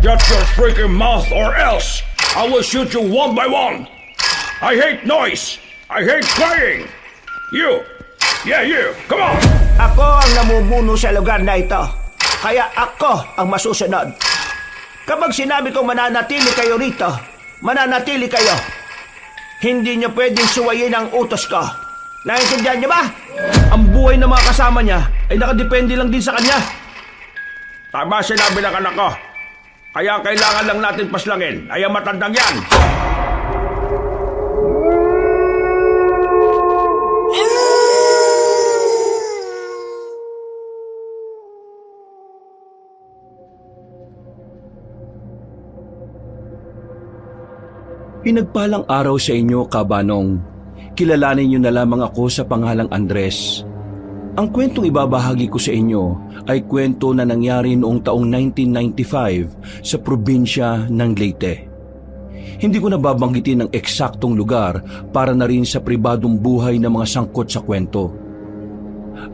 Shut your freaking mouth or else I will shoot you one by one. I hate noise. I hate crying. You. Yeah, you. Come on. Ako ang namumuno sa lugar na ito. Kaya ako ang masusunod. Kapag sinabi kong mananatili kayo rito, mananatili kayo. Hindi niyo pwedeng suwayin ang utos ko. Naintindihan niyo ba? Ang buhay ng mga kasama niya ay nakadepende lang din sa kanya. Tama sinabi ng anak ko. Kaya kailangan lang natin paslangin ay ang matandang yan. Pinagpalang araw sa inyo, Kabanong. Kilalanin niyo na lamang ako sa pangalang Andres. Ang kwentong ibabahagi ko sa inyo ay kwento na nangyari noong taong 1995 sa probinsya ng Leyte. Hindi ko na babanggitin ang eksaktong lugar para na rin sa pribadong buhay ng mga sangkot sa kwento.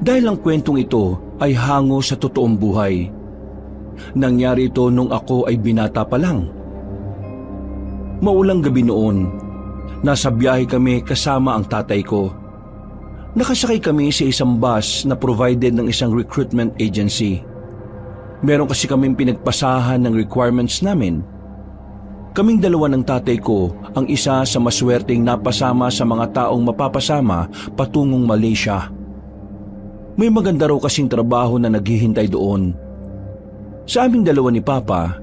Dahil ang kwentong ito ay hango sa totoong buhay. Nangyari ito nung ako ay binata pa lang. Maulang gabi noon, nasa biyahe kami kasama ang tatay ko. Nakasakay kami sa isang bus na provided ng isang recruitment agency. Meron kasi kaming pinagpasahan ng requirements namin. Kaming dalawa ng tatay ko ang isa sa maswerteng napasama sa mga taong mapapasama patungong Malaysia. May maganda raw kasing trabaho na naghihintay doon. Sa aming dalawa ni Papa,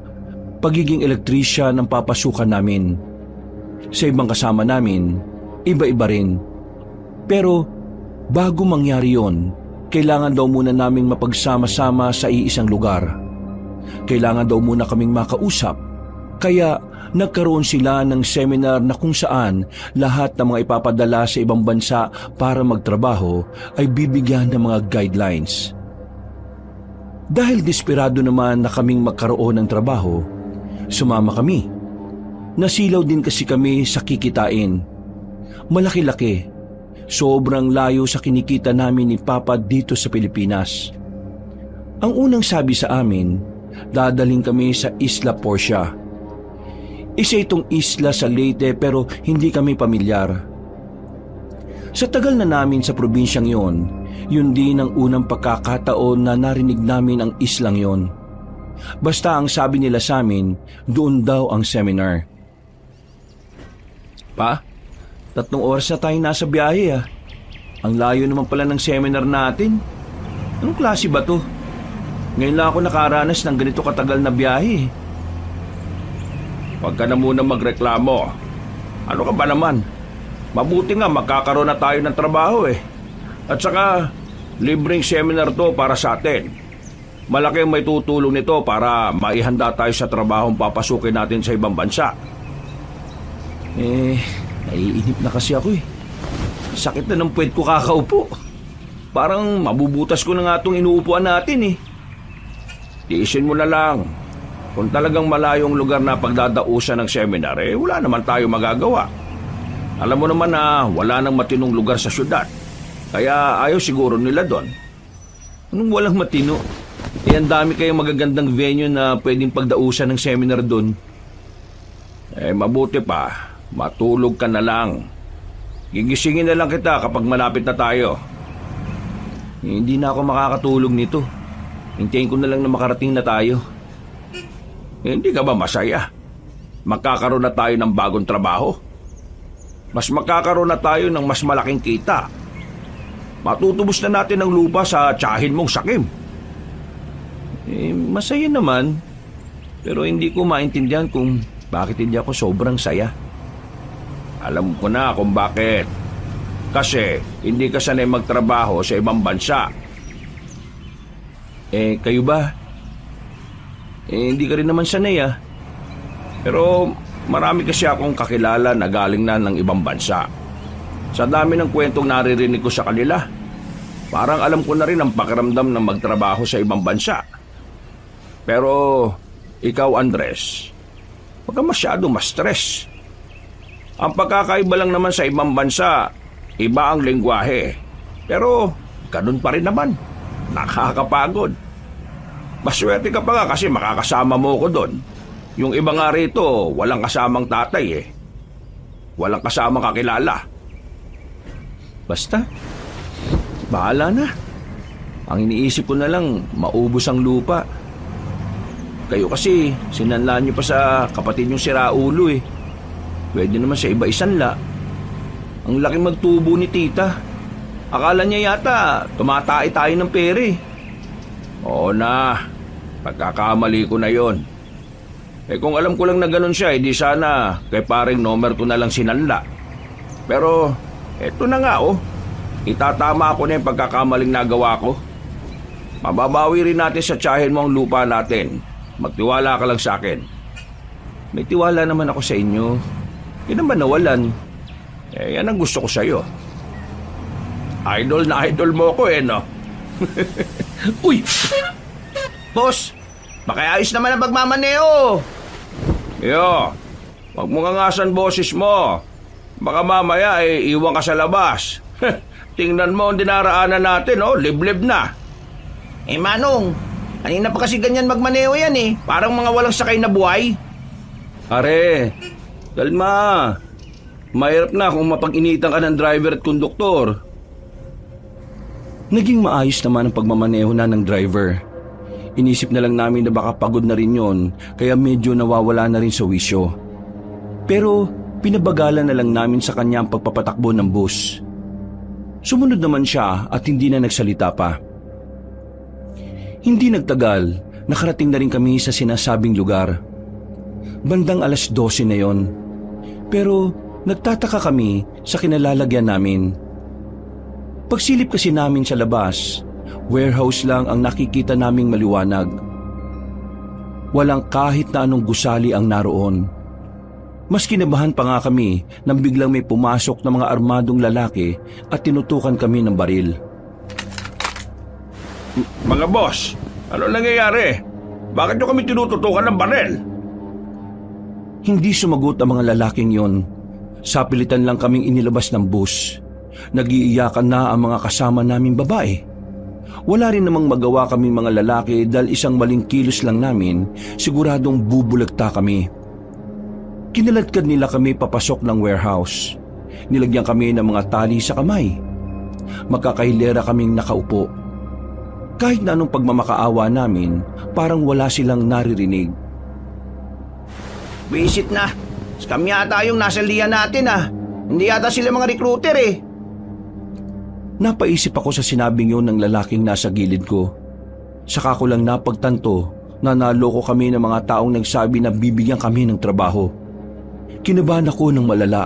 pagiging elektrisyan ang papasukan namin. Sa ibang kasama namin, iba-iba rin. Pero bago mangyari yon, kailangan daw muna naming mapagsama-sama sa iisang lugar. Kailangan daw muna kaming makausap. Kaya nagkaroon sila ng seminar na kung saan lahat ng mga ipapadala sa ibang bansa para magtrabaho ay bibigyan ng mga guidelines. Dahil desperado naman na kaming magkaroon ng trabaho, sumama kami. Nasilaw din kasi kami sa kikitain. Malaki-laki. Sobrang layo sa kinikita namin ni Papa dito sa Pilipinas. Ang unang sabi sa amin, dadaling kami sa Isla Portia. Isa itong isla sa Leyte pero hindi kami pamilyar. Sa tagal na namin sa probinsyang yon, yun din ang unang pagkakataon na narinig namin ang islang yon. Basta ang sabi nila sa amin, doon daw ang seminar. Pa, 3 oras na tayo nasa biyahe ah. Ang layo naman pala ng seminar natin. Anong klase ba to? Ngayon lang ako nakaranas ng ganito katagal na biyahe. Huwag ka na muna magreklamo. Ano ka ba naman? Mabuti nga magkakaroon na tayo ng trabaho eh. At saka, libreng seminar to para sa atin. Malaki ang may tutulong nito para maihanda tayo sa trabahong papasukin natin sa ibang bansa. Naiinip na kasi ako eh. Sakit na ng puwet ko kakaupo. Parang mabubutas ko na nga itong inuupuan natin eh. Tiisin mo na lang. Kung talagang malayong lugar na pagdadausan ng seminar, wala naman tayo magagawa. Alam mo naman na wala nang matinong lugar sa syudad. Kaya ayaw siguro nila doon. Anong walang matino? Ang dami kayong magagandang venue na pwedeng pagdausan ng seminar doon. Mabuti pa. Matulog ka na lang. Gigisingin na lang kita kapag malapit na tayo. Hindi na ako makakatulog nito. Hintayin ko na lang na makarating na tayo. Hindi ka ba masaya? Magkakaroon na tayo ng bagong trabaho. Mas magkakaroon na tayo ng mas malaking kita. Matutubos na natin ang lupa sa tiyahin mong sakim. Masaya naman. Pero hindi ko maintindihan kung bakit hindi ako sobrang saya. Alam ko na kung bakit. Kasi hindi ka sanay magtrabaho sa ibang bansa. Kayo ba? Hindi ka rin naman sanay ah. Pero marami kasi akong kakilala na galing na ng ibang bansa. Sa dami ng kwentong naririnig ko sa kanila, parang alam ko na rin ang pakiramdam ng magtrabaho sa ibang bansa. Pero ikaw, Andres, huwag ka masyado ma-stress. Ang pagkakaiba lang naman sa ibang bansa, iba ang lengguwahe. Pero ganun pa rin naman. Nakakapagod. Maswerte ka pa nga kasi makakasama mo ko doon. Yung iba nga rito, walang kasamang tatay eh. Walang kasamang kakilala. Basta, bahala na. Ang iniisip ko na lang, maubos ang lupa. Kayo kasi, sinanlaan niyo pa sa kapatid yung siraulo eh. Pwede naman sa iba isanla. Ang laki magtubo ni tita. Akala niya yata, tumatay tayo ng pere. Oo na, pagkakamali ko na yon. Eh kung alam ko lang na ganun siya, edi sana kay paring Nomer ko na lang sinanla. Pero, eto na nga oh. Itatama ko na yung pagkakamaling nagawa ko. Mababawi rin natin sa tiyahin mo ang lupa natin. Magtiwala ka lang sa akin. May tiwala naman ako sa inyo. Yan naman nawalan. Eh, yan ang gusto ko sa'yo. Idol na idol mo ko eh, no? Uy! Boss, makiayos naman ang pagmamaneo. Yo, wag mo ngangasan boses mo. Baka mamaya iwan ka sa labas. Tingnan mo ang dinaraanan natin, oh, liblib na. Eh Manong, kanina pa kasi ganyan magmaneo yan eh. Parang mga walang sakay na buhay. Are, kalma. Mahirap na kung mapag-initan ka ng driver at konduktor. Naging maayos naman ang pagmamaneho na ng driver. Inisip na lang namin na baka pagod na rin yon, kaya medyo nawawala na rin sa wisyo. Pero pinabagalan na lang namin sa kanya ang pagpapatakbo ng bus. Sumunod naman siya at hindi na nagsalita pa. Hindi nagtagal, nakarating na rin kami sa sinasabing lugar. Bandang 12:00 na yon. Pero nagtataka kami sa kinalalagyan namin. Pagsilip kasi namin sa labas, warehouse lang ang nakikita naming maliwanag. Walang kahit na anong gusali ang naroon. Mas kinabahan pa nga kami nang biglang may pumasok na mga armadong lalaki at tinutukan kami ng baril. Mga boss, ano nangyayari? Bakit nyo kami tinututukan ng barel? Hindi sumagot ang mga lalaking yon. Sapilitan lang kaming inilabas ng bus. Nag-iiyakan na ang mga kasama naming babae. Wala rin namang magawa kaming mga lalaki dahil isang maling kilos lang namin, siguradong bubulagta kami. Kinaladkad nila kami papasok ng warehouse. Nilagyan kami ng mga tali sa kamay. Magkakahilera kaming nakaupo. Kahit na anong pagmamakaawa namin, parang wala silang naririnig. Visit na. Scam yata yung nasa liya natin ah. Hindi yata sila mga recruiter eh. Napaisip ako sa sinabing yun ng lalaking nasa gilid ko. Saka ko lang napagtanto na naloko kami ng mga taong nagsabi na bibigyan kami ng trabaho. Kinabahan ako ng malala.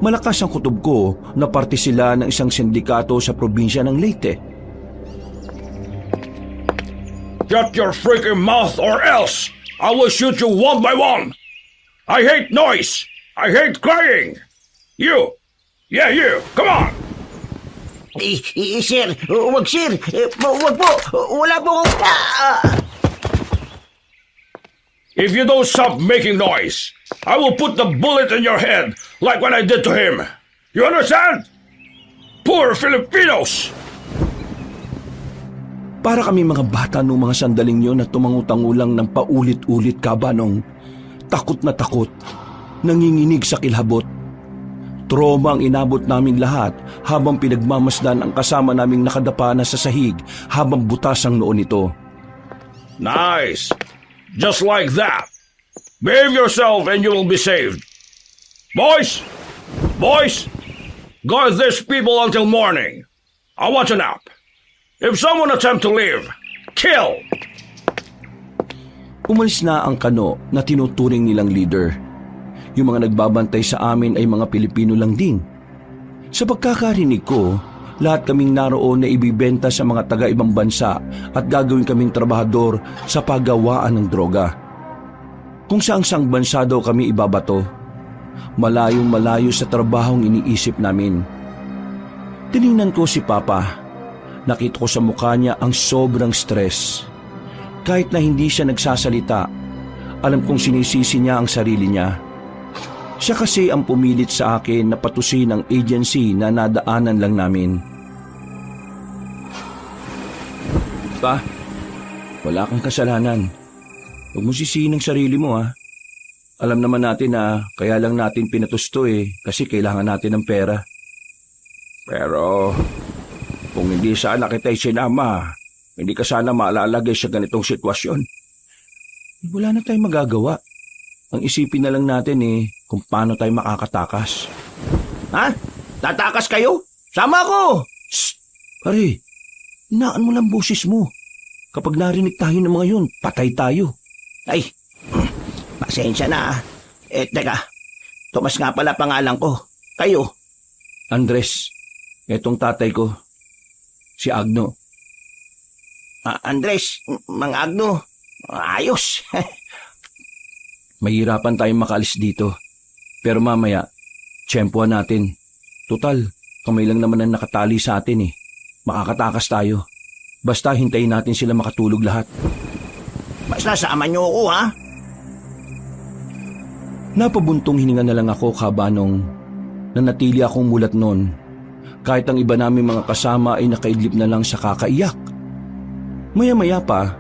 Malakas ang kutob ko na parte sila ng isang sindikato sa probinsya ng Leyte. Shut your freaking mouth or else I will shoot you one by one. I hate noise. I hate crying. You. Yeah, you. Come on. Sir, wag sir. Wag po. Wala po akong... If you don't stop making noise, I will put the bullet in your head like what I did to him. You understand? Poor Filipinos! Para kami mga bata noong mga sandaling yon na tumangutangulang ng paulit-ulit kabanong. Takot na takot, nanginginig sa kilhabot. Trauma ang inabot naming lahat habang pinagmamasdan ang kasama naming nakadapa na sa sahig habang butas ang noon nito. Nice! Just like that. Behave yourself and you will be saved. Boys! Boys! Guard these people until morning. I want a nap. If someone attempt to leave, kill! Umalis na ang kano na tinuturing nilang leader. Yung mga nagbabantay sa amin ay mga Pilipino lang din. Sa pagkakarinig ko, lahat kaming naroon na ibibenta sa mga taga-ibang bansa at gagawin kaming trabahador sa paggawaan ng droga. Kung saang bansa daw kami ibabato, malayong-malayo sa trabahong iniisip namin. Tiningnan ko si Papa. Nakita ko sa mukha niya ang sobrang stress. Kahit na hindi siya nagsasalita, alam kong sinisisi niya ang sarili niya. Siya kasi ang pumilit sa akin na patusin ang agency na nadaanan lang namin. Pa, wala kang kasalanan. Huwag mo sisihin ang sarili mo, ha? Alam naman natin na kaya lang natin pinatusto kasi kailangan natin ng pera. Pero kung hindi sana kita'y sinama, hindi ka sana maalalagay sa ganitong sitwasyon. Wala na tayong magagawa. Ang isipin na lang natin kung paano tayo makakatakas. Ha? Tatakas kayo? Sama ko! Shh! Pare, inaan mo lang boses mo. Kapag narinig tayo ng mga yun, patay tayo. Ay, pasensya na. Teka, Tomas nga pala pangalan ko. Kayo? Andres, etong tatay ko. Si Agno. Andres, Mang Agno. Ayos. Mahirapan tayong makaalis dito. Pero mamaya, tsempuhan natin. Tutal, kamay lang naman ang nakatali sa atin Makakatakas tayo. Basta hintayin natin sila makatulog lahat. Basta sama niyo ako, ha? Napabuntong hininga na lang ako, Kabanong. Nanatili akong mulat noon. Kahit ang iba naming mga kasama ay nakaidlip na lang sa kakaiyak. Maya-maya pa,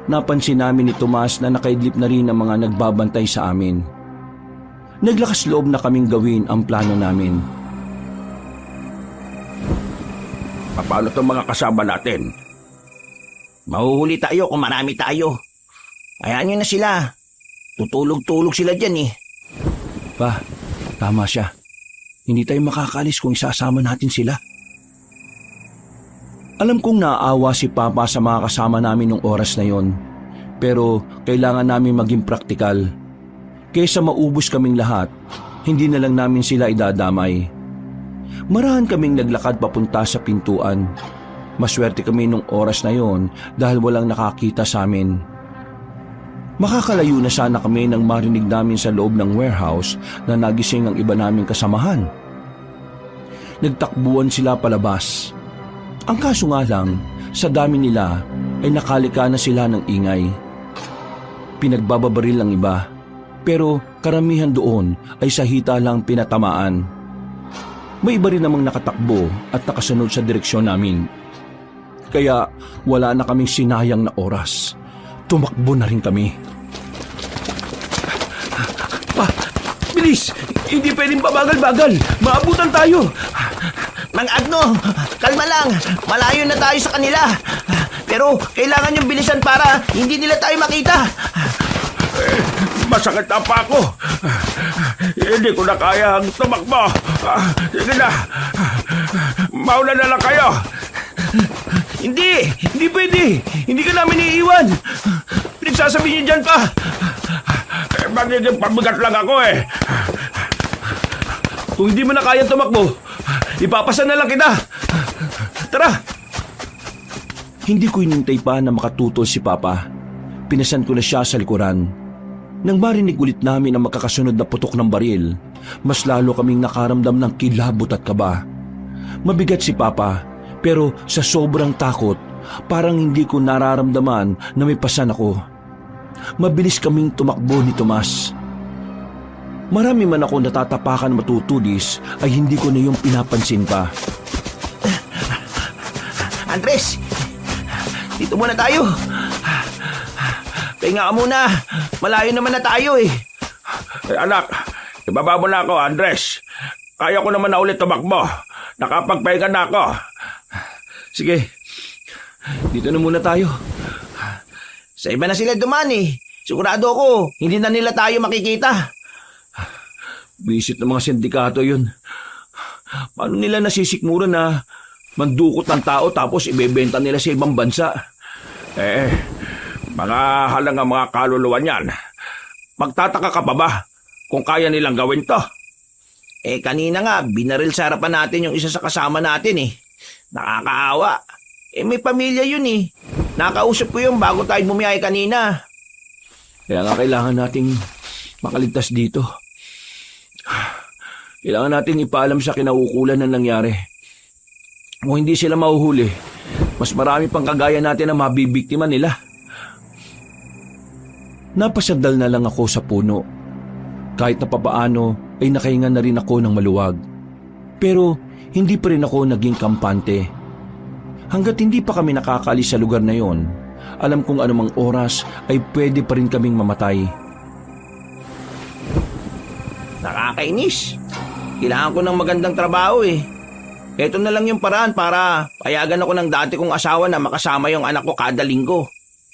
napansin namin ni Tomas na nakaidlip na rin ang mga nagbabantay sa amin. Naglakas loob na kaming gawin ang plano namin. Paano itong mga kasama natin? Mahuhuli tayo kung marami tayo. Hayaan nyo na sila. Tutulog-tulog sila dyan Pa, tama siya. Hindi tayo makakalis kung isasama natin sila. Alam kong naaawa si Papa sa mga kasama namin nung oras na yon. Pero kailangan namin maging praktikal. Kaysa maubos kaming lahat, hindi na lang namin sila idadamay. Marahan kaming naglakad papunta sa pintuan. Maswerte kami nung oras na yon dahil walang nakakita sa amin. Makakalayo na sana kami nang marinig namin sa loob ng warehouse na nagising ang iba naming kasamahan. Nagtakbuhan sila palabas. Ang kaso nga lang, sa dami nila ay nakalika na sila ng ingay. Pinagbababaril ang iba, pero karamihan doon ay sa hita lang pinatamaan. May iba rin namang nakatakbo at nakasunod sa direksyon namin. Kaya wala na kaming sinayang na oras. Tumakbo na rin kami. Pa, bilis! Hindi pwedeng babagal-bagal! Maabutan tayo! Mang Agno, kalma lang. Malayo na tayo sa kanila. Pero kailangan yung bilisan para hindi nila tayo makita. Masakit na pa ako. Hindi ko na kaya ang tumakbo. Sige na. Mauna na lang kayo. Hindi pwede. Hindi ka namin iiwan. Pinagsasabi niyo dyan pa. Magiging pabigat lang ako Kung hindi mo na kaya tumakbo, ipapasa na lang kita. Tara! Hindi ko inintay pa na makatutol si Papa. Pinasan ko na siya sa likuran. Nang marinig ulit namin ang makakasunod na putok ng baril, mas lalo kaming nakaramdam ng kilabot at kaba. Mabigat si Papa, pero sa sobrang takot, parang hindi ko nararamdaman na may pasan ako. Mabilis kaming tumakbo ni Tomas. Marami man ako natatapakan matutulis ay hindi ko na yung pinapansin pa. Andres, dito muna tayo. Pahinga ka muna. Malayo naman na tayo Anak, ibaba mo na ako, Andres. Kaya ko naman na ulit tumakbo. Nakapagpahinga na ako. Sige, dito na muna tayo. Sa iba na sila duman Sigurado ako, hindi na nila tayo makikita. Bisit ng mga sindikato yun. Paano nila nasisikmuran na mandukot ng tao tapos ibebenta nila sa ibang bansa? Mga halang ang mga kaluluwa niyan. Magtataka ka pa ba kung kaya nilang gawin to? Kanina nga, binaril sa harapan natin yung isa sa kasama natin Nakakaawa. May pamilya yun Nakausap ko yung bago tayo bumiyahe kanina. Kaya nga kailangan nating makaligtas dito. Kailangan nating ipaalam sa kinaukulan na nangyari. Kung hindi sila mahuhuli, mas marami pang kagaya natin ang mabibiktima nila. Napasandal na lang ako sa puno. Kahit na papaano ay nakahinga na rin ako ng maluwag. Pero hindi pa rin ako naging kampante. Hanggat hindi pa kami nakakaalis sa lugar na yon, Alam kong anumang oras ay pwede pa rin kaming mamatay. Nakakainis. Kailangan ko ng magandang trabaho eh. Ito na lang yung paraan para payagan ako ng dati kong asawa na makasama yung anak ko kada linggo.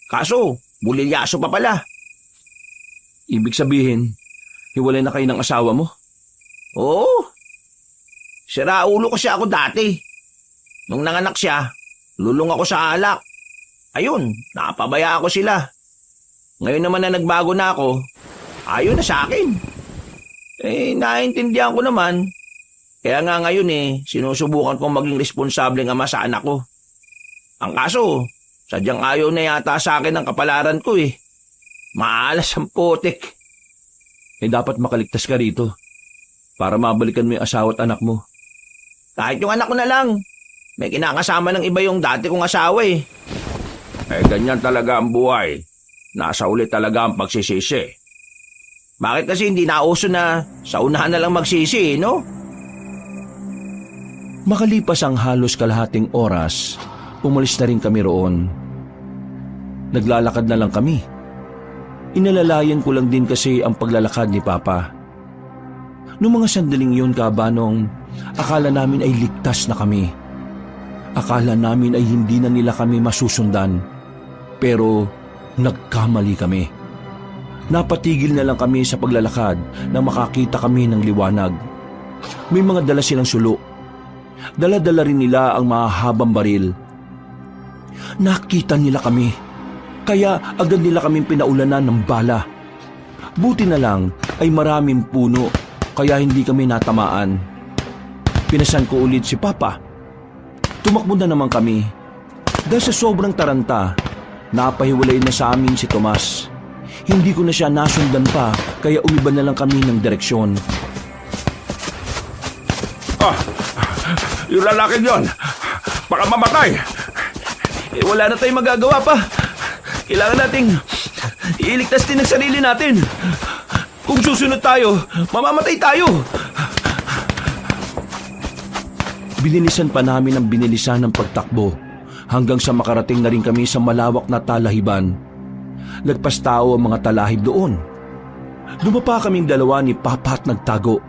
Kaso, bulilyaso pa pala. Ibig sabihin, hiwalay na kayo ng asawa mo? Oo. Siraulo kasi ako dati. Nung nanganak siya, lulong ako sa alak. Ayun, napabaya ako sila. Ngayon naman na nagbago na ako, ayaw na sa akin. Naiintindihan ko naman. Kaya nga ngayon sinusubukan kong maging responsableng ama sa anak ko. Ang kaso, sadyang ayaw na yata sa akin ang kapalaran ko eh. Maalas ang putik. Dapat makaligtas ka rito para mabalikan mo yung asawa at anak mo. Kahit yung anak ko na lang. May kinakasama ng iba yung dati kong asawa eh. Ganyan talaga ang buhay. Nasa uli talaga ang pagsisisi. Bakit kasi hindi nauso na sa unahan na lang magsisi, no? Makalipas ang halos kalahating oras, umalis na rin kami roon. Naglalakad na lang kami. Inalalayan ko lang din kasi ang paglalakad ni Papa. Noong mga sandaling yun, Kabanong, akala namin ay ligtas na kami. Akala namin ay hindi na nila kami masusundan. Pero nagkamali kami. Napatigil na lang kami sa paglalakad nang makakita kami ng liwanag. May mga dala silang sulo. Dala-dala rin nila ang mahahabang baril. Nakita nila kami. Kaya agad nila kaming pinaulanan ng bala. Buti na lang ay maraming puno kaya hindi kami natamaan. Pinasan ko ulit si Papa. Tumakbo na naman kami. Dahil sa sobrang taranta, napahiwalay na sa amin si Tomas. Hindi ko na siya nasundan pa kaya umiba na lang kami ng direksyon. Yung lalaki yun, baka mamatay. Wala na tayong magagawa pa. Kailangan nating iligtas din ang sarili natin. Kung susunod tayo, mamamatay tayo. Binilisan pa namin ang binilisan ng pagtakbo hanggang sa makarating na rin kami sa malawak na talahiban. Lagpas tao ang mga talahib doon. Dumapa kaming dalawa ni Papa at nagtago.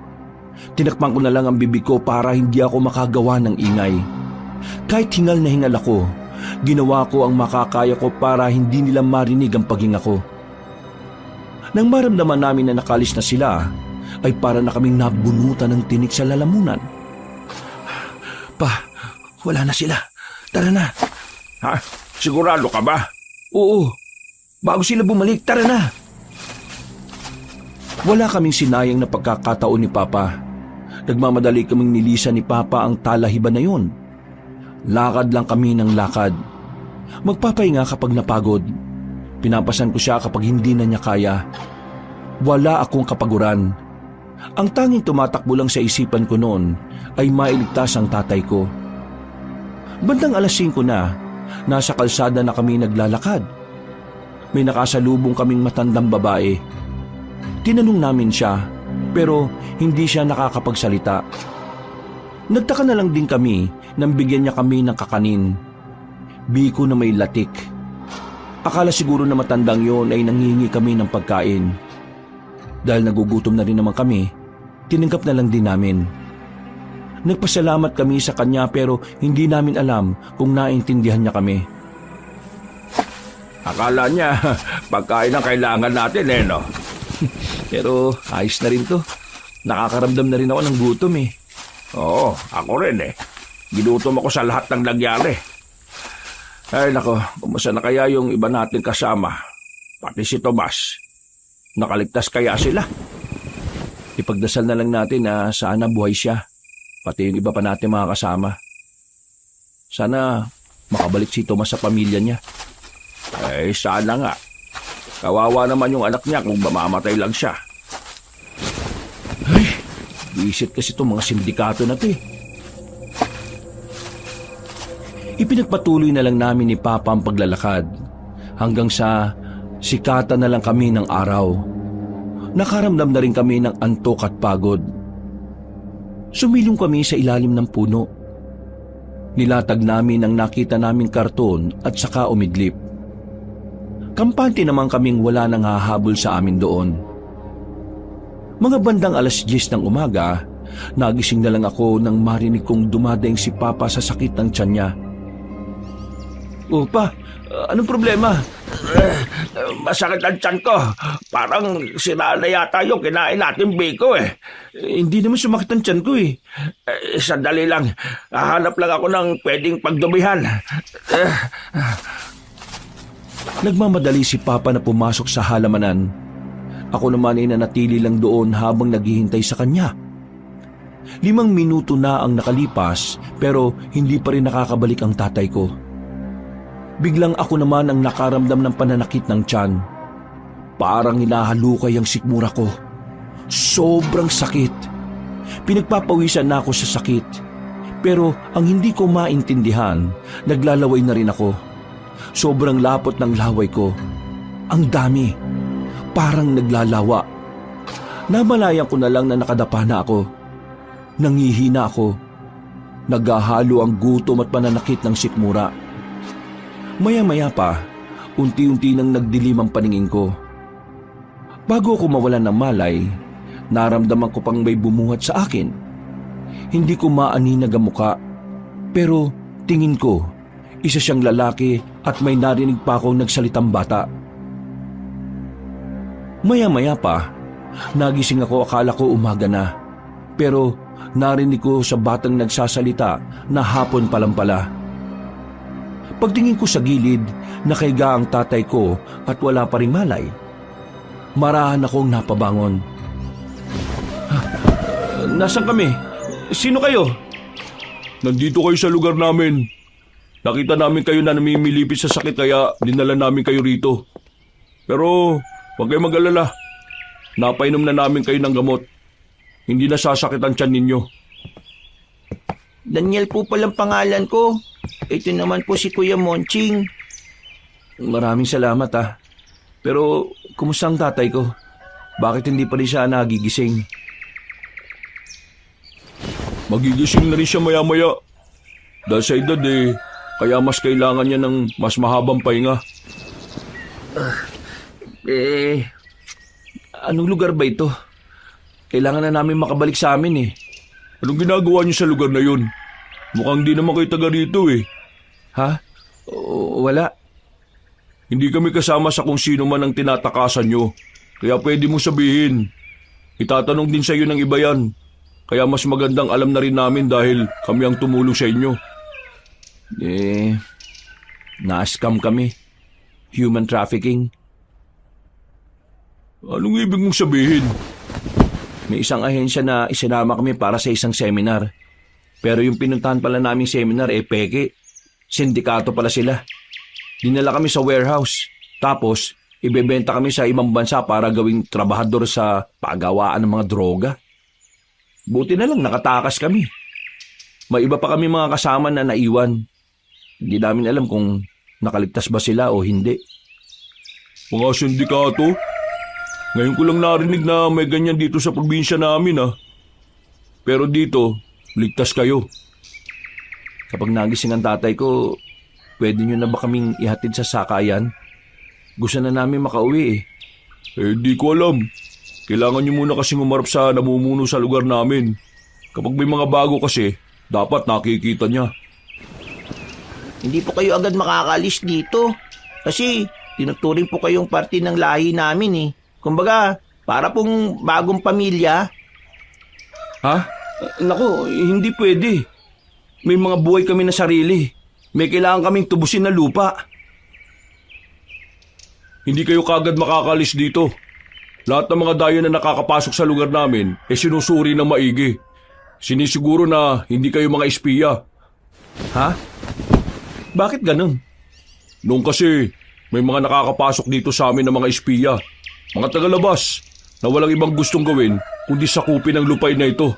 Tinakpan ko na lang ang bibig ko para hindi ako makagawa ng ingay. Kahit hingal na hingal ako, ginawa ko ang makakaya ko para hindi nila marinig ang paghinga ko. Nang maramdaman namin na nakalis na sila, ay para na kaming nabunutan ng tinik sa lalamunan. Pa, wala na sila. Tara na. Ha? Sigurado ka ba? Oo. Bago sila bumalik, tara na. Wala kaming sinayang na pagkakataon ni Papa. Nagmamadali kaming nilisan ni Papa ang talahiban na yun. Lakad lang kami ng lakad. Magpapahinga kapag napagod. Pinapasan ko siya kapag hindi na niya kaya. Wala akong kapaguran. Ang tanging tumatakbo lang sa isipan ko noon ay mailigtas ang tatay ko. Bandang alas 5 na, nasa kalsada na kami naglalakad. May nakasalubong kaming matandang babae. Tinanong namin siya, pero hindi siya nakakapagsalita. Nagtaka na lang din kami nang bigyan niya kami ng kakanin. Biko na may latik. Akala siguro na matandang yon ay nangingi kami ng pagkain. Dahil nagugutom na rin naman kami, tinanggap na lang din namin. Nagpasalamat kami sa kanya pero hindi namin alam kung naintindihan niya kami. Akala niya, pagkain ang kailangan natin no? Pero ayos na rin to. Nakakaramdam na rin ako ng gutom eh. Oo, ako rin Ginutom ako sa lahat ng nangyari. Ay nako, kumusta na kaya yung iba nating kasama? Pati si Tomas. Nakaligtas kaya sila? Ipagdasal na lang natin na sana buhay siya. Pati yung iba pa natin mga kasama. Sana makabalik si Tomas sa pamilya niya. Sana nga. Kawawa naman yung anak niya kung mamamatay lang siya. Ay, visit kasi itong mga sindikato na ito Ipinagpatuloy na lang namin ni Papa ang paglalakad hanggang sa sikatan na lang kami ng araw. Nakaramdam na rin kami ng antok at pagod. Sumilong kami sa ilalim ng puno. Nilatag namin ang nakita naming karton at saka umidlip. Kampante naman kaming wala nang hahabol sa amin doon. Mga bandang 10:00 ng umaga, nagising na lang ako nang marinig kong dumadaing si Papa sa sakit ng tiyan niya. "Oh, Pa, anong problema?" Masakit ang tiyan ko. Parang sira na yata yung kinain natin biko eh. Hindi naman sumakit ang tiyan ko eh. Sandali lang. Hahanap lang ako ng pwedeng pagdumihan. Nagmamadali si Papa na pumasok sa halamanan. Ako naman ay nanatili lang doon habang naghihintay sa kanya. 5 minuto na ang nakalipas pero hindi pa rin nakakabalik ang tatay ko. Biglang ako naman ang nakaramdam ng pananakit ng tiyan. Parang hinahalukay ang sikmura ko. Sobrang sakit. Pinagpapawisan na ako sa sakit. Pero ang hindi ko maintindihan, naglalaway na rin ako. Sobrang lapot ng laway ko. Ang dami. Parang naglalawa. Namalayan ko na lang na nakadapa na ako. Nangihina ako. Naghahalo ang gutom at pananakit ng sikmura. Maya-maya pa, unti-unti nang nagdilim ang paningin ko. Bago ako mawalan ng malay, naramdaman ko pang may bumuhat sa akin. Hindi ko maaninag ang muka, pero tingin ko, isa siyang lalaki at may narinig pa akong nagsalitang bata. Maya-maya pa, nagising ako, akala ko umaga na. Pero narinig ko sa batang nagsasalita na hapon pa lang pala. Pagtingin ko sa gilid, nakahiga ang tatay ko at wala pa ring malay. Marahan akong napabangon. "Nasaan kami? Sino kayo?" Nandito kayo sa lugar namin. Nakita namin kayo na namimilipit sa sakit kaya dinala namin kayo rito. Pero huwag kayong mag-alala. Napainom na namin kayo ng gamot. Hindi na sasakit ang tiyan ninyo. Daniel po palang pangalan ko. Ito naman po si Kuya Monching. Maraming salamat Pero kumusta ang tatay ko? Bakit hindi pa rin siya nagigising? Magigising na rin siya maya-maya. Dahil sa edad kaya mas kailangan niya ng mas mahabang pahinga. Anong lugar ba ito? Kailangan na namin makabalik sa amin Anong ginagawa niyo sa lugar na yun? Mukhang di naman kayo taga rito Ha? Wala. Hindi kami kasama sa kung sino man ang tinatakasan nyo. Kaya pwede mo sabihin. Itatanong din sa iyo ng iba yan. Kaya mas magandang alam na rin namin dahil kami ang tumulong sa inyo. Na-scam kami. Human trafficking. Anong ibig mong sabihin? May isang ahensya na isinama kami para sa isang seminar. Pero yung pinuntahan pala naming seminar peke. Sindikato pala sila. Dinala kami sa warehouse. Tapos, ibebenta kami sa ibang bansa para gawing trabahador sa pagawaan ng mga droga. Buti na lang nakatakas kami. May iba pa kami mga kasama na naiwan. Hindi namin alam kung nakaligtas ba sila o hindi. Mga sindikato? Ngayon ko lang narinig na may ganyan dito sa probinsya namin Pero dito, ligtas kayo. Kapag nagising ang tatay ko, pwede nyo na ba kaming ihatid sa sakayan? Gusto na namin makauwi Di ko alam. Kailangan nyo muna kasing umarap sa namumuno sa lugar namin. Kapag may mga bago kasi, dapat nakikita niya. Hindi po kayo agad makakalis dito. Kasi tinuturing po kayong parte ng lahi namin Kumbaga, para pong bagong pamilya. Ha? Naku, hindi pwede. May mga buhay kami na sarili. May kailangan kaming tubusin na lupa. Hindi kayo kagad makakalis dito. Lahat ng mga dayo na nakakapasok sa lugar namin sinusuri ng maigi. Sinisiguro na hindi kayo mga espiya. Ha? Bakit ganun? Noong kasi, may mga nakakapasok dito sa amin ng mga espiya. Mga tagalabas na walang ibang gustong gawin kundi sakupin ang lupay na ito.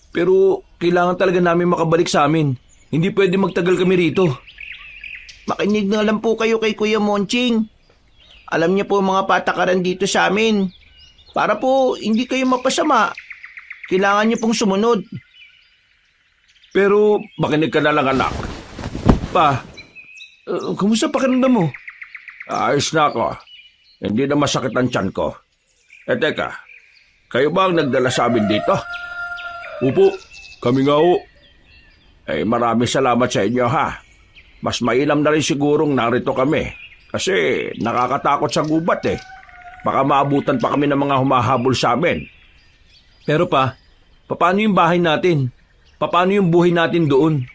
Pero kailangan talaga namin makabalik sa amin. Hindi pwede magtagal kami rito. Makinig na lang po kayo kay Kuya Monching. Alam niya po mga patakaran dito sa amin. Para po hindi kayo mapasama. Kailangan niyo pong sumunod. Pero makinig ka na lang anak. Pa, kumusta pakiramdam mo? Ayos na ako. Hindi na masakit ang tiyan ko. Teka, kayo ba ang nagdala sa amin dito? Opo, kami nga ho. Maraming salamat sa inyo ha. Mas mainam na rin sigurong narito kami. Kasi nakakatakot sa gubat eh. Baka maabutan pa kami ng mga humahabol sa amin. Pero paano yung bahay natin? Paano yung buhay natin doon?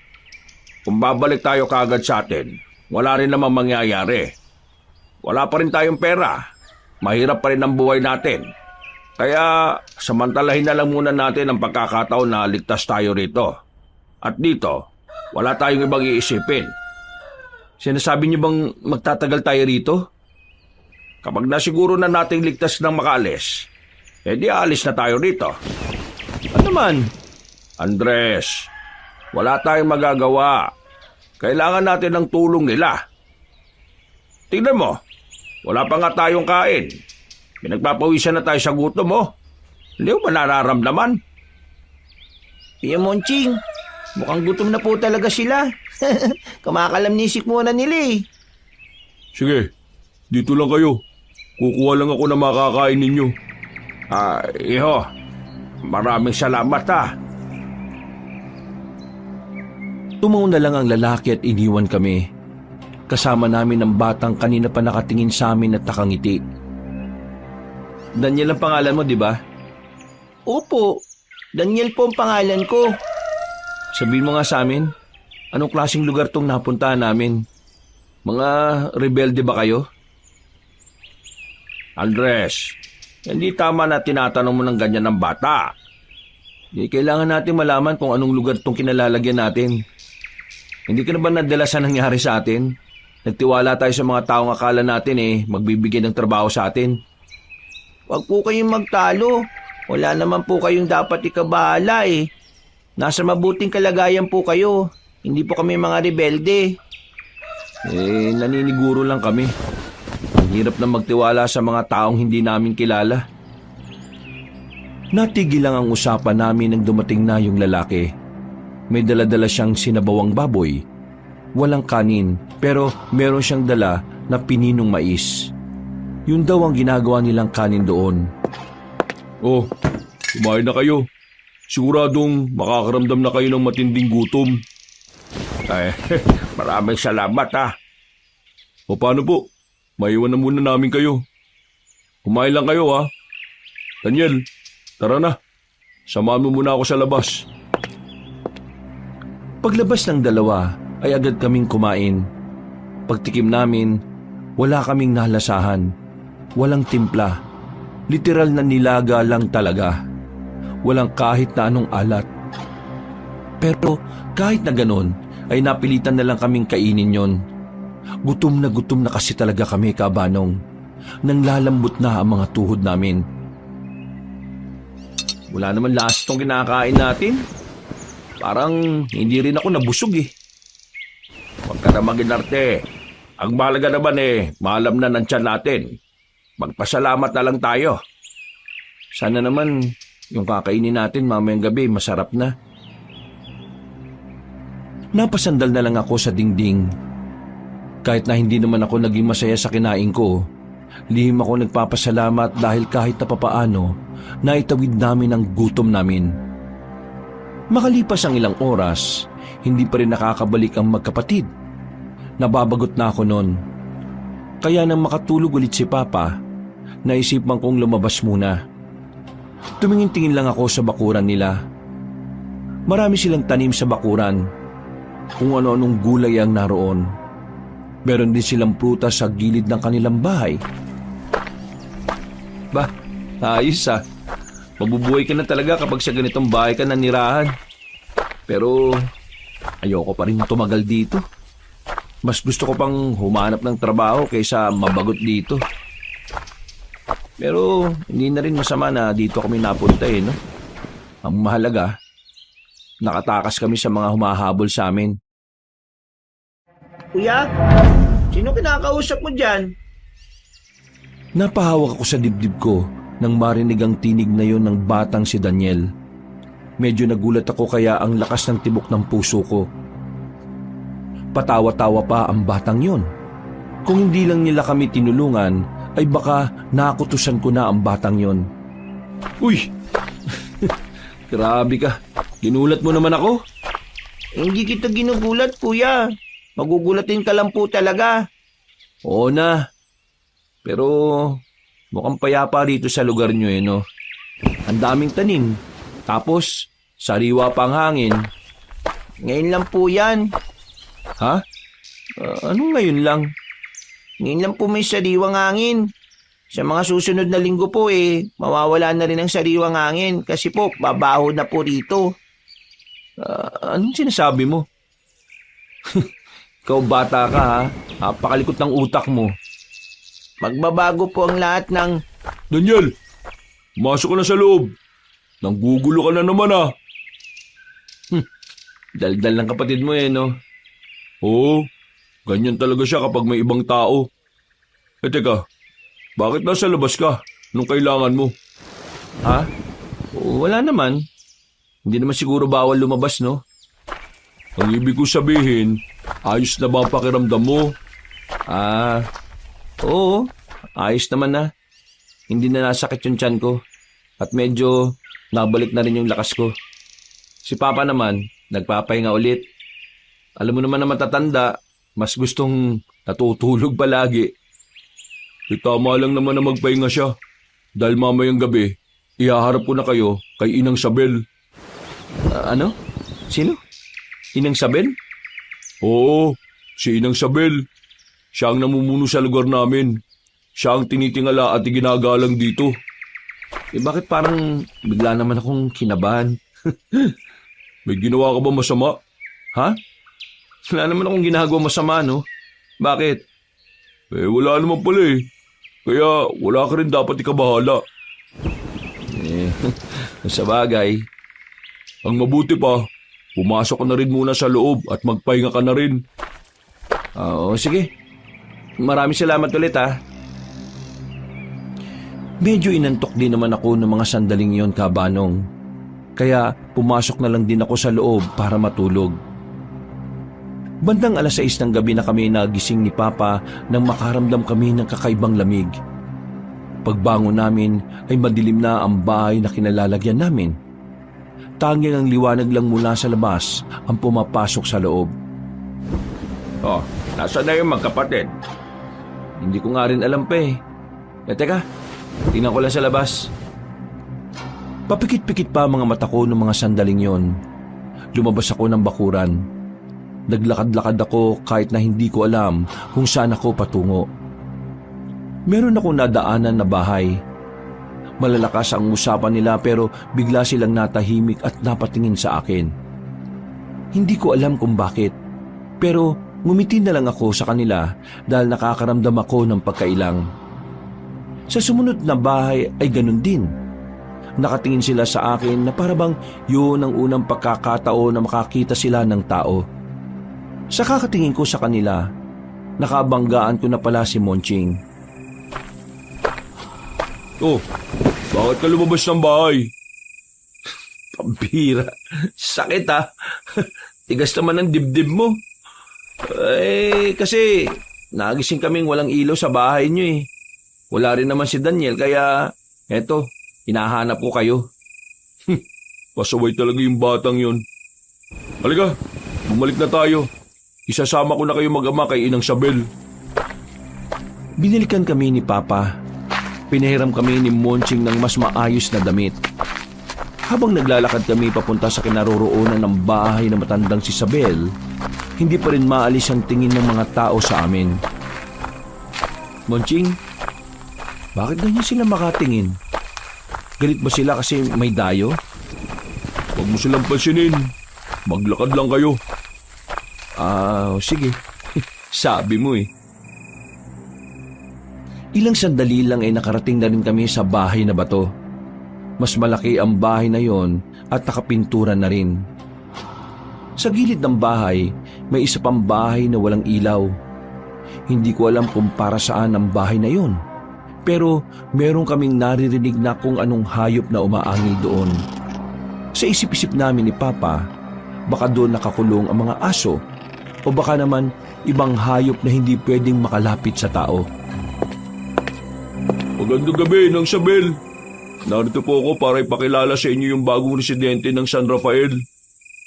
Kung babalik tayo kagad sa atin, wala rin namang mangyayari. Wala pa rin tayong pera. Mahirap pa rin ang buhay natin. Kaya samantalahin na lang muna natin ang pagkakataon na ligtas tayo rito. At dito, wala tayong ibang iisipin. Sinasabi niyo bang magtatagal tayo rito? Kapag nasiguro na nating ligtas ng makaalis, di alis na tayo rito. Ano naman? Andres, wala tayong magagawa. Kailangan natin ng tulong nila. Tingnan mo, wala pa nga tayong kain. Pinagpapawisan na tayo sa gutom mo. Hindi mo ba nararamdaman? Kuya Monching, mukhang gutom na po talaga sila. Kumakalamnisik muna nila eh. Sige, dito lang kayo. Kukuha lang ako na makakain ninyo. Iho, maraming salamat ha. Tumaon na lang ang lalaki at iniwan kami. Kasama namin ang batang kanina pa nakatingin sa amin at nakangiti. Daniel ang pangalan mo, di ba? Opo, Daniel po ang pangalan ko. Sabihin mo nga sa amin, anong klaseng lugar tong napuntahan namin? Mga rebelde ba kayo? Andres, hindi tama na tinatanong mo ng ganyan ng bata. Kailangan natin malaman kung anong lugar tong kinalalagyan natin. Hindi ka na ba nadala sa nangyari sa atin? Nagtiwala tayo sa mga taong akala natin magbibigyan ng trabaho sa atin. Huwag po kayong magtalo. Wala naman po kayong dapat ikabahala eh. Nasa mabuting kalagayan po kayo. Hindi po kami mga rebelde. Naniniguro lang kami. Ang hirap na magtiwala sa mga taong hindi namin kilala. Natigil lang ang usapan namin nang dumating na yung lalaki. May dala-dala siyang sinabawang baboy. Walang kanin, pero meron siyang dala na pininong mais. Yun daw ang ginagawa nilang kanin doon. Oh, kumain na kayo. Siguradong makakaramdam na kayo ng matinding gutom. Maraming salamat ha. O paano po? Maiwan na muna namin kayo. Kumain lang kayo ha. Daniel, tara na. Samahan mo muna ako sa labas. Paglabas ng dalawa ay agad kaming kumain. Pagtikim namin, wala kaming nalasahan. Walang timpla. Literal na nilaga lang talaga. Walang kahit na anong alat. Pero kahit na ganon, ay napilitan na lang kaming kainin yon. Gutom na kasi talaga kami, Kabanong. Nang lalambot na ang mga tuhod namin. Wala naman lasa tong kinakain natin. Parang hindi rin ako nabusog eh. Huwag ka na maginarte. Ang mahalaga naman maalam na ng tiyan natin. Magpasalamat na lang tayo. Sana naman yung kakainin natin mamayang gabi masarap na. Napasandal na lang ako sa dingding. Kahit na hindi naman ako naging masaya sa kinain ko, lihim ako nagpapasalamat dahil kahit na papaano, naitawid namin ang gutom namin. Makalipas ang ilang oras, hindi pa rin nakakabalik ang magkapatid. Nababagot na ako noon. Kaya nang makatulog ulit si Papa, naisipan kong lumabas muna. Tumingin-tingin lang ako sa bakuran nila. Marami silang tanim sa bakuran. Kung ano-anong gulay ang naroon. Meron din silang prutas sa gilid ng kanilang bahay. Bah, ayos ah. Mabubuhay ka na talaga kapag sa ganitong bahay ka nanirahan. Pero ayoko pa rin tumagal dito. Mas gusto ko pang humanap ng trabaho kaysa mabagot dito. Pero hindi na rin masama na dito kami napunta no? Ang mahalaga, nakatakas kami sa mga humahabol sa amin. Kuya, sino kinakausap mo dyan? Napahawak ako sa dibdib ko nang marinig ang tinig na yon ng batang si Daniel. Medyo nagulat ako kaya ang lakas ng tibok ng puso ko. Patawa-tawa pa ang batang yon. Kung hindi lang nila kami tinulungan, ay baka nakutusan ko na ang batang yon. Uy! Grabe ka. Ginulat mo naman ako. Hindi kita ginugulat, kuya. Magugulatin ka lang po talaga. Oo na. Pero mukhang payapa rito sa lugar nyo no? Ang daming tanim. Tapos, sariwa pang hangin. Ngayon lang po yan. Ha? Anong ngayon lang? Ngayon lang po may sariwang hangin. Sa mga susunod na linggo po mawawala na rin ang sariwang hangin kasi po babaho na po rito. Anong sinasabi mo? Ikaw bata ka ha? Napakalikot ng utak mo. Magbabago po ang lahat ng... Daniel, masok ka na sa loob. Nanggugulo ka na naman Daldal ng kapatid mo no? Oo, ganyan talaga siya kapag may ibang tao. Teka, bakit nasa labas ka nung kailangan mo? Ha? Wala naman. Hindi naman siguro bawal lumabas, no? Ang ibig ko sabihin, ayos na ba ang pakiramdam mo? Oo. Ayos naman na. Hindi na nasakit yung tiyan ko. At medyo nabalik na rin yung lakas ko. Si Papa naman, nagpapahinga ulit. Alam mo naman na matatanda, mas gustong natutulog palagi. Tama lang naman na magpahinga siya. Dahil mamayang gabi, ihaharap ko na kayo kay Inang Sabel. Ano? Sino? Inang Sabel? Oo, si Inang Sabel. Siya ang namumuno sa lugar namin. Siya ang tinitingala at ginagalang dito. Bakit parang bigla naman akong kinabahan? May ginawa ka ba masama? Ha? Wala naman akong ginagawa masama, no? Bakit? Wala naman pala Kaya wala ka rin dapat ikabahala. Sa bagay. Ang mabuti pa, pumasok ka na rin muna sa loob at magpahinga ka na rin. Oo, sige. Maraming salamat ulit, ha. Medyo inantok din naman ako ng mga sandaling yon, Kabanong. Kaya pumasok na lang din ako sa loob para matulog. Bandang 6:00 ng gabi na kami nagising ni Papa nang makaramdam kami ng kakaibang lamig. Pagbangon namin ay madilim na ang bahay na kinalalagyan namin. Tanging ang liwanag lang mula sa labas ang pumapasok sa loob. Oh, nasaan na yung magkapatid? Hindi ko nga rin alam pa teka, tingnan ko lang sa labas. Papikit-pikit pa ang mga mata ko ng mga sandaling yon. Lumabas ako ng bakuran. Naglakad-lakad ako kahit na hindi ko alam kung saan ako patungo. Meron akong nadaanan na bahay. Malalakas ang usapan nila pero bigla silang natahimik at napatingin sa akin. Hindi ko alam kung bakit, pero ngumiti na lang ako sa kanila dahil nakakaramdam ako ng pagkailang. Sa sumunod na bahay ay ganun din. Nakatingin sila sa akin na parabang yun ang unang pagkakataon na makakita sila ng tao. Sa kakatingin ko sa kanila, nakabanggaan ko na pala si Monching. Oh, bakit ka lumabas ng bahay? Pambira, sakit ha. Tigas naman ang dibdib mo. Kasi nagising kaming walang ilaw sa bahay niyo Wala rin naman si Daniel kaya eto, hinahanap ko kayo. Pasaway talaga yung batang yon. Halika, bumalik na tayo. Isasama ko na kayo mag-ama kay Inang Sabel. Binilikan kami ni Papa. Pinahiram kami ni Monching ng mas maayos na damit. Habang naglalakad kami papunta sa kinaroroonan ng bahay na matandang si Sabel, hindi pa rin maalis ang tingin ng mga tao sa amin. Monching, bakit ganyan sila makatingin? Galit ba sila kasi may dayo? Huwag mo silang pansinin. Maglakad lang kayo. Sige. Sabi mo Ilang sandali lang ay nakarating na rin kami sa bahay na bato. Mas malaki ang bahay na yon at nakapintura na rin. Sa gilid ng bahay, may isa pang bahay na walang ilaw. Hindi ko alam kung para saan ang bahay na yon. Pero meron kaming naririnig na kung anong hayop na umaangil doon. Sa isip-isip namin ni Papa, baka doon nakakulong ang mga aso o baka naman ibang hayop na hindi pwedeng makalapit sa tao. Magandang gabi, Nang Isabel. Narito po ako para ipakilala sa inyo yung bagong residente ng San Rafael,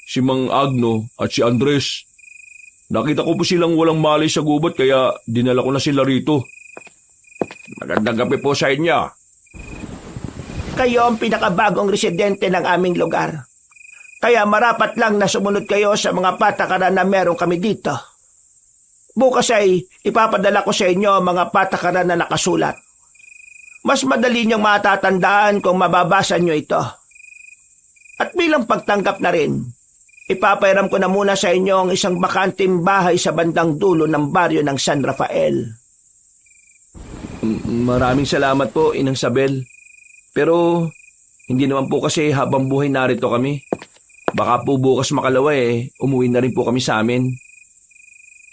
si Mang Agno at si Andres. Nakita ko po silang walang malay sa gubat kaya dinala ko na sila rito. Magandang gabi po sa inyo. Kayo ang pinakabagong residente ng aming lugar. Kaya marapat lang na sumunod kayo sa mga patakaran na meron kami dito. Bukas ay ipapadala ko sa inyo ang mga patakaran na nakasulat. Mas madali niyong matatandaan kung mababasa niyo ito. At bilang pagtanggap na rin, ipapairam ko na muna sa inyo ang isang bakanting bahay sa bandang dulo ng baryo ng San Rafael. Maraming salamat po, Inang Isabel. Pero hindi naman po kasi habang buhay narito kami. Baka po bukas makalawa umuwi na rin po kami sa amin.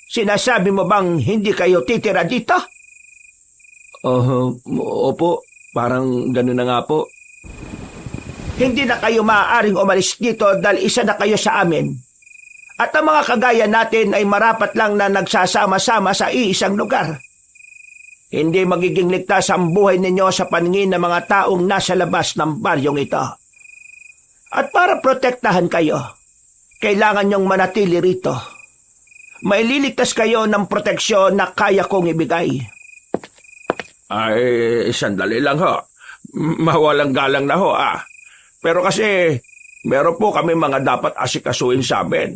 Sinasabi mo bang hindi kayo titira dito? Opo, parang gano'n na nga po. Hindi na kayo maaaring umalis dito dahil isa na kayo sa amin. At ang mga kagaya natin ay marapat lang na nagsasama-sama sa iisang lugar. Hindi magiging ligtas ang buhay ninyo sa paningin ng mga taong nasa labas ng baryong ito. At para protektahan kayo, kailangan nyong manatili rito. Maililigtas kayo ng proteksyon na kaya kong ibigay. Ay, sandali lang ho. Mawalang galang na ho Pero kasi, meron po kami mga dapat asikasuin sa amin.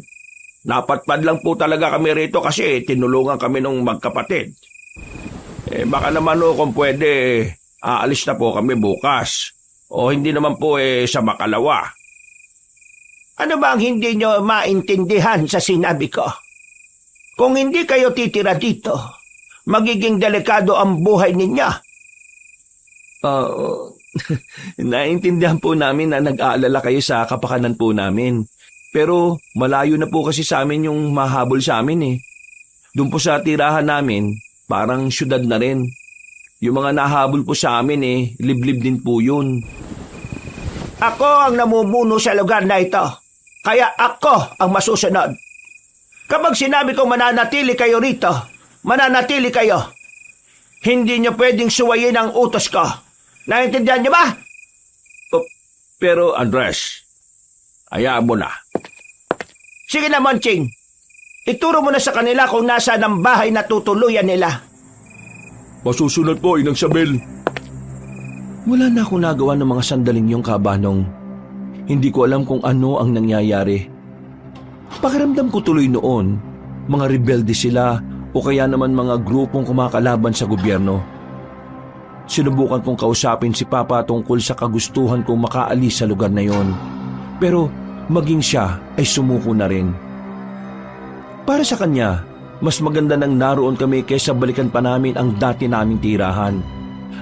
Napatpad lang po talaga kami rito kasi tinulungan kami ng magkapatid. Baka naman ho kung pwede, aalis na po kami bukas. O hindi naman po sa makalawa. Ano ba ang hindi nyo maintindihan sa sinabi ko? Kung hindi kayo titira dito, magiging delikado ang buhay ninyo. Naintindihan po namin na nag-aalala kayo sa kapakanan po namin. Pero malayo na po kasi sa amin yung mahabol sa amin Doon po sa tirahan namin, parang syudad na rin. Yung mga nahabol po sa amin liblib din po yun. Ako ang namumuno sa lugar na ito. Kaya ako ang masusunod. Kapag sinabi kong mananatili kayo rito, mananatili kayo. Hindi nyo pwedeng suwayin ang utos ko. Naintindihan nyo ba? Pero Andres, hayaan mo na. Sige na, Monching. Ituro mo na sa kanila kung nasaan ang bahay na tutuluyan nila. Masusunod po, Inang Isabel. Wala na akong nagawa ng mga sandaling yung kabanong. Hindi ko alam kung ano ang nangyayari. Pakiramdam ko tuloy noon, mga rebelde sila o kaya naman mga grupong kumakalaban sa gobyerno. Sinubukan kong kausapin si Papa tungkol sa kagustuhan kong makaalis sa lugar na yon. Pero maging siya ay sumuko na rin. Para sa kanya, mas maganda nang naroon kami kaysa balikan pa namin ang dati naming tirahan,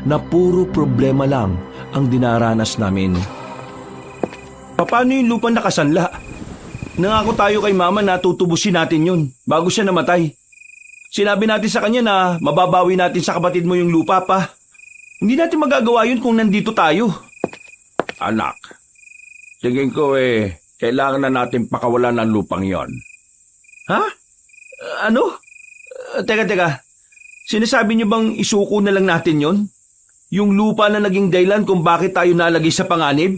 na puro problema lang ang dinaranas namin. Paano yung lupang nakasanla? Nangako tayo kay Mama na tutubusin natin yun bago siya namatay. Sinabi natin sa kanya na mababawi natin sa kapatid mo yung lupa pa. Hindi natin magagawa yun kung nandito tayo. Anak, tingin ko kailangan na natin pakawalan ng lupang yon. Ha? Ano? Teka. Sinasabi niyo bang isuko na lang natin yon? Yung lupa na naging dahilan kung bakit tayo nalagay sa panganib?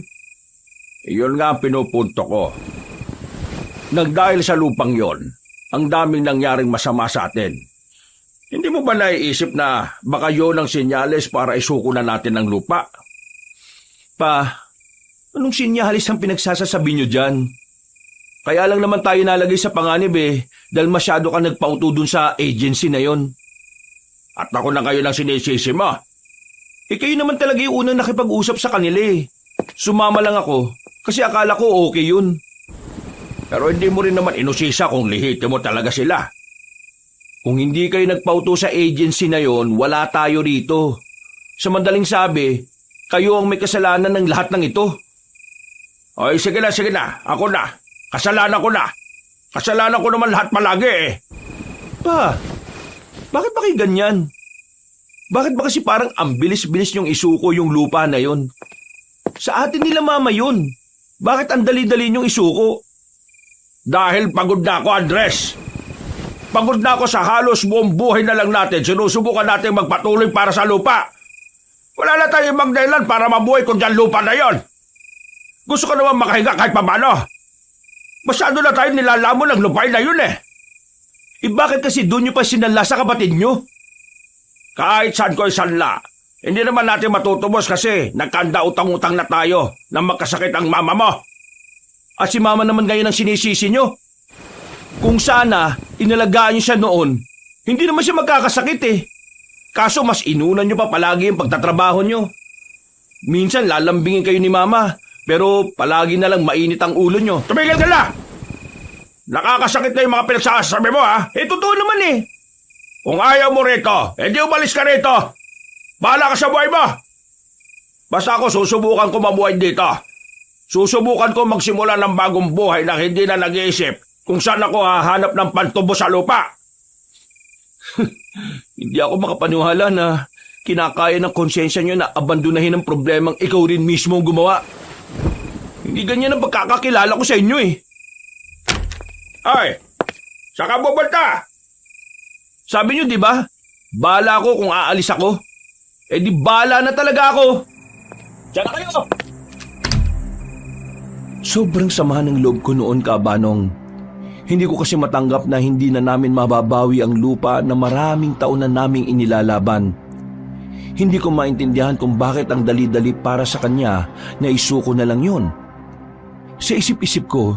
Iyon nga ang pinupunto ko. Nagdahil sa lupang yon, ang daming nangyaring masama sa atin. Hindi mo ba naiisip na baka yun ang senyales para isuko na natin ang lupa? Pa, anong sinyalis ang pinagsasasabi niyo dyan? Kaya lang naman tayo nalagay sa panganib dahil masyado ka nagpauto dun sa agency na yon. At ako na kayo lang sinisisi mo. Kayo naman talaga yung unang nakipag-usap sa kanila Sumama lang ako kasi akala ko okay yun. Pero hindi mo rin naman inusisa kung lihitimo talaga sila. Kung hindi kayo nagpauto sa agency na yon, wala tayo rito. Sa madaling sabi, kayo ang may kasalanan ng lahat ng ito. Ay, sige na. Ako na. Kasalanan ko na. Kasalanan ko naman lahat palagi Pa, bakit ba kayo ganyan? Bakit ba kasi parang ang bilis-bilis niyong isuko yung lupa na yon? Sa atin nila Mama yun. Bakit ang dali-dali niyong isuko? Dahil pagod na ako, Andres. Pagod na ako sa halos buong buhay na lang natin. Sinusubukan natin magpatuloy para sa lupa. Wala na tayong ibang dahilan para mabuhay kung dyan lupa na yon. Gusto ko naman makahinga kahit paano. Masyado na tayo nilalamon ng lupain na yun eh. Bakit kasi doon nyo pa sinala sa kapatid nyo? Kahit saan ko isanla, hindi naman natin matutubos kasi nagkanda utang-utang na tayo na magkasakit ang mama mo. At si mama naman ngayon ang sinisisi nyo. Kung sana, inalagaan nyo siya noon, hindi naman siya magkakasakit eh. Kaso mas inunan nyo pa palagi yung pagtatrabaho nyo. Minsan lalambingin kayo ni mama, pero palagi na lang mainit ang ulo nyo. Tumigil ka na! Nakakasakit na yung mga pinagsasabi mo ha? Totoo naman eh. Kung ayaw mo rito, edi umalis ka rito. Bahala ka sa buhay mo. Basta ako susubukan ko mabuhay dito. Susubukan ko magsimula ng bagong buhay na hindi na nag-iisip kung saan ako hahanap ng pantubo sa lupa. Hindi ako makapaniwala na kinakaya ng konsensya nyo na abandonahin ang problemang ikaw rin mismo ang gumawa. Hindi ganyan ang pagkakakilala ko sa inyo eh. Ay, saan ka pupunta? Sabi nyo, di ba? Bahala ako kung aalis ako. Eh di bahala na talaga ako. Diyan na kayo! Sobrang sama ng loob ko noon, Kabanong. Hindi ko kasi matanggap na hindi na namin mababawi ang lupa na maraming taon na naming inilalaban. Hindi ko maintindihan kung bakit ang dali-dali para sa kanya na isuko na lang yun. Sa isip-isip ko,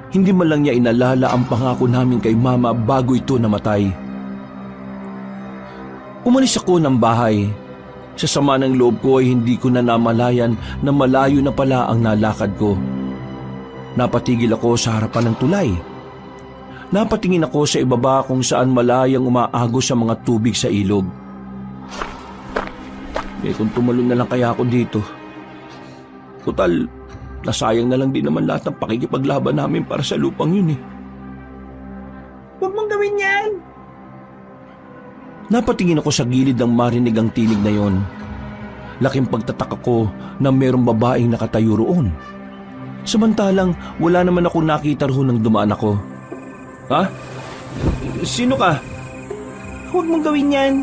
hindi man lang niya inalala ang pangako namin kay Mama bago ito namatay. Umalis ako ng bahay. Sa sama ng loob ko ay hindi ko na namalayan na malayo na pala ang nalakad ko. Napatigil ako sa harapan ng tulay. Napatingin ako sa ibaba kung saan malayang umaagos sa mga tubig sa ilog. Kung tumalon na lang kaya ako dito. Total, nasayang na lang din naman lahat ng pakikipaglaban namin para sa lupang yun eh. Huwag mong gawin yan! Napatingin ako sa gilid ng marinig ang tinig na yon. Laking pagtataka ko na mayroong babaeng nakatayo roon. Samantalang wala naman ako nakita roon nang dumaan ako. Ha? Sino ka? Huwag mong gawin yan.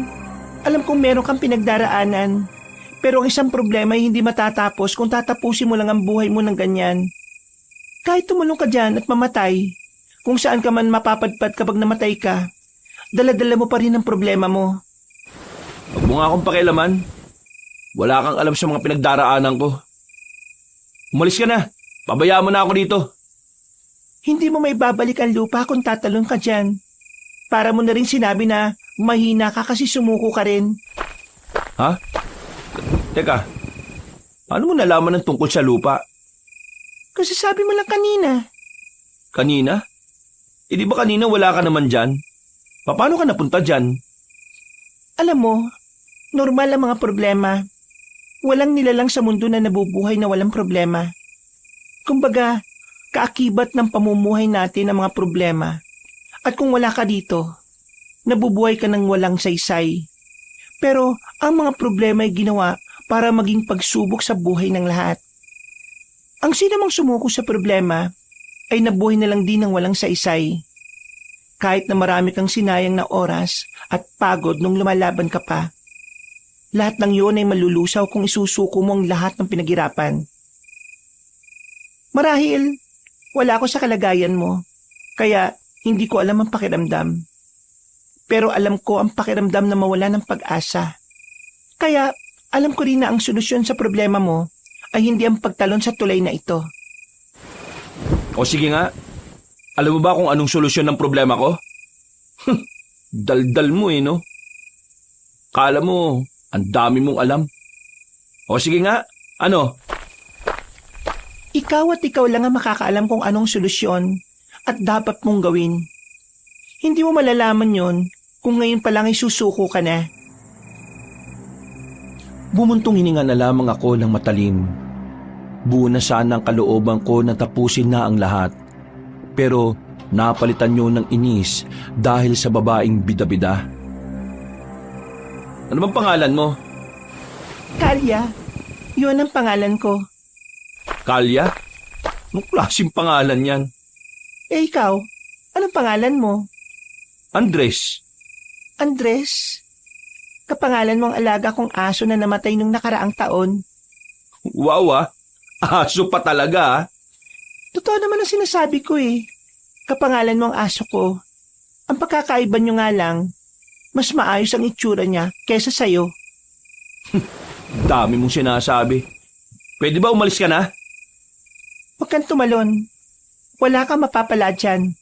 Alam kong meron kang pinagdaraanan. Pero ang isang problema ay hindi matatapos kung tatapusin mo lang ang buhay mo ng ganyan. Kahit tumulong ka dyan at mamatay, kung saan ka man mapapadpad kapag namatay ka, dala-dala mo pa rin ang problema mo. Huwag mo nga akong pakialaman. Wala kang alam sa mga pinagdaraanan ko. Umalis ka na. Pabayaan mo na ako dito. Hindi mo may babalik ang lupa kung tatalon ka dyan. Para mo na rin sinabi na mahina ka kasi sumuko ka rin. Ha? Teka, paano mo nalaman ng tungkol sa lupa? Kasi sabi mo lang kanina. Kanina? Eh di ba kanina wala ka naman dyan? Paano ka napunta dyan? Alam mo, normal ang mga problema. Walang nilalang sa mundo na nabubuhay na walang problema. Kumbaga, kaakibat ng pamumuhay natin ang mga problema. At kung wala ka dito, nabubuhay ka ng walang saysay. Pero ang mga problema ay ginawa para maging pagsubok sa buhay ng lahat. Ang sino mang sumuko sa problema ay nabuhay na lang din ng walang saysay. Kahit na marami kang sinayang na oras at pagod nung lumalaban ka pa, lahat ng yun ay malulusaw kung isusuko mo ang lahat ng pinaghirapan. Marahil, wala ako sa kalagayan mo, kaya hindi ko alam ang pakiramdam. Pero alam ko ang pakiramdam na mawala ng pag-asa. Kaya alam ko rin na ang solusyon sa problema mo ay hindi ang pagtalon sa tulay na ito. O sige nga, alam mo ba kung anong solusyon ng problema ko? Daldal mo eh, no? Kala mo, ang dami mong alam. O sige nga, ano? Ikaw at ikaw lang ang makakaalam kung anong solusyon at dapat mong gawin. Hindi mo malalaman yon kung ngayon pa lang ay susuko ka na. Bumuntong hininga na lamang ako ng matalim. Buo na sana ang kalooban ko na tapusin na ang lahat. Pero napalitan niyo ng inis dahil sa babaeng bida-bida. Ano bang pangalan mo? Kalya, yun ang pangalan ko. Kalya? Anong klaseng pangalan yan? Eh ikaw, anong pangalan mo? Andres. Andres? Kapangalan mo ang alaga kong aso na namatay nung nakaraang taon. Wow ah, aso pa talaga ah. Totoo naman ang sinasabi ko eh. Kapangalan mo ang aso ko. Ang pagkakaiba nyo nga lang, mas maayos ang itsura niya kaysa sa'yo. Dami mong sinasabi. Pwede ba umalis ka na? Huwag kang tumalon. Wala kang mapapala dyan.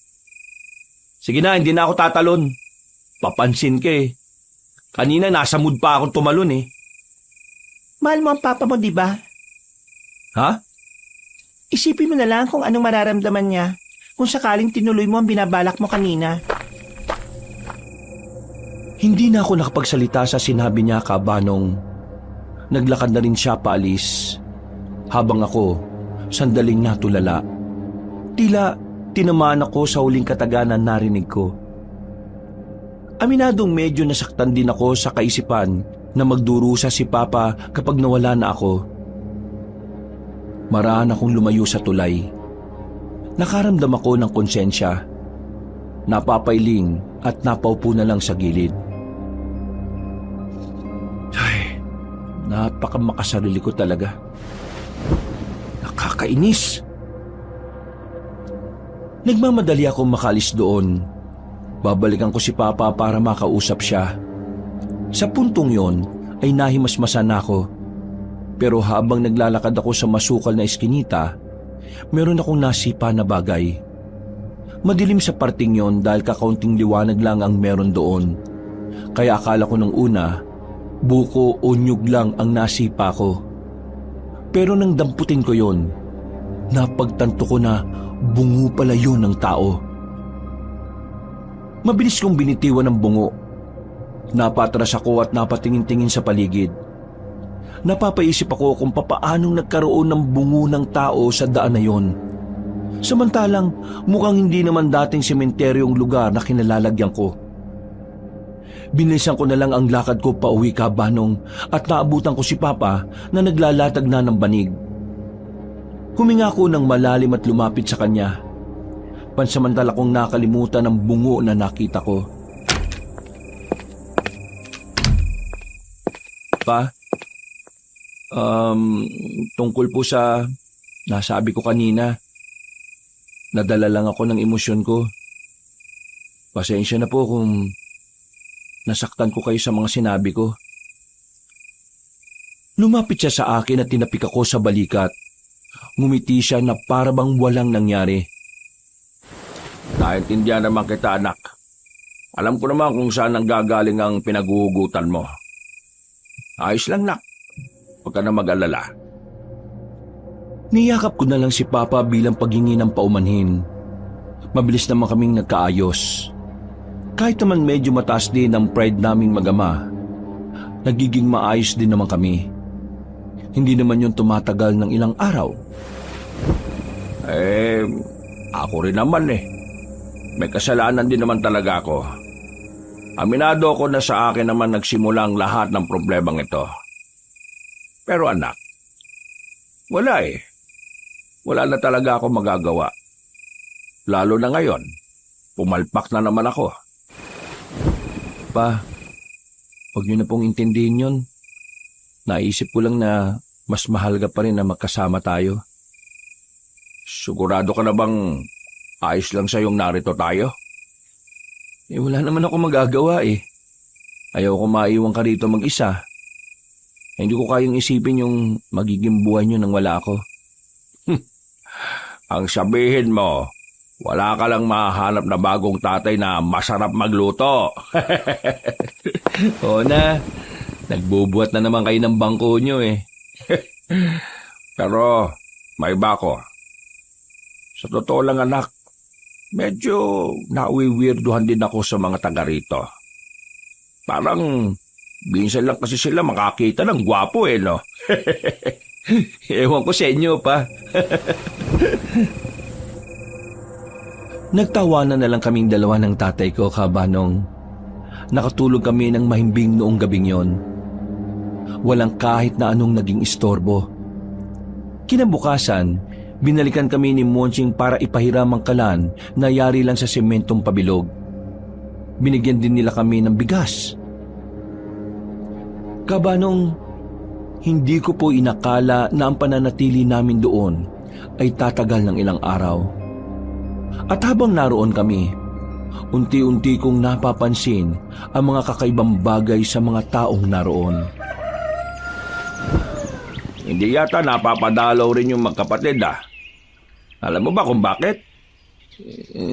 Sige na, hindi na ako tatalon. Papansin ka eh. Kanina nasa mood pa akong tumalon eh. Mahal mo ang papa mo, di ba? Ha? Isipin mo na lang kung anong mararamdaman niya kung sakaling tinuloy mo ang binabalak mo kanina. Hindi na ako nakapagsalita sa sinabi niya, Kabanong. Naglakad na rin siya paalis. Habang ako, sandaling natulala. Tila tinamaan ako sa huling kataganan narinig ko. Aminadong medyo nasaktan din ako sa kaisipan na magdurusa si Papa kapag nawala na ako. Maraan akong lumayo sa tulay. Nakaramdam ako ng konsensya. Napapailing at napaupo na lang sa gilid. Ay, napakamakasarili ko talaga. Nakakainis. Nagmamadali akong makalis doon. Babalikan ko si Papa para makausap siya. Sa puntong yon ay nahimasmasan ako. Pero habang naglalakad ako sa masukal na eskinita, meron akong nasipa na bagay. Madilim sa parting yon dahil kakaunting liwanag lang ang meron doon. Kaya akala ko nung una, buko o nyug lang ang nasipa ko. Pero nang damputin ko yon, napagtanto ko na bungo pala yun ng tao. Mabilis kong binitiwan ng bungo. Napatras ako at napatingin-tingin sa paligid. Napapaisip ako kung papaanong nagkaroon ng bungo ng tao sa daan na yon. Samantalang mukhang hindi naman dating sementeryong lugar na kinalalagyan ko. Binilisan ko na lang ang lakad ko pauwi, Kabanong, at naabutan ko si Papa na naglalatag na ng banig. Huminga ko ng malalim at lumapit sa kanya. Pansamantala kong nakalimutan ang bungo na nakita ko. Pa? Tungkol po sa nasabi ko kanina. Nadala lang ako ng emosyon ko. Pasensya na po kung nasaktan ko kayo sa mga sinabi ko. Lumapit siya sa akin at tinapik ako sa balikat. Ngumiti siya na para bang walang nangyari. Naintindihan naman kita, anak. Alam ko naman kung saan ang gagaling ang pinaguhugutan mo. Ayos lang, nak. Huwag ka na mag-alala. Niyakap ko na lang si Papa bilang paghingi ng paumanhin. Mabilis naman kaming nagkaayos. Kahit naman medyo mataas din ang pride naming mag-ama, nagiging maayos din naman kami. Hindi naman yun tumatagal ng ilang araw. Ako rin naman eh. May kasalanan din naman talaga ako. Aminado ako na sa akin naman nagsimula ang lahat ng problemang ito. Pero anak, wala eh. Wala na talaga ako magagawa. Lalo na ngayon, pumalpak na naman ako. Pa, huwag niyo na pong intindihin yun. Naisip ko lang na mas mahal ka pa rin na magkasama tayo. Sigurado ka na bang ayos lang sa'yong narito tayo? Wala naman ako magagawa eh. Ayaw ko maiwan ka rito mag-isa. Hindi ko kayang isipin yung magiging buhay niyo nang wala ako. Ang sabihin mo, wala ka lang mahanap na bagong tatay na masarap magluto. Oo na, nagbubuhat na naman kayo ng bangko niyo eh. Pero may iba ko. Sa totoo lang, anak, medyo nawiwirduhan din ako sa mga taga rito. Parang minsan lang kasi sila makakita ng gwapo eh, no? Ewan ko sa inyo pa. Nagtawanan na lang kaming dalawa ng tatay ko, Kabanong. Nakatulog kami ng mahimbing noong gabing yon. Walang kahit na anong naging istorbo. Kinabukasan, binalikan kami ni Monching para ipahiram ang kalan na yari lang sa sementong pabilog. binigyan din nila kami ng bigas. Kabanong, hindi ko po inakala na ang pananatili namin doon ay tatagal ng ilang araw. At habang naroon kami, unti-unti kong napapansin ang mga kakaibang bagay sa mga taong naroon. Hindi yata napapadalaw rin yung magkapatid ah. Alam mo ba kung bakit?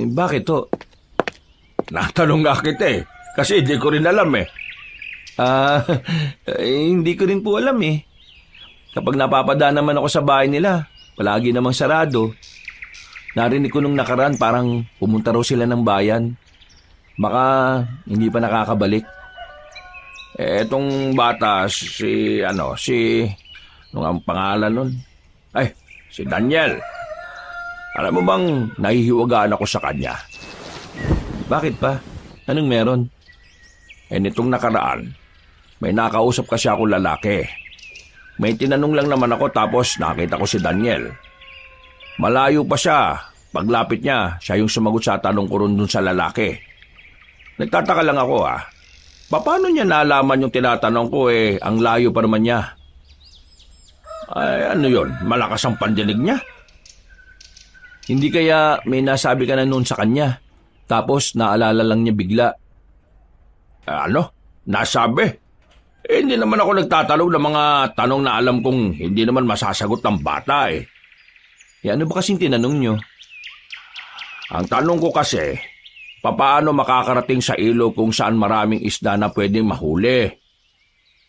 Bakit to? Natanong nga kita eh. Kasi hindi ko rin alam eh. Hindi ko rin po alam eh. Kapag napapadaan naman ako sa bahay nila, palagi namang sarado. Narinig ko nung nakaraan parang pumunta raw sila ng bayan. Baka hindi pa nakakabalik. Etong bata, nung ang pangalan nun? Ay, si Daniel. Alam mo bang nahihiwagaan ako sa kanya? Bakit pa? Anong meron? Nitong nakaraan, may nakausap kasi ako lalaki. May tinanong lang naman ako tapos nakita ko si Daniel. Malayo pa siya. Paglapit niya, siya yung sumagot sa tanong ko ron dun sa lalaki. Nagtataka lang ako paano niya nalaman yung tinatanong ko ang layo pa naman niya? Ay, ano yun? Malakas ang pandinig niya? Hindi kaya may nasabi ka na noon sa kanya, tapos naalala lang niya bigla. Ano? Nasabi? Hindi naman ako nagtatanong ng mga tanong na alam kong hindi naman masasagot ng bata eh. Ano ba kasing tinanong niyo? Ang tanong ko kasi, papaano makakarating sa ilog kung saan maraming isda na pwedeng mahuli?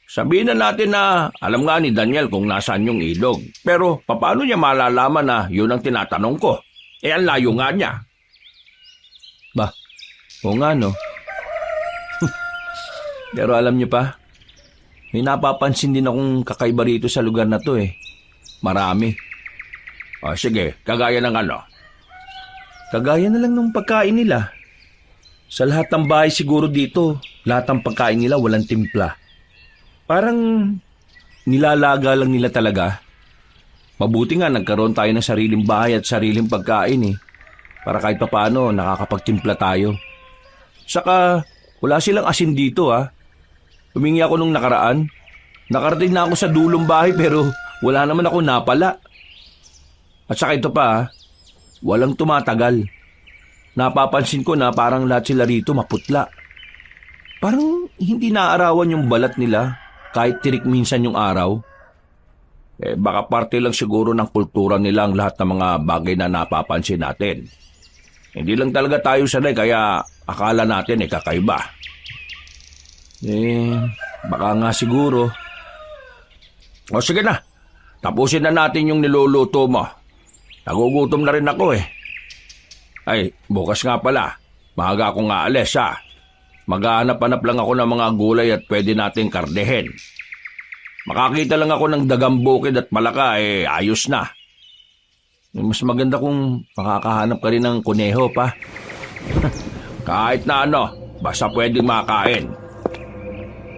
Sabihin na natin na alam nga ni Daniel kung nasaan yung ilog. Pero papaano niya malalaman na yun ang tinatanong ko? Ang layo nga niya. Ba, oo nga no. Pero alam niyo pa, may napapansin din akong kakaiba rito sa lugar na to eh. Marami. Sige, kagaya ng ano? Kagaya na lang ng pagkain nila. Sa lahat ng bahay siguro dito, lahat ng pagkain nila walang timpla. Parang nilalaga lang nila talaga. Mabuti nga nagkaroon tayo ng sariling bahay at sariling pagkain eh. Para kahit papaano nakakapagtimpla tayo. Saka wala silang asin dito ah. Humingi ako nung nakaraan. Nakarating na ako sa dulong bahay pero wala naman ako napala. At saka ito pa walang tumatagal. Napapansin ko na parang lahat sila rito maputla. Parang hindi naaarawan yung balat nila kahit tirik minsan yung araw. Baka parte lang siguro ng kultura nila ang lahat ng mga bagay na napapansin natin. Hindi lang talaga tayo sanay kaya akala natin kakaiba. Baka nga siguro. O sige na, tapusin na natin yung niluluto mo. Nagugutom na rin ako Ay, bukas nga pala, maaga akong aalis Maghahanap-hanap lang ako ng mga gulay at pwede nating karnehin. Makakita lang ako ng dagang bukid at malaka, ayos na. Mas maganda kung makakahanap ka rin ng kuneho pa. Kahit na ano, basta pwedeng makain.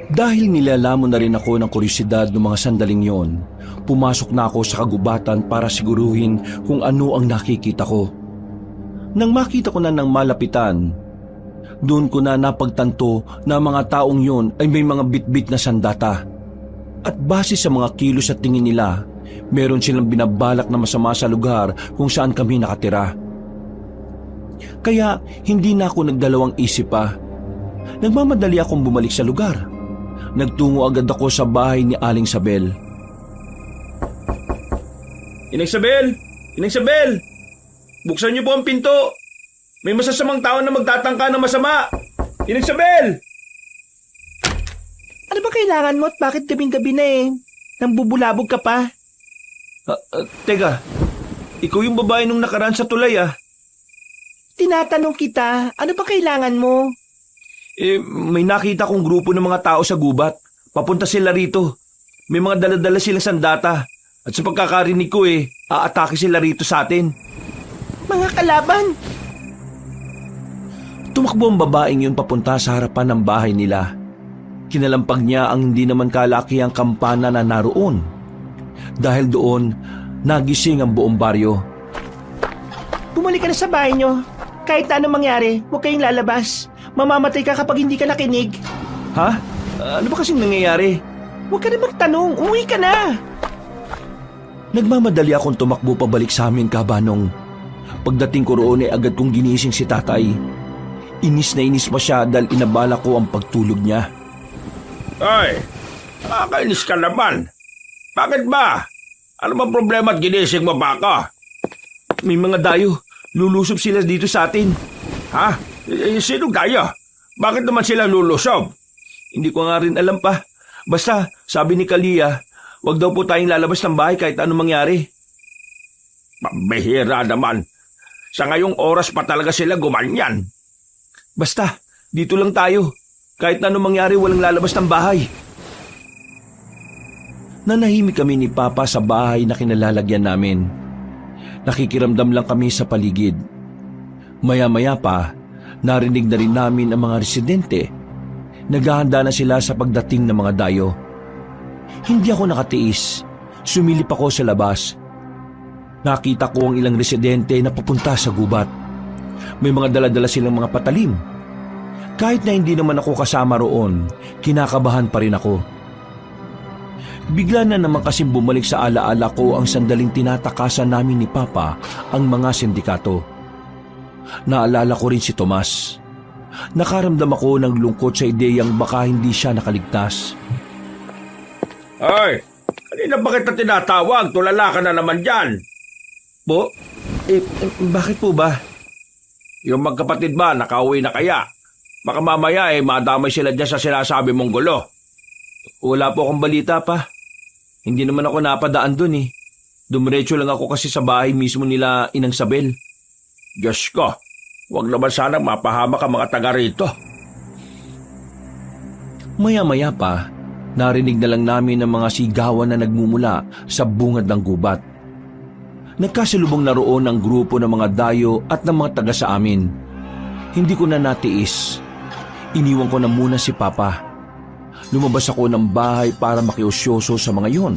Dahil nilalamon na rin ako ng kuryosidad ng mga sandaling yon, pumasok na ako sa kagubatan para siguruhin kung ano ang nakikita ko. Nang makita ko na ng malapitan, doon ko na napagtanto na mga taong yon ay may mga bitbit na sandata. At base sa mga kilos at tingin nila, meron silang binabalak na masama sa lugar kung saan kami nakatira. Kaya hindi na ako nagdalawang isip pa. Nagmamadali akong bumalik sa lugar. Nagtungo agad ako sa bahay ni Aling Sabel. Inang Sabel! Inang Sabel! Buksan niyo po ang pinto! May masasamang tao na magtatangka ng masama! Inang Sabel! Ano ba kailangan mo at bakit gabing-gabi na nang bubulabog ka pa? Teka, ikaw yung babae nung nakaraan sa tulay Tinatanong kita, ano ba kailangan mo? May nakita kong grupo ng mga tao sa gubat. Papunta sila rito. May mga dala-dala silang sandata. At sa pagkakarinig ko aatake sila rito sa atin. Mga kalaban! Tumakbo ang babaeng yun papunta sa harapan ng bahay nila. Kinalampag niya ang hindi naman kalakihang kampana na naroon. Dahil doon, nagising ang buong baryo. Bumalik ka na sa bahay nyo. Kahit na anong mangyari, huwag kayong lalabas. Mamamatay ka kapag hindi ka nakinig. Ha? Ano ba kasing nangyayari? Huwag ka na magtanong. Umuwi ka na. Nagmamadali akong tumakbo pabalik sa amin, Kabanong. Pagdating ko roon ay agad kong ginising si tatay. Inis na inis pa siya dahil inabala ko ang pagtulog niya. Ay, nakakainis ka naman. Bakit ba? Ano bang problema at ginising mo ba ako? May mga dayo. Lulusob sila dito sa atin. Ha? Sino tayo? Bakit naman sila lulusob? Hindi ko nga rin alam pa. Basta, sabi ni Kalia, wag daw po tayong lalabas ng bahay kahit anong mangyari. Pambihira naman. Sa ngayong oras pa talaga sila gumanyan. Basta, dito lang tayo. Kahit anong mangyari, walang lalabas ng bahay. Nanahimik kami ni Papa sa bahay na kinalalagyan namin. Nakikiramdam lang kami sa paligid. Maya-maya pa, narinig na rin namin ang mga residente. Naghahanda na sila sa pagdating ng mga dayo. Hindi ako nakatiis. Sumilip ako sa labas. Nakita ko ang ilang residente na papunta sa gubat. May mga dala-dala silang mga patalim. Kahit na hindi naman ako kasama roon, kinakabahan pa rin ako. Bigla na naman kasing bumalik sa alaala ko ang sandaling tinatakasan namin ni Papa ang mga sindikato. Naalala ko rin si Tomas. Nakaramdam ako ng lungkot sa ideyang baka hindi siya nakaligtas. Ay, kanina ba kita tinatawag? Tulala ka na naman dyan. Po? Bakit po ba? Yung magkapatid ba, nakauwi na kaya? Baka mamaya madamay sila dyan sa sinasabi mong gulo. Wala po akong balita pa. Hindi naman ako napadaan dun eh. Dumiretso lang ako kasi sa bahay mismo nila Inang Sabel. Diyos ko, huwag naman sanang mapahamak ang mga taga rito. Maya-maya pa, narinig na lang namin ang mga sigawan na nagmumula sa bungad ng gubat. Nagkasalubong na roon ang grupo ng mga dayo at ng mga taga sa amin. Hindi ko na natiis. Iniwan ko na muna si Papa. Lumabas ako ng bahay para makiusyoso sa mga yon.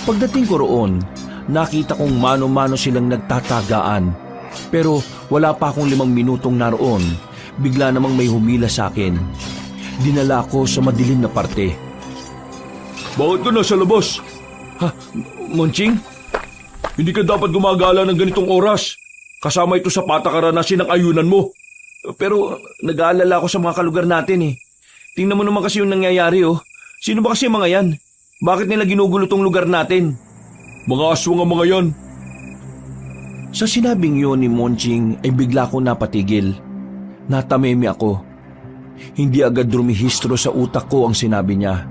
Pagdating ko roon, nakita kong mano-mano silang nagtatagaan. Pero wala pa akong 5 minutong naroon, bigla namang may humila sa akin. Dinala ako sa madilim na parte. Bakit ka nasa labas? Ha? Monching? Hindi ka dapat gumagala ng ganitong oras. Kasama ito sa patakaran na sinang-ayunan mo. Pero nag-aalala ako sa mga kalugar natin eh. Tingnan mo naman kasi yung nangyayari oh. Sino ba kasi mga yan? Bakit nila ginugulo tong lugar natin? Mga aswang ang mga yan. Sa sinabing yun ni Monching ay bigla ko napatigil. Natameme ako. Hindi agad rumihistro sa utak ko ang sinabi niya.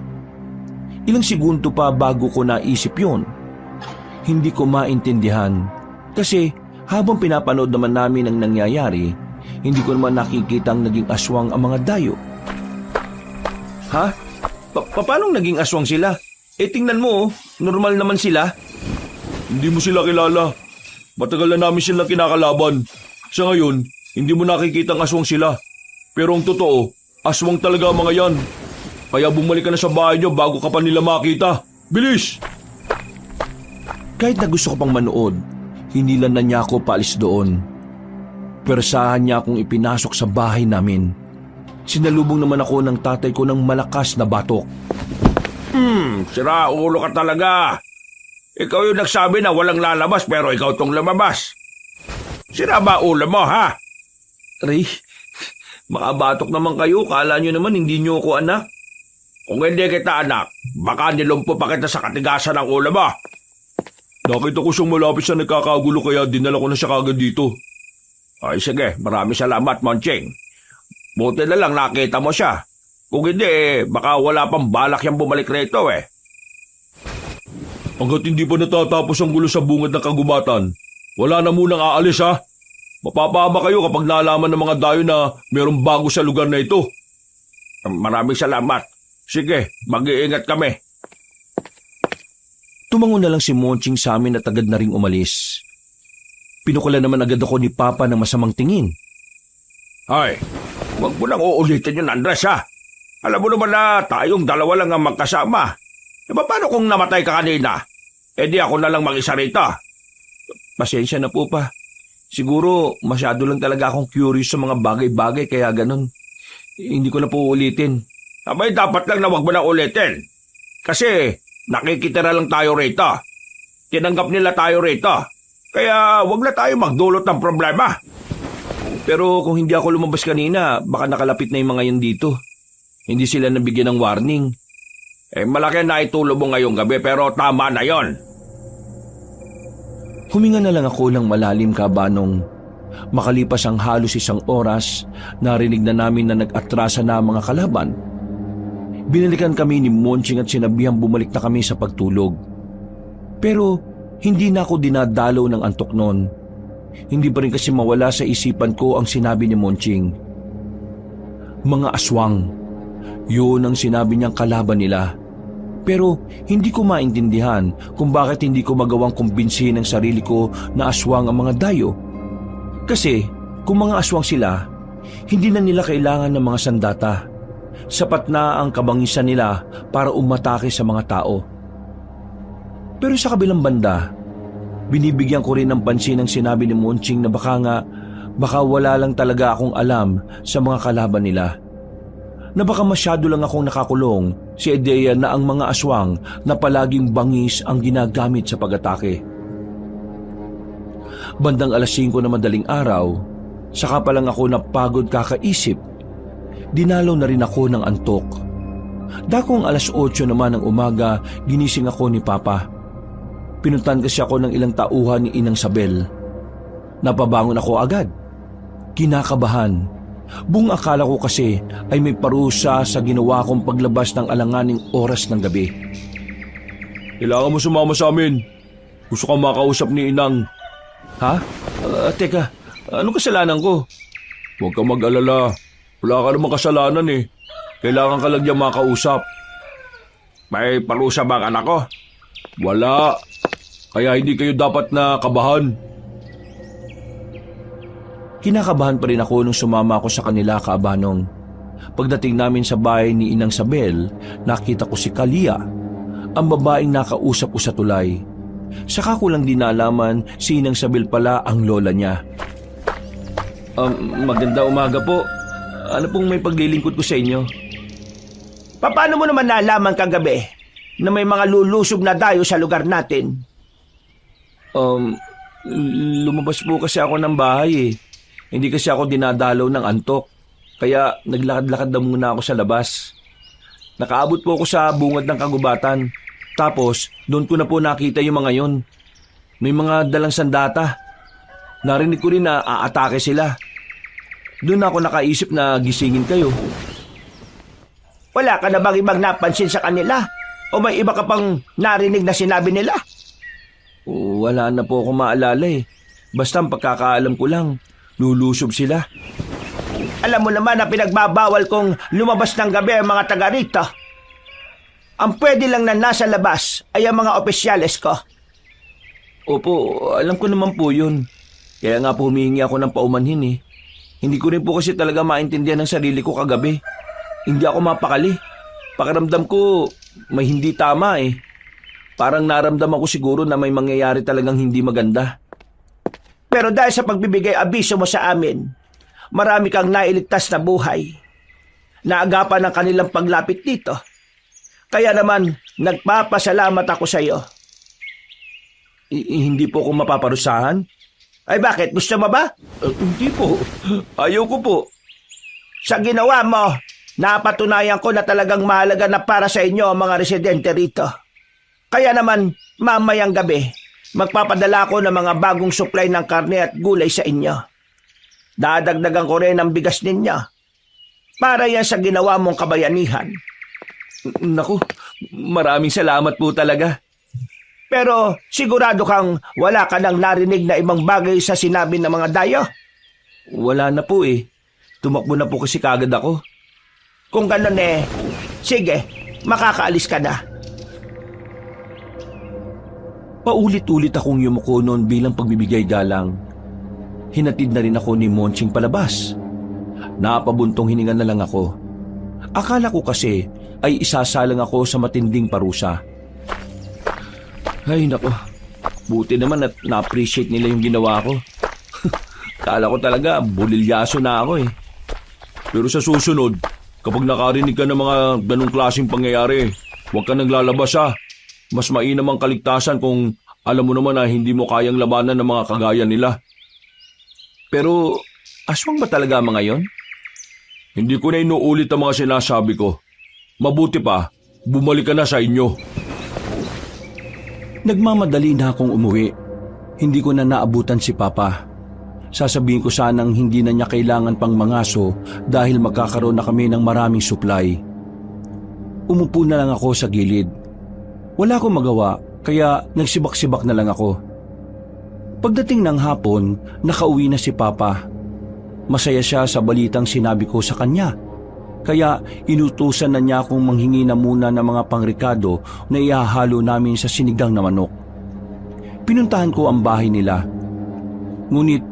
Ilang segundo pa bago ko naisip yun. Hindi ko maintindihan. Kasi habang pinapanood naman namin ang nangyayari, hindi ko naman nakikita ang naging aswang ang mga dayo. Ha? Paano naging aswang sila? Tingnan mo, normal naman sila. Hindi mo sila kilala. Matagal na namin silang kinakalaban. Sa ngayon, hindi mo nakikita ang aswang sila. Pero ang totoo, aswang talaga ang mga yan. Kaya bumalik ka na sa bahay niyo bago ka pa nila makita. Bilis! Kahit na gusto ko pang manood, hindi lang na niya ako paalis doon. Persahan niya akong ipinasok sa bahay namin. Sinalubong naman ako ng tatay ko ng malakas na batok. Sira ulo ka talaga. Ikaw yung nagsabi na walang lalabas pero ikaw tong lumabas. Sira ba ulo mo, ha? Ray, makabatok naman kayo. Kala nyo naman hindi nyo ako anak. Kung hindi kita anak, baka nilumpo pa kita sa katigasan ng ulo mo. Nakita ko siyang malapit sa nagkakagulo kaya dinala ko na siya kagad dito. Ay sige, maraming salamat, Monching. Buti na lang nakita mo siya. Kung hindi, baka wala pang balak yung bumalik rito eh. Hanggat hindi pa natatapos ang gulo sa bungad ng kagubatan, wala na munang aalis ha. Mapapahama kayo kapag nalaman ng mga dayo na mayroong bago sa lugar na ito. Maraming salamat. Sige, mag-iingat kami. Tumango na lang si Monching sa amin at agad na ring umalis. Pinukula naman agad ako ni Papa ng masamang tingin. Ay, huwag mo nang uulitin yun, Andres ha. Alam mo naman na tayong dalawa lang ang magkasama. E paano kung namatay ka kanina? E di ako na lang mag-isa rito. Pasensya na po pa. Siguro masyado lang talaga akong curious sa mga bagay-bagay kaya ganun. Hindi ko na po ulitin. Abay, dapat lang na wag mo na ulitin. Kasi nakikitira lang tayo rito. Tinanggap nila tayo rito. Kaya wag na tayo magdulot ng problema. Pero kung hindi ako lumabas kanina, baka nakalapit na yung mga yan dito. Hindi sila nabigyan ng warning. Malaki na itulog mo ngayong gabi pero tama na yon. Huminga na lang ako ng malalim, Kabanong. Makalipas ang halos 1 oras, narinig na namin na nag-atrasa na ang mga kalaban. Binalikan kami ni Monching at sinabihang bumalik na kami sa pagtulog. Pero hindi na ako dinadalaw ng antok noon. Hindi pa rin kasi mawala sa isipan ko ang sinabi ni Monching. Mga aswang. Yun ang sinabi niyang kalaban nila. Pero hindi ko maintindihan kung bakit hindi ko magawang kumbinsihin ang sarili ko na aswang ang mga dayo. Kasi kung mga aswang sila, hindi na nila kailangan ng mga sandata. Sapat na ang kabangisan nila para umatake sa mga tao. Pero sa kabilang banda, binibigyan ko rin ng pansin ang sinabi ni Monching na baka wala lang talaga akong alam sa mga kalaban nila. Na baka masyado lang akong nakakulong sa ideya na ang mga aswang na palaging bangis ang ginagamit sa pag-atake. Bandang 5:00 na madaling araw, saka pa lang ako napagod kakaisip. Dinalaw na rin ako ng antok. Dakong 8:00 naman ng umaga, ginising ako ni Papa. Pinuntan kasi ako ng ilang tauhan ni Inang Sabel. Napabangon ako agad. Kinakabahan. Buong akala ko kasi ay may parusa sa ginawa kong paglabas ng alanganing oras ng gabi. Kailangan mo sumama sa amin. Gusto kang makausap ni Inang. Ha? Teka, anong kasalanan ko? Huwag kang mag-alala. Wala ka namang kasalanan eh. Kailangan ka lang niya makausap. May parusa ba ang anak ko? Wala. Kaya hindi kayo dapat na kabahan. Kinakabahan pa rin ako nung sumama ako sa kanila, Kabanong. Pagdating namin sa bahay ni Inang Sabel, nakita ko si Kalia, ang babaeng nakausap ko sa tulay. Saka ko lang dinalaman si Inang Sabel pala ang lola niya. Maganda umaga po. Ano pong may paglilingkod ko sa inyo? Paano mo naman nalaman kagabi na may mga lulusob na dayo sa lugar natin? Lumabas po kasi ako ng bahay eh. Hindi kasi ako dinadalaw ng antok. Kaya naglakad-lakad na muna ako sa labas. Nakaabot po ako sa bungad ng kagubatan. Tapos, doon ko na po nakita yung mga yon. May mga dalang sandata. Narinig ko rin na aatake sila. Doon ako nakaisip na gisingin kayo. Wala ka na bang ibang napansin sa kanila? O may iba ka pang narinig na sinabi nila? Wala na po ako maalala eh. Basta ang pagkakaalam ko lang, lulusob sila. Alam mo naman na pinagbabawal kong lumabas ng gabi ang mga taga rito. Ang pwede lang na nasa labas ay ang mga opisyales ko. Opo, alam ko naman po yun. Kaya nga po humihingi ako ng paumanhin eh. Hindi ko rin po kasi talaga maintindihan ang sarili ko kagabi. Hindi ako mapakali. Pakiramdam ko may hindi tama eh. Parang naramdaman ko siguro na may mangyayari talagang hindi maganda. Pero dahil sa pagbibigay abiso mo sa amin, marami kang nailigtas na buhay. Naagapan ng kanilang paglapit dito. Kaya naman, nagpapasalamat ako sa iyo. Hindi po ako mapaparusahan? Ay bakit? Gusto mo ba? Hindi po. Ayaw ko po. Sa ginawa mo, napatunayan ko na talagang mahalaga na para sa inyo ang mga residente rito. Kaya naman, mamayang gabi, magpapadala ko ng mga bagong supply ng karne at gulay sa inyo. Dadagdagan ko rin ang bigas ninyo. Para yan sa ginawa mong kabayanihan. Naku, maraming salamat po talaga. Pero sigurado kang wala ka nang narinig na ibang bagay sa sinabi ng mga dayo? Wala na po eh. Tumakbo na po kasi kagad ako. Kung ganun eh, sige, makakaalis ka na. Paulit-ulit akong yumuko noon bilang pagbibigay galang. Hinatid na rin ako ni Monching palabas. Napabuntong hininga na lang ako. Akala ko kasi ay isasalang ako sa matinding parusa. Ay nako, buti naman at na-appreciate nila yung ginawa ko. Kala ko talaga, bulilyaso na ako eh. Pero sa susunod, kapag nakarinig ka ng mga ganong klaseng pangyayari, huwag ka naglalabas ha. Mas mainam ang kaligtasan kung alam mo naman na hindi mo kayang labanan ng mga kagaya nila. Pero, aswang ba talaga mga yon? Hindi ko na inuulit ang mga sinasabi ko. Mabuti pa, bumalik ka na sa inyo. Nagmamadali na akong umuwi. Hindi ko na naabutan si Papa. Sasabihin ko sanang hindi na niya kailangan pang mangaso dahil magkakaroon na kami ng maraming supply. Umupo na lang ako sa gilid. Wala akong magawa kaya nagsibak-sibak na lang ako. Pagdating ng hapon, nakauwi na si Papa. Masaya siya sa balitang sinabi ko sa kanya. Kaya inutusan na niya akong manghingi na muna ng mga pangrikado na ihahalo namin sa sinigang na manok. Pinuntahan ko ang bahay nila. Ngunit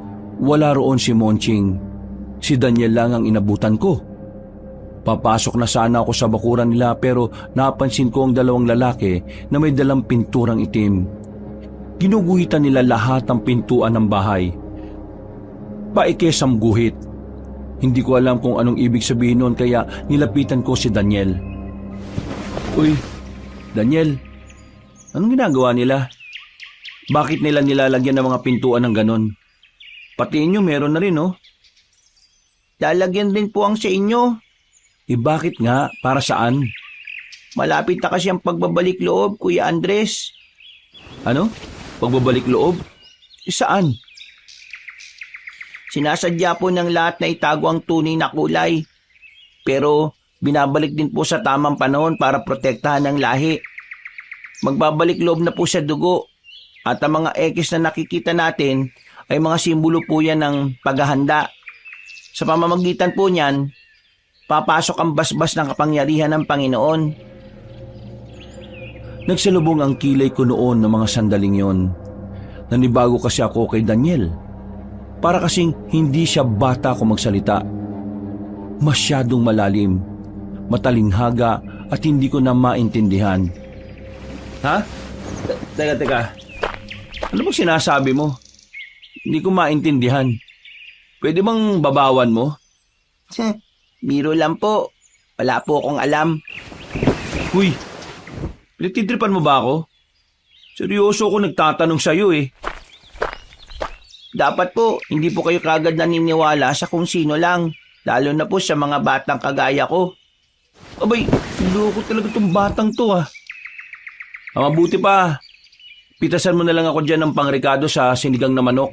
wala roon si Monching. Si Daniel lang ang inabutan ko. Papasok na sana ako sa bakuran nila pero napansin ko ang dalawang lalaki na may dalang pinturang itim. Ginuguhitan nila lahat ang pintuan ng bahay. Paikesam guhit. Hindi ko alam kung anong ibig sabihin noon kaya nilapitan ko si Daniel. Uy, Daniel, anong ginagawa nila? Bakit nila nilalagyan ng mga pintuan ng ganon? Pati inyo meron na rin, oh. Lalagyan din po ang sa inyo. Bakit nga? Para saan? Malapit na kasi ang pagbabalik loob, Kuya Andres. Ano? Pagbabalik loob? Saan? Sinasadya po ng lahat na itago ang tunay na kulay. Pero binabalik din po sa tamang panahon para protektahan ang lahi. Magbabalik loob na po sa dugo. At ang mga ekis na nakikita natin ay mga simbolo po yan ng paghahanda. Sa pamamagitan po niyan, papasok ang basbas ng kapangyarihan ng Panginoon. Nagsalubong ang kilay ko noon ng mga sandaling yon. Nanibago kasi ako kay Daniel. Para kasing hindi siya bata kung magsalita. Masyadong malalim, matalinghaga at hindi ko na maintindihan. Ha? Teka. Ano bang sinasabi mo? Hindi ko maintindihan. Pwede bang babawan mo? Biro lang po. Wala po akong alam. Uy, pinagtitripan mo ba ako? Seryoso ako nagtatanong sa'yo eh. Dapat po, hindi po kayo kagad naniniwala sa kung sino lang. Lalo na po sa mga batang kagaya ko. Abay, loko talaga itong batang to ah. Mabuti pa. Pitasan mo na lang ako dyan ng pangrikado sa sinigang na manok.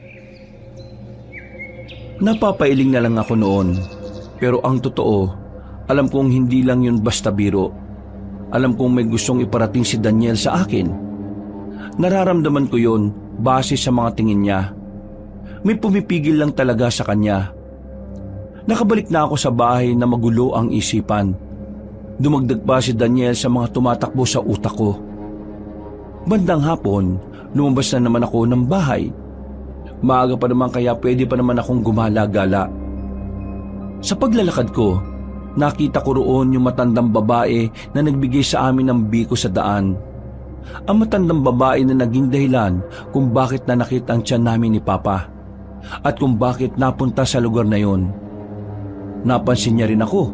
Napapailing na lang ako noon. Pero ang totoo, alam kong hindi lang yun basta biro. Alam kong may gustong iparating si Daniel sa akin. Nararamdaman ko yun base sa mga tingin niya. May pumipigil lang talaga sa kanya. Nakabalik na ako sa bahay na magulo ang isipan. Dumagdag pa si Daniel sa mga tumatakbo sa utak ko. Bandang hapon, lumabas na naman ako ng bahay. Maaga pa naman kaya pwede pa naman akong gumala-gala. Sa paglalakad ko, nakita ko roon yung matandang babae na nagbigay sa amin ng biko sa daan. Ang matandang babae na naging dahilan kung bakit nanakit ang tiyan namin ni Papa at kung bakit napunta sa lugar na yon. Napansin niya rin ako.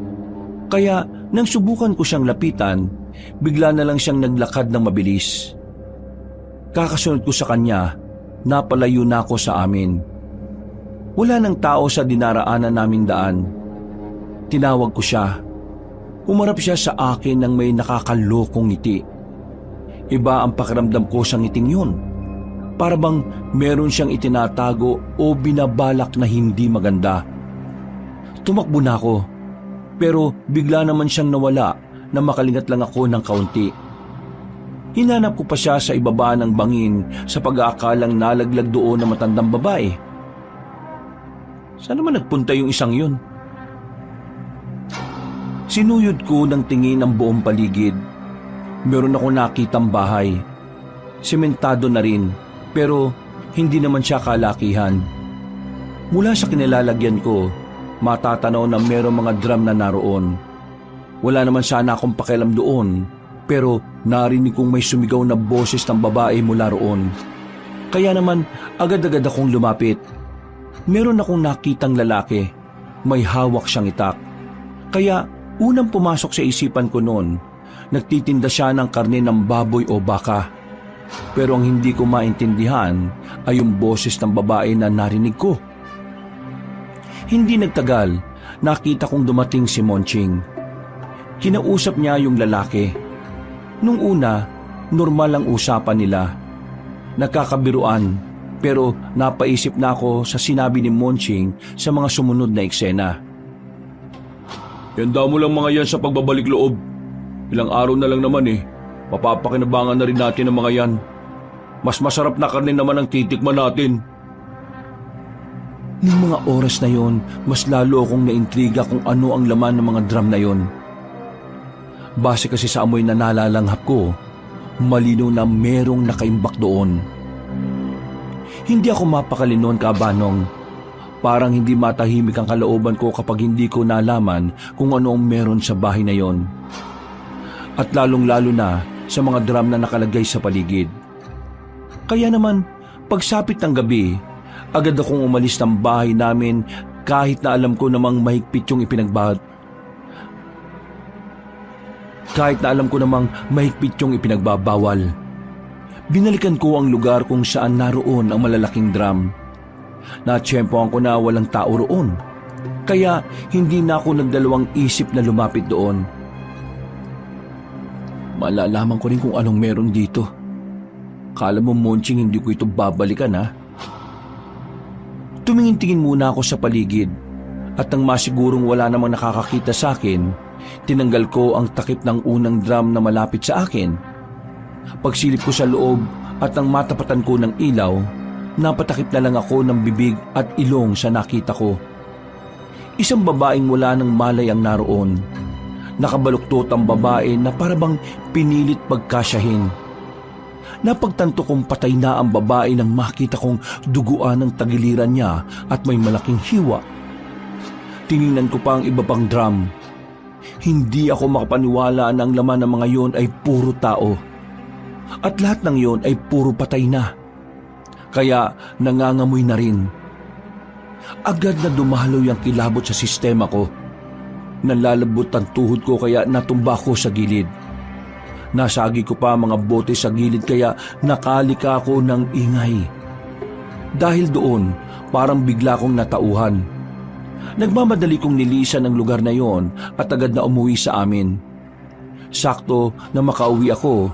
Kaya nang subukan ko siyang lapitan, bigla na lang siyang naglakad ng mabilis. Kakasunod ko sa kanya, napalayo na ako sa amin. Wala nang tao sa dinaraanan naming daan. Tinawag ko siya. Umarap siya sa akin ng may nakakalokong ngiti. Iba ang pakiramdam ko sa ngiting yun. Para bang meron siyang itinatago o binabalak na hindi maganda. Tumakbo na ako, pero bigla naman siyang nawala na makalingat lang ako ng kaunti. Hinanap ko pa siya sa ibaba ng bangin sa pag-aakalang nalaglag doon na matandang babae. Saan naman nagpunta yung isang yun? Sinuyod ko ng tingin ang buong paligid. Meron ako nakitang bahay. Sementado na rin, pero hindi naman siya kalakihan. Mula sa kinilalagyan ko, matatanaw na merong mga drum na naroon. Wala naman sana akong pakialam doon, pero narinig kong may sumigaw na boses ng babae mula roon. Kaya naman agad-agad akong lumapit. meron akong nakitang lalaki. May hawak siyang itak. Kaya unang pumasok sa isipan ko noon, nagtitinda siya ng karne ng baboy o baka. Pero ang hindi ko maintindihan ay yung boses ng babae na narinig ko. Hindi nagtagal, nakita kong dumating si Monching. Kinausap niya yung lalaki. Nung una, normal ang usapan nila. Nagkakabiruan, pero napaisip na ako sa sinabi ni Monching sa mga sumunod na eksena. Handa mo lang mga yan sa pagbabalik loob. Ilang araw na lang naman eh. Mapapakinabangan na rin natin ang mga yan. Mas masarap na karne naman ang titikman natin. Nung mga oras na yon, mas lalo akong naintriga kung ano ang laman ng mga drum na yon. Base kasi sa amoy na nalalanghap ko, malinaw na merong nakaimbak doon. Hindi ako mapakali noon, Kabanong. Parang hindi matahimik ang kalooban ko kapag hindi ko nalaman kung ano ang meron sa bahay na yon. At lalong-lalo na sa mga drum na nakalagay sa paligid. Kaya naman, pagsapit ng gabi, agad akong umalis ng bahay namin kahit na alam ko namang mahigpit yung ipinagbabawal. Binalikan ko ang lugar kung saan naroon ang malalaking drum. Natsyempohan ko na walang tao roon. Kaya hindi na ako nagdalawang isip na lumapit doon. Malalaman ko rin kung anong meron dito. Kala mo, Monching, hindi ko ito babalikan, ha? Tumingin-tingin muna ako sa paligid at nang masigurong wala namang nakakakita sa akin, tinanggal ko ang takip ng unang drum na malapit sa akin. Pagsilip ko sa loob at nang matapatan ko ng ilaw, napatakip na lang ako ng bibig at ilong sa nakita ko. Isang babaeng wala ng malay ang naroon. Nakabaluktot ang babae na parabang pinilit pagkasyahin. Napagtanto kong patay na ang babae nang makita kong duguan ang tagiliran niya at may malaking hiwa. Tiningnan ko pa ang iba pang drum. Hindi ako makapaniwala na ang laman ng mga yon ay puro tao. At lahat ng yon ay puro patay na. Kaya nangangamoy na rin. Agad na dumahaloy ang kilabot sa sistema ko. Nalalabot ang tuhod ko kaya natumba ko sa gilid. Nasagi ko pa mga bote sa gilid kaya nakalika ako ng ingay. Dahil doon, parang bigla kong natauhan. Nagmamadali kong nilisan ang lugar na yon at agad na umuwi sa amin. Sakto na makauwi ako,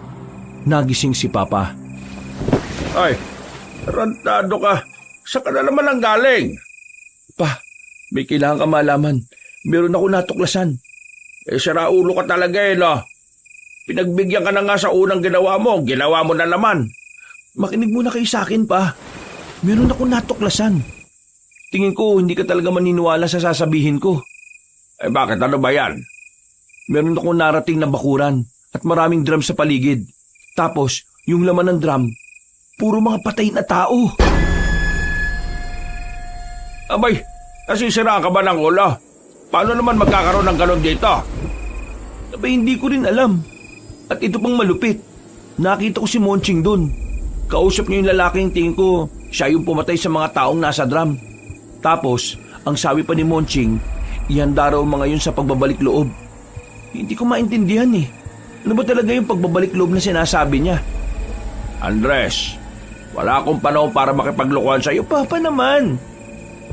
nagising si Papa. Ay, tarantado ka. Saan ka na naman ang galing? Pa, may kailangan ka malaman. Meron ako natuklasan. Saraulo ka talaga no? Pinagbigyan ka na nga sa unang ginawa mo na naman. Makinig muna kayo sa akin, Pa. Meron ako natuklasan. Tingin ko hindi ka talaga maniniwala sa sasabihin ko. Bakit? Ano ba yan? Meron akong narating na bakuran at maraming drum sa paligid. Tapos, yung laman ng drum, puro mga patay na tao. Abay, nasisiraan ka ba ng ulo? Paano naman magkakaroon ng ganon dito? Abay, hindi ko rin alam. At ito pang malupit. Nakita ko si Monching dun. Kausap niya yung lalaking tingin ko, siya yung pumatay sa mga taong nasa drum. Tapos, ang sabi pa ni Monching, ihanda raw mga yun sa pagbabalik loob. Hindi ko maintindihan eh. Ano ba talaga yung pagbabalik loob na sinasabi niya? Andres, wala akong panahon para makipaglokohan sa iyo. Papa naman,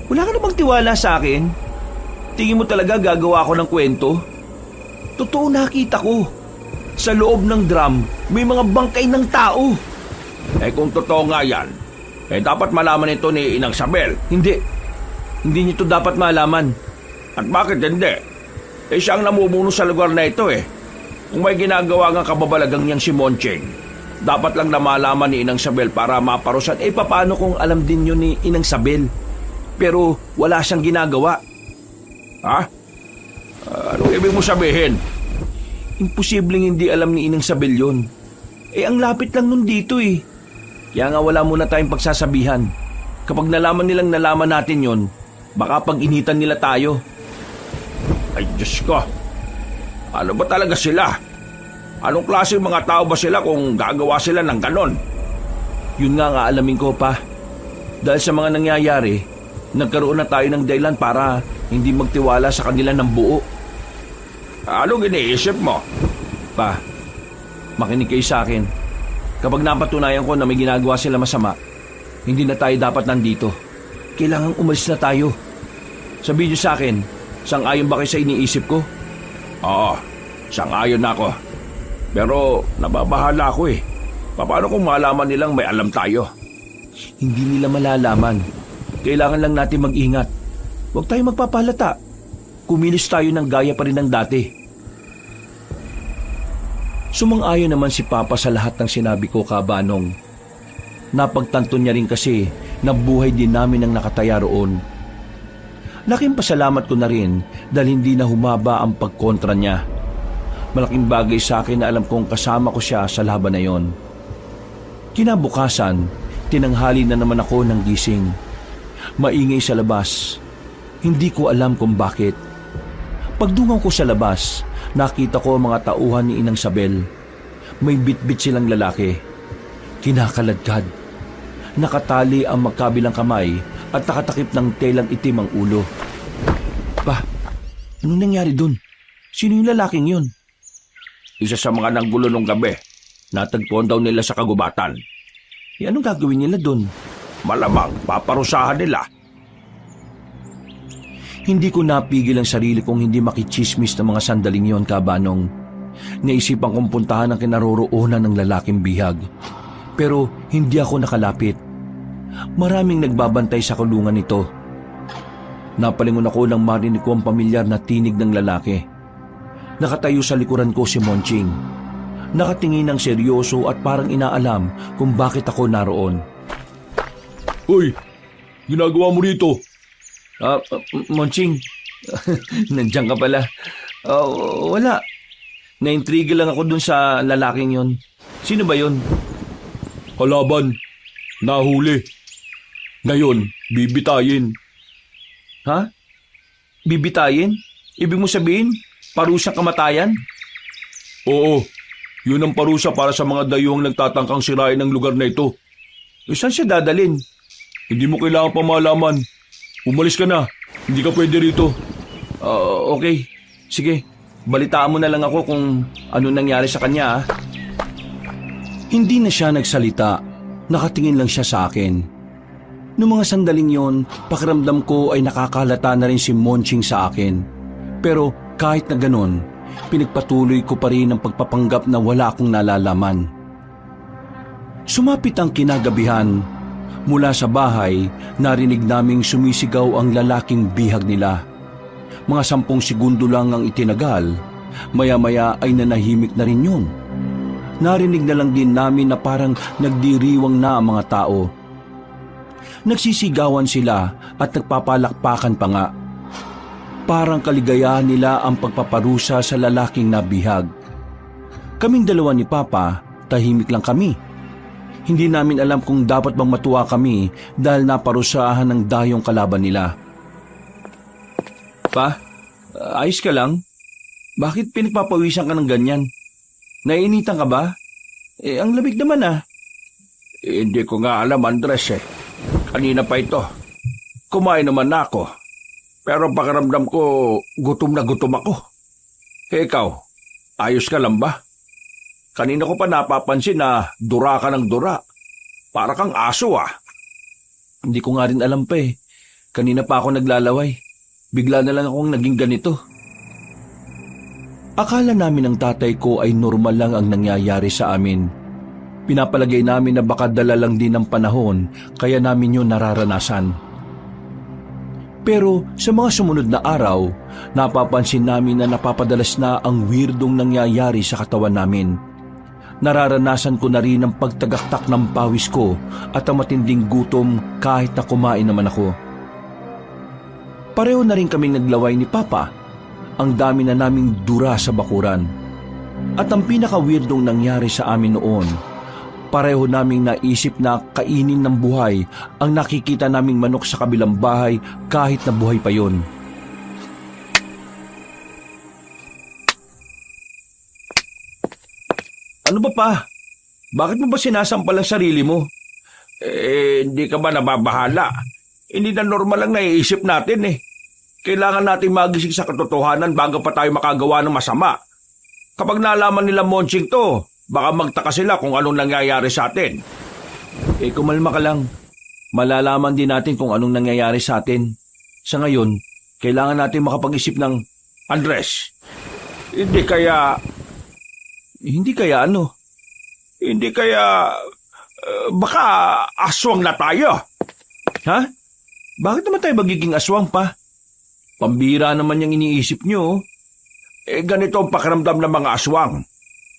wala ka namang tiwala sa akin? Tingin mo talaga gagawa ako ng kwento? Totoo nakita ko. Sa loob ng drum, may mga bangkay ng tao. Kung totoo nga yan, dapat malaman ito ni Inang Sabel. Hindi niyo to dapat malaman. At bakit hindi? Siya ang namumuno sa lugar na ito Kung may ginagawa ng kababalagang niyang si Monching, dapat lang na malaman ni Inang Sabel para maparusahan. Paano kung alam din yun ni Inang Sabel? Pero wala siyang ginagawa. Ha? Anong ibig mo sabihin? Imposibleng hindi alam ni Inang Sabel yun. Ang lapit lang nun dito Kaya nga wala muna tayong pagsasabihan. Kapag nalaman natin yon, baka pag-initan nila tayo. Ay, Diyos ko. Ano ba talaga sila? Anong klaseng mga tao ba sila kung gagawa sila ng ganon? Yun nga alamin ko, Pa. Dahil sa mga nangyayari, Nagkaroon na tayo ng dahilan para hindi magtiwala sa kanila ng buo. Anong iniisip mo? Pa, makinig kayo sa akin. Kapag napatunayan ko na may ginagawa sila masama, hindi na tayo dapat nandito. Kailangang umalis na tayo. Sabihin niyo sa akin, sang-ayon ba kayo sa iniisip ko? Oo, sang-ayon na ako. Pero nababahala ako eh. Paano kung malaman nilang may alam tayo? Hindi nila malalaman. Kailangan lang natin mag-ingat. Huwag tayo magpapalata. Kumilos tayo ng gaya pa rin ng dati. Sumang-ayon naman si Papa sa lahat ng sinabi ko, Kabanong. Napagtanto niya rin kasi na buhay din namin ang nakataya roon. Laking pasalamat ko na rin dahil hindi na humaba ang pagkontra niya. Malaking bagay sa akin na alam kong kasama ko siya sa laban na yon. Kinabukasan, tinanghali na naman ako ng gising. Maingay sa labas. Hindi ko alam kung bakit. Pagdungaw ko sa labas, nakita ko ang mga tauhan ni Inang Sabel. May bitbit silang lalaki. Kinakaladkad. Nakatali ang magkabilang kamay at nakatakip ng telang itim ang ulo. Pa, anong nangyari dun? Sino yung lalaking yun? Isa sa mga nanggulo nung gabi. Natagpuan daw nila sa kagubatan. Anong gagawin nila dun? Malamang paparusahan nila. Hindi ko napigil ang sarili kong hindi makichismis ng mga sandaling yon, Kabanong. Naisipan kong puntahan ang kinaroroonan ng lalaking bihag. Pero hindi ako nakalapit. Maraming nagbabantay sa kulungan nito. Napalingon ako nang marinig ko ang pamilyar na tinig ng lalaki. Nakatayo sa likuran ko si Monching. Nakatingin ng seryoso at parang inaalam kung bakit ako naroon. Hoy, ginagawa mo rito? Monching, nandiyan ka pala. Wala. Naintriga lang ako dun sa lalaking yon. Sino ba yon? Kalaban. Nahuli. Ngayon, bibitayin. Ha? Bibitayin? Ibig mo sabihin, parusang kamatayan? Oo, yun ang parusa para sa mga dayuhang nagtatangkang sirain ng lugar na ito. Saan siya dadalin? Hindi mo kailangan pa malaman. Umalis ka na. Hindi ka pwede rito. Okay. Sige. Balitaan mo na lang ako kung ano nangyari sa kanya. Hindi na siya nagsalita. Nakatingin lang siya sa akin. Noong mga sandaling yon, pakiramdam ko ay nakakalata na rin si Monching sa akin. Pero kahit na ganon, pinagpatuloy ko pa rin ang pagpapanggap na wala akong nalalaman. Sumapit ang kinagabihan. Mula sa bahay, narinig naming sumisigaw ang lalaking bihag nila. Mga 10 segundo lang ang itinagal, maya-maya ay nanahimik na rin yun. Narinig na lang din namin na parang nagdiriwang na ang mga tao. Nagsisigawan sila at nagpapalakpakan pa nga. Parang kaligayahan nila ang pagpaparusa sa lalaking nabihag. Kaming dalawa ni Papa, tahimik lang kami. Hindi namin alam kung dapat bang matuwa kami dahil naparusahan ng dayong kalaban nila. Pa, ayos ka lang? Bakit pinagpapawisan ka ng ganyan? Nainitan ka ba? Ang lamig naman Hindi ko nga alam, Andres eh. Kanina pa ito. Kumain naman na ako. Pero pakiramdam ko, gutom na gutom ako. Ikaw, ayos ka lang ba? Kanina ko pa napapansin na dura ka ng dura. Para kang aso Hindi ko nga rin alam pa Kanina pa ako naglalaway. Bigla na lang akong naging ganito. Akala namin ng tatay ko ay normal lang ang nangyayari sa amin. Pinapalagay namin na baka dala lang din ng panahon kaya namin yun nararanasan. Pero sa mga sumunod na araw, napapansin namin na napapadalas na ang weirdong nangyayari sa katawan namin. Nararanasan ko na rin ang pagtagaktak ng pawis ko at ang matinding gutom kahit na kumain naman ako. Pareho na rin kaming naglaway ni Papa. Ang dami na naming dura sa bakuran. At ang pinaka-weirdong nangyari sa amin noon, pareho naming naisip na kainin ng buhay ang nakikita naming manok sa kabilang bahay kahit na buhay pa yon. Ano ba pa? Bakit mo ba sinasampal ang sarili mo? Hindi ka ba nababahala? Hindi na normal ang naiisip natin eh. Kailangan natin magising sa katotohanan bago pa tayo makagawa ng masama. Kapag nalaman nila Monching to, baka magtaka sila kung anong nangyayari sa atin. Kumalma ka lang. Malalaman din natin kung anong nangyayari sa atin. Sa ngayon, kailangan natin makapag-isip ng... Andres, hindi kaya ano? Hindi kaya... baka aswang na tayo. Ha? Bakit naman tayo magiging aswang pa? Pambira naman yung iniisip nyo. Ganito ang pakiramdam ng mga aswang.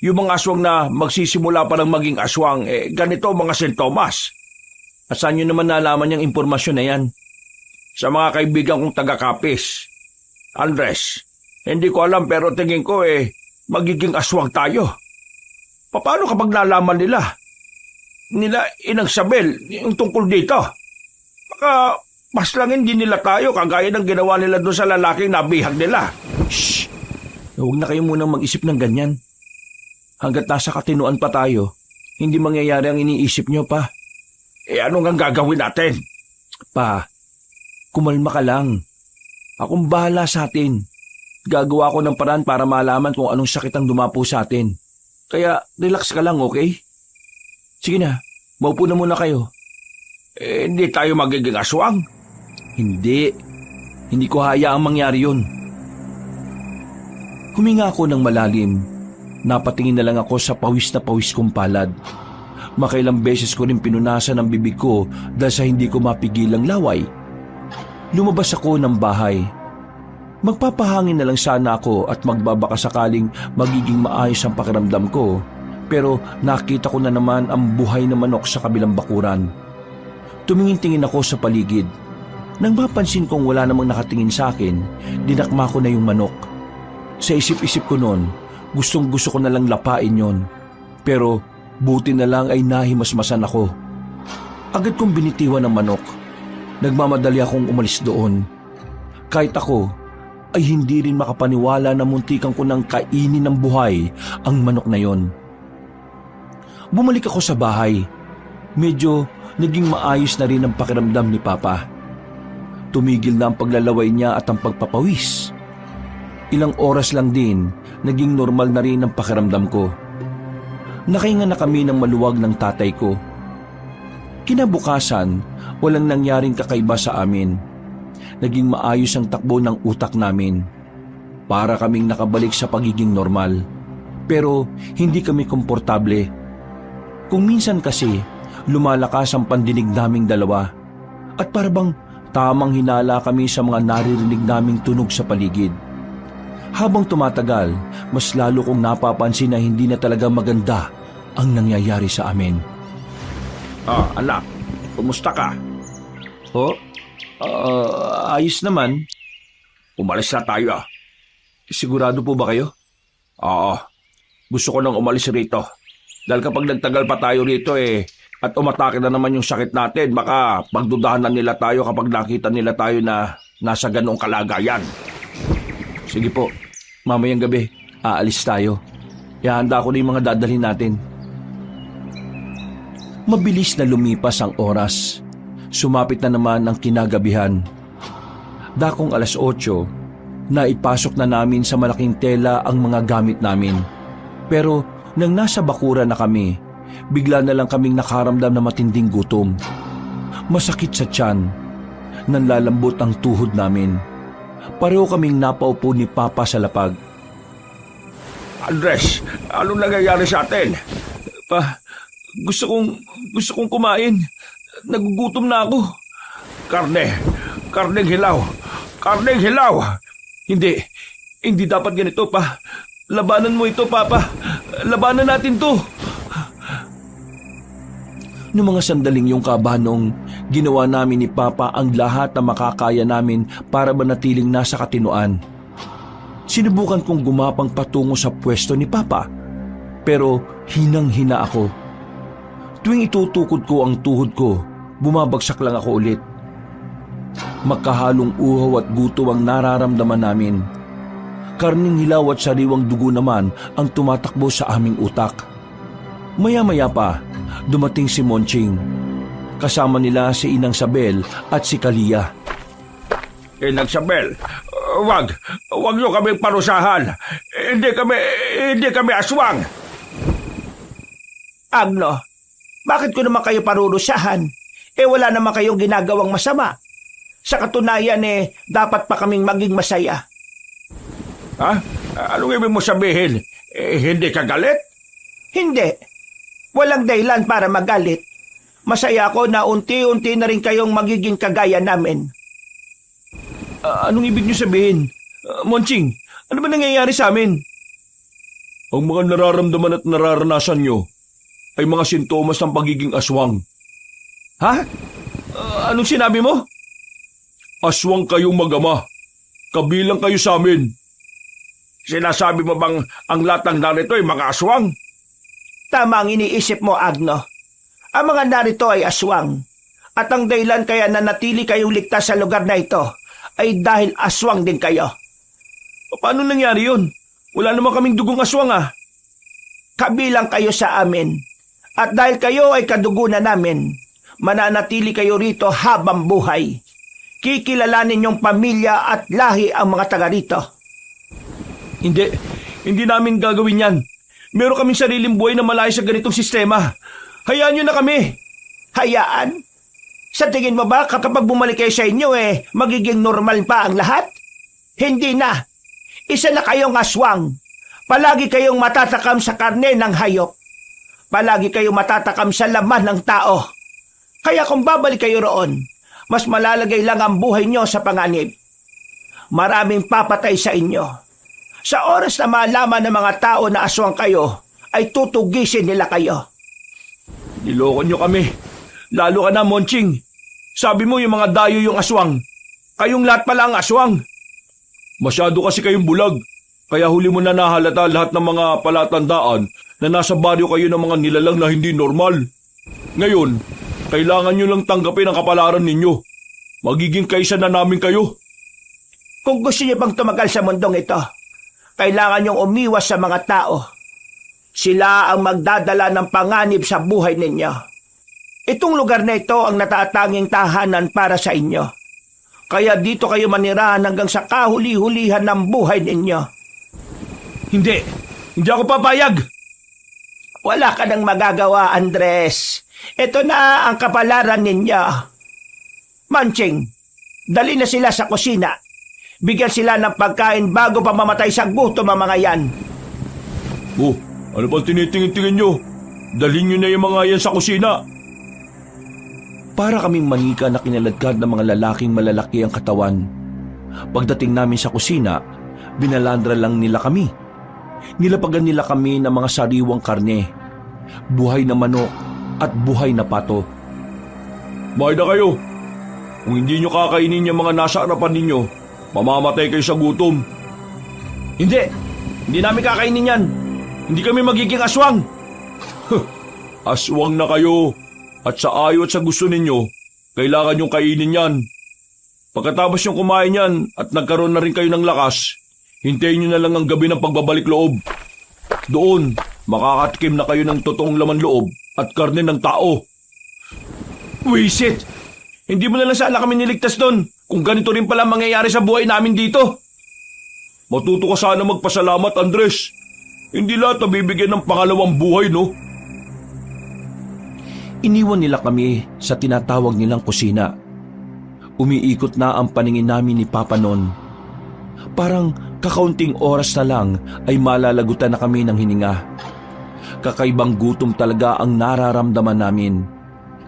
Yung mga aswang na magsisimula pa ng maging aswang, ganito ang mga sintomas. At saan nyo naman nalaman yung impormasyon na yan? Sa mga kaibigan kong taga-Kapis. Andres, hindi ko alam pero tingin ko magiging aswang tayo. Paano kapag nalaman nila Inang Sabel yung tungkol dito? Baka maslangin din nila tayo kagaya ng ginawa nila doon sa lalaking nabihag nila. Shh! Huwag na kayo munang mag-isip ng ganyan. Hanggat nasa katinuan pa tayo, hindi mangyayari ang iniisip nyo pa. Ano nga gagawin natin? Pa, kumalma ka lang. Akong bahala sa atin. Gagawa ko ng paraan para malaman kung anong sakit ang dumapo sa atin. Kaya relax ka lang, okay? Sige na, maupo na muna kayo. Hindi tayo magiging aswang? Hindi. Hindi ko hayaang mangyari yun. Huminga ako ng malalim. Napatingin na lang ako sa pawis na pawis kong palad. Makailang beses ko rin pinunasan ang bibig ko dahil sa hindi ko mapigilang laway. Lumabas ako ng bahay. Magpapahangin na lang sana ako at magbabaka sakaling magiging maayos ang pakiramdam ko. Pero nakita ko na naman ang buhay na manok sa kabilang bakuran. Tumingin-tingin ako sa paligid. Nang mapansin kong wala namang nakatingin sa akin, dinakma ko na yung manok. Sa isip-isip ko noon, gustong-gusto ko na lang lapain yon. Pero buti na lang ay nahimasmasan ako. Agad kong binitiwan ng manok. Nagmamadali akong umalis doon. Kahit ako ay hindi rin makapaniwala na muntikan ko nang kainin ng buhay ang manok na yon. Bumalik ako sa bahay. Medyo naging maayos na rin ang pakiramdam ni Papa. Tumigil na ang paglalaway niya at ang pagpapawis. Ilang oras lang din, naging normal na rin ang pakiramdam ko. Nakahinga na kami ng maluwag ng tatay ko. Kinabukasan, walang nangyaring kakaiba sa amin. Naging maayos ang takbo ng utak namin. Para kaming nakabalik sa pagiging normal. Pero hindi kami komportable. Kung minsan kasi, lumalakas ang pandinig naming dalawa. At parabang tamang hinala kami sa mga naririnig naming tunog sa paligid. Habang tumatagal, mas lalo kong napapansin na hindi na talaga maganda ang nangyayari sa amin. Anak, kumusta ka? Ayos naman. Umalis na tayo. Sigurado po ba kayo? Oo, gusto ko nang umalis rito. Dahil kapag nagtagal pa tayo rito at umatake na naman yung sakit natin, baka pagdudahan na nila tayo kapag nakita nila tayo na nasa ganong kalagayan. Sige po, mamayang gabi, aalis tayo. Ihanda ko na yung mga dadalhin natin. Mabilis na lumipas ang oras. Sumapit na naman ang kinagabihan. Dakong 8:00, naipasok na namin sa malaking tela ang mga gamit namin. Pero nang nasa bakuran na kami, bigla na lang kaming nakaramdam na matinding gutom. Masakit sa tiyan. Nanlalambot ang tuhod namin. Pareho kaming napaupo ni Papa sa lapag. Andres, anong nangyayari sa atin? Pa, gusto kong kumain. Nagugutom na ako. Karneng hilaw. Karneng hilaw. Hindi dapat ganito, Pa. Labanan mo ito, Papa. Labanan natin to. Noong mga sandaling yung kabanong, ginawa namin ni Papa ang lahat na makakaya namin para manatiling nasa katinuan. Sinubukan kong gumapang patungo sa pwesto ni Papa, pero hinang-hina ako. Tuwing itutukod ko ang tuhod ko, bumabagsak lang ako ulit. Magkahalong uhaw at gutom ang nararamdaman namin. Karning hilaw at sariwang dugo naman ang tumatakbo sa aming utak. Maya-maya pa, dumating si Monching. kasama nila si Inang Sabel at si Kalia. Inang Sabel, wag niyo kami parusahan. Hindi kami aswang. Agno, bakit ko naman kayo parurusahan? Wala naman kayong ginagawang masama. Sa katunayan dapat pa kaming maging masaya. Ha? Anong ibig mo sabihin? Hindi ka galit? Hindi. Walang dahilan para magalit. Masaya ako na unti-unti na rin kayong magiging kagaya namin. Anong ibig niyo sabihin? Monching, ano ba nangyayari sa amin? Ang mga nararamdaman at nararanasan niyo ay mga sintomas ng pagiging aswang. Ha? Anong sinabi mo? Aswang kayong mag-ama. Kabilang kayo sa amin. Sinasabi mo bang ang lahat ng narito ay mga aswang? Tama ang iniisip mo, Agno. Ang mga narito ay aswang. At ang dahilan kaya nanatili kayong ligtas sa lugar na ito ay dahil aswang din kayo. Paano nangyari yun? Wala naman kaming dugong aswang Kabilang kayo sa amin. At dahil kayo ay kadugunan namin, mananatili kayo rito habang buhay. Kikilalanin yung pamilya at lahi ang mga taga rito. Hindi namin gagawin yan. Meron kaming sariling buhay na malayo sa ganitong sistema. Hayaan nyo na kami. Hayaan? Sa tingin mo ba kapag bumalik kayo sa inyo magiging normal pa ang lahat? Hindi na. Isa na kayong aswang. Palagi kayong matatakam sa karne ng hayop. Palagi kayong matatakam sa laman ng tao. Kaya kung babalik kayo roon, mas malalagay lang ang buhay nyo sa panganib. Maraming papatay sa inyo. Sa oras na malaman ng mga tao na aswang kayo, ay tutugisin nila kayo. Niloko nyo kami. Lalo ka na, Monching. Sabi mo yung mga dayo yung aswang. Kayong lahat pala ang aswang. Masyado kasi kayong bulag. Kaya huli mo na nahalata lahat ng mga palatandaan na nasa baryo kayo ng mga nilalang na hindi normal. Ngayon, kailangan nyo lang tanggapin ang kapalaran ninyo. Magiging kaisa na namin kayo. Kung gusto niyo bang tumagal sa mundong ito, kailangan niyong umiwas sa mga tao. Sila ang magdadala ng panganib sa buhay ninyo. Itong lugar na ito ang natatanging tahanan para sa inyo. Kaya dito kayo manirahan hanggang sa kahuli-hulihan ng buhay ninyo. Hindi ako papayag. Wala ka nang magagawa, Andres. Ito na ang kapalaran ninyo. Manching, dali na sila sa kusina. Bigyan sila ng pagkain bago pa mamatay sa gutom ang mga yan. Oh, ano pa tinitingin-tingin nyo? Dalhin nyo na yung mga yan sa kusina. Para kaming manika na kinaladkad ng mga lalaking malalaki ang katawan. Pagdating namin sa kusina, binalandra lang nila kami. Nilapagan nila kami ng mga sariwang karne, buhay na manok at buhay na pato. Mahal na kayo. Kung hindi nyo kakainin yung mga nasa harapan ninyo, mamamatay kayo sa gutom. Hindi namin kakainin yan. Hindi kami magiging aswang. Aswang na kayo. At sa ayaw at sa gusto ninyo, kailangan yung kainin yan. Pagkatapos yung kumain yan at nagkaroon na rin kayo ng lakas, hintayin nyo na lang ang gabi ng pagbabalik loob. Doon, makakatikim na kayo ng totoong laman loob at karne ng tao. Wisit! Hindi mo na lang sana kami niligtas doon kung ganito rin pala mangyayari sa buhay namin dito. Matuto ka sana magpasalamat, Andres. Hindi lahat nabibigyan ng pangalawang buhay, no? Iniwan nila kami sa tinatawag nilang kusina. Umiikot na ang paningin namin ni Papa noon. Parang kakaunting oras na lang ay malalagutan na kami ng hininga. Kakaibang gutom talaga ang nararamdaman namin.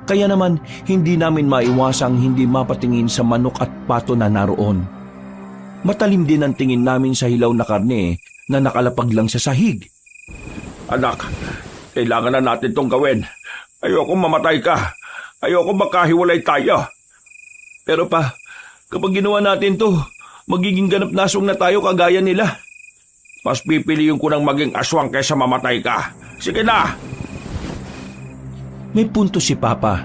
Kaya naman hindi namin maiwasang hindi mapatingin sa manok at pato na naroon. Matalim din ang tingin namin sa hilaw na karne na nakalapag lang sa sahig. Anak, kailangan na natin itong gawin. Ayoko mamatay ka. Ayoko magkahiwalay tayo. Pero pa, kapag ginawa natin to, magiging ganap nasong na tayo kagaya nila. Mas pipiliin ko ng maging aswang kaysa mamatay ka. Sige na! May punto si Papa.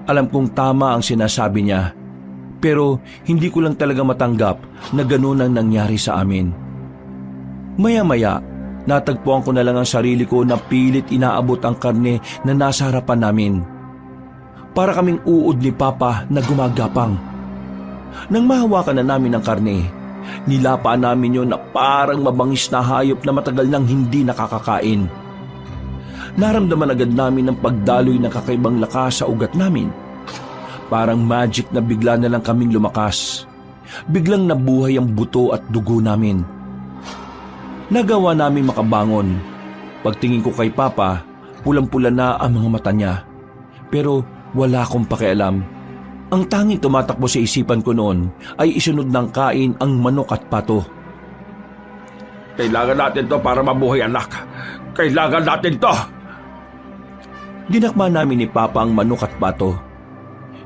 Alam kong tama ang sinasabi niya. Pero hindi ko lang talaga matanggap na ganun ang nangyari sa amin. Maya-maya, natagpuan ko na lang ang sarili ko na pilit inaabot ang karne na nasa harapan namin. Para kaming uod ni Papa na gumagapang. Nang mahawakan na namin ang karne, nilapa namin yon na parang mabangis na hayop na matagal nang hindi nakakakain. Naramdaman agad namin ang pagdaloy ng kakaibang lakas sa ugat namin. Parang magic na bigla na lang kaming lumakas. Biglang nabuhay ang buto at dugo namin. Nagawa namin makabangon. Pagtingin ko kay Papa, pulang-pula na ang mga mata niya. Pero wala akong pakialam. Ang tanging tumatakbo sa isipan ko noon ay isunod ng kain ang manok at pato. Kailangan natin to para mabuhay, anak. Kailangan natin to! Dinakma namin ni Papa ang manok at pato.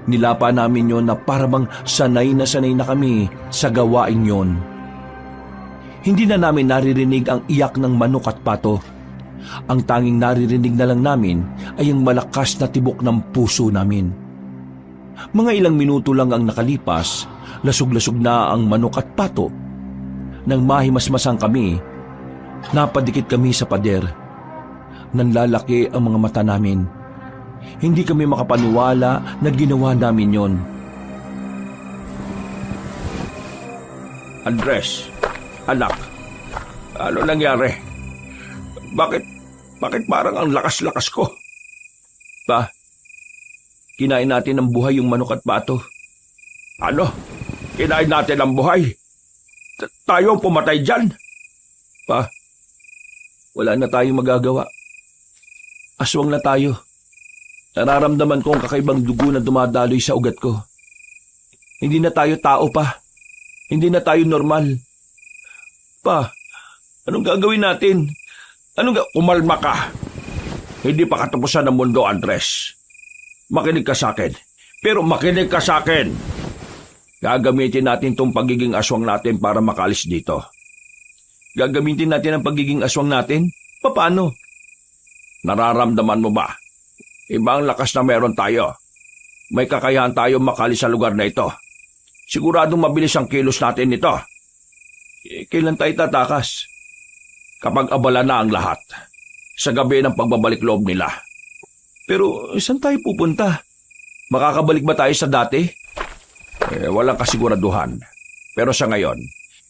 Nilapa namin yon na parang sanay na kami sa gawain yon. Hindi na namin naririnig ang iyak ng manok at pato. Ang tanging naririnig na lang namin ay ang malakas na tibok ng puso namin. Mga ilang minuto lang ang nakalipas, lasog-lasog na ang manok at pato. Nang mahimasmasang kami, napadikit kami sa pader. Nanlalaki ang mga mata namin. Hindi kami makapaniwala na ginawa namin yon. Andres, anak, ano nangyari? Bakit parang ang lakas-lakas ko? Pa, kinain natin ng buhay yung manok at pato. Ano? Kinain natin ang buhay? Tayo ang pumatay dyan? Pa, wala na tayong magagawa. Aswang na tayo. Nararamdaman ko ang kakaibang dugo na dumadaloy sa ugat ko. Hindi na tayo tao pa. Hindi na tayo normal. Pa, anong gagawin natin? Umalma ka. Hindi pa katapusan ng mundo, Andres. Makinig ka sa akin. Pero makinig ka sa akin. Gagamitin natin tong pagiging aswang natin para makalis dito. Gagamitin natin ang pagiging aswang natin? Paano? Nararamdaman mo ba? Ibang lakas na meron tayo. May kakayahan tayo makalis sa lugar na ito. Siguradong mabilis ang kilos natin nito. Kailan tayo tatakas? Kapag abala na ang lahat. Sa gabi ng pagbabalik loob nila. Pero saan tayo pupunta? Makakabalik ba tayo sa dati? Walang kasiguraduhan. Pero sa ngayon,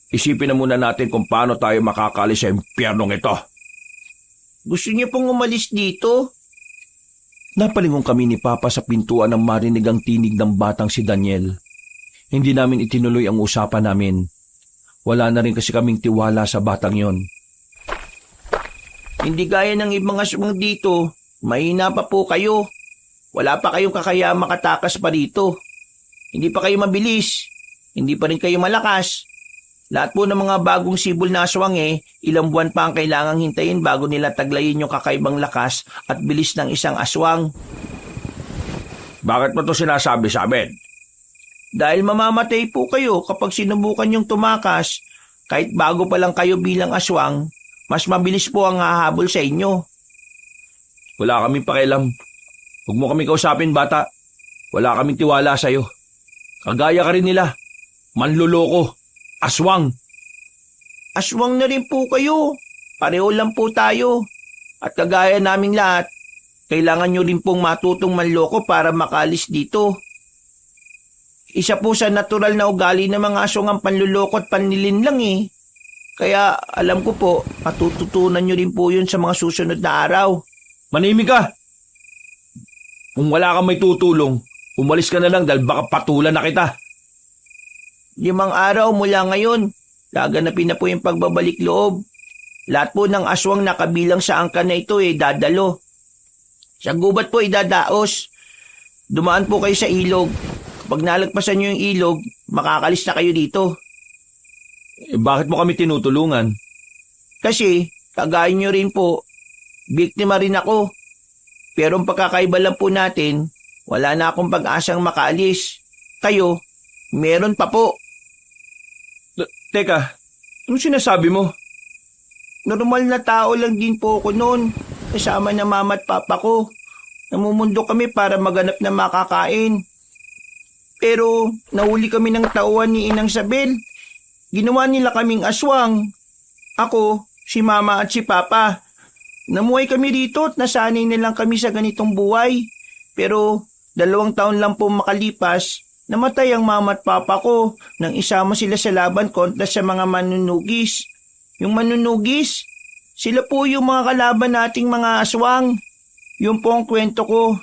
isipin na muna natin kung paano tayo makakalis sa impyernong ito. Gusto niyo pong umalis dito? Napalingon kami ni Papa sa pintuan nang marinig ang tinig ng batang si Daniel. Hindi namin itinuloy ang usapan namin. Wala na rin kasi kaming tiwala sa batang yon. Hindi gaya ng ibang aswang dito. Mahina pa po kayo. Wala pa kayong kakaya makatakas pa dito. Hindi pa kayo mabilis. Hindi pa rin kayo malakas. Lahat po ng mga bagong sibol na aswang ilang buwan pa ang kailangang hintayin bago nila taglayin yung kakaibang lakas at bilis ng isang aswang. Bakit mo to sinasabi sa amin? Dahil mamamatay po kayo kapag sinubukan yung tumakas. Kahit bago pa lang kayo bilang aswang, mas mabilis po ang hahabol sa inyo. Wala kaming pakialam. Huwag mo kami kausapin, bata. Wala kaming tiwala sa'yo. Kagaya ka rin nila. Manluloko. Aswang. Aswang na rin po kayo. Pareho lang po tayo. At kagaya naming lahat, kailangan nyo rin pong matutong manloko para makalis dito. Isa po sa natural na ugali ng mga aswang ang panluloko at panlilin lang Kaya alam ko po, matututunan nyo rin po yun sa mga susunod na araw. Manimik ka! Kung wala kang may tutulong, umalis ka na lang dahil baka patulan na kita. 5 araw mula ngayon, gaganapin na po yung pagbabalik loob. Lahat po ng aswang na kabilang sa angkan na ito dadalo. Sa gubat po idadaos. Dumaan po kayo sa ilog. Kapag nalagpasan nyo yung ilog, makakalis na kayo dito. Bakit mo kami tinutulungan? Kasi, kagaya nyo rin po, biktima rin ako. Pero ang pagkakaiba lang po natin, wala na akong pag-asang makaalis. Kayo, meron pa po. Teka, ano sinasabi mo? Normal na tao lang din po ako noon. Kasama na mama at papa ko. Namumundo kami para maganap na makakain. Pero nahuli kami ng tauhan ni Inang Sabel. Ginawa nila kaming aswang. Ako, si mama at si papa. Namuhay kami rito at nasanay na lang kami sa ganitong buhay. Pero 2 taon lang po makalipas, namatay ang mama at papa ko nang isama sila sa laban kontra sa mga manunugis. Yung manunugis, sila po yung mga kalaban nating mga aswang. Yun po ang kwento ko.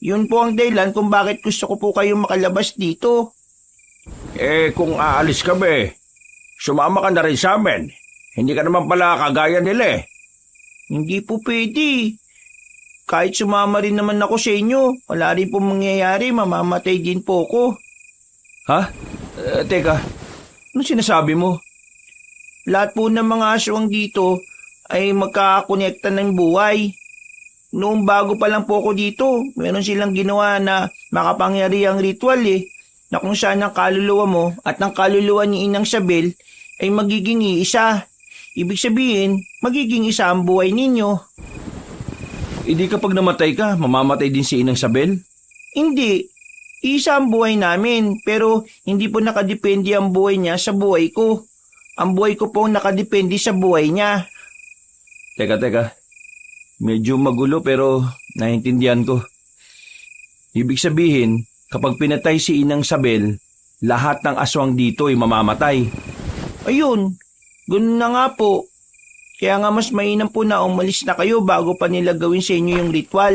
Yun po ang dahilan kung bakit gusto ko po kayong makalabas dito. Kung aalis ka ba sumama ka na rin sa amin. Hindi ka naman pala kagaya nila Hindi po pwede. Kahit sumama rin naman ako sa inyo, wala rin po mangyayari, mamamatay din po ako. Ha? Teka, ano sinasabi mo? Lahat po ng mga aswang dito ay magkakakonekta ng buhay. Noong bago pa lang po ako dito, meron silang ginawa na makapangyarihang ritual na kung saan ang kaluluwa mo at ang kaluluwa ni Inang Sabel ay magiging iisa. Ibig sabihin, magiging isa ang buhay ninyo. Hindi kapag namatay ka, mamamatay din si Inang Sabel? Hindi. Isa ang buhay namin, pero hindi po nakadepende ang buhay niya sa buhay ko. Ang buhay ko po nakadepende sa buhay niya. Teka. Medyo magulo pero naiintindihan ko. Ibig sabihin, kapag pinatay si Inang Sabel, lahat ng aswang dito ay mamamatay. Ayun, ganun na nga po. Kaya nga mas mainam po na umalis na kayo bago pa nila gawin sa inyo yung ritual.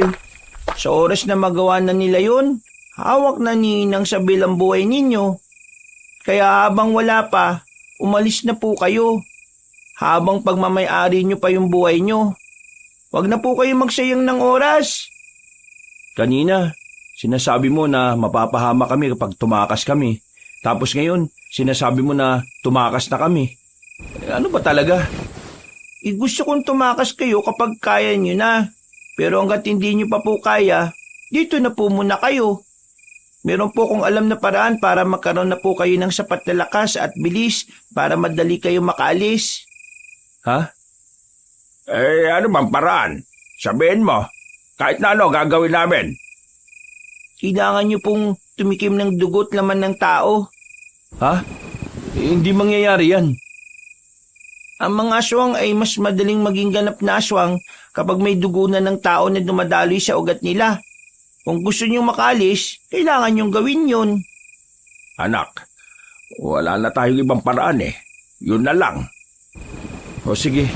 Sa oras na magawa na nila yun, hawak na ni Inang Sabel ang buhay ninyo. Kaya habang wala pa, umalis na po kayo. Habang pagmamay-ari nyo pa yung buhay nyo. Huwag na po kayo magsayang ng oras. Kanina, sinasabi mo na mapapahama kami kapag tumakas kami. Tapos ngayon, sinasabi mo na tumakas na kami. Ano ba talaga? Gusto kong tumakas kayo kapag kaya nyo na. Pero hanggat hindi nyo pa po kaya, dito na po muna kayo. Meron po kong alam na paraan para magkaroon na po kayo ng sapat na lakas at bilis para madali kayo makaalis. Ha? Ano bang paraan? Sabihin mo. Kahit na ano gagawin namin. Kailangan nyo pong tumikim ng dugo't laman ng tao. Ha? Hindi mangyayari yan. Ang mga aswang ay mas madaling maging ganap na aswang kapag may dugo na ng tao na dumadaloy sa ugat nila. Kung gusto nyong makalis, kailangan nyong gawin yun. Anak, wala na tayong ibang paraan Yun na lang. O sige,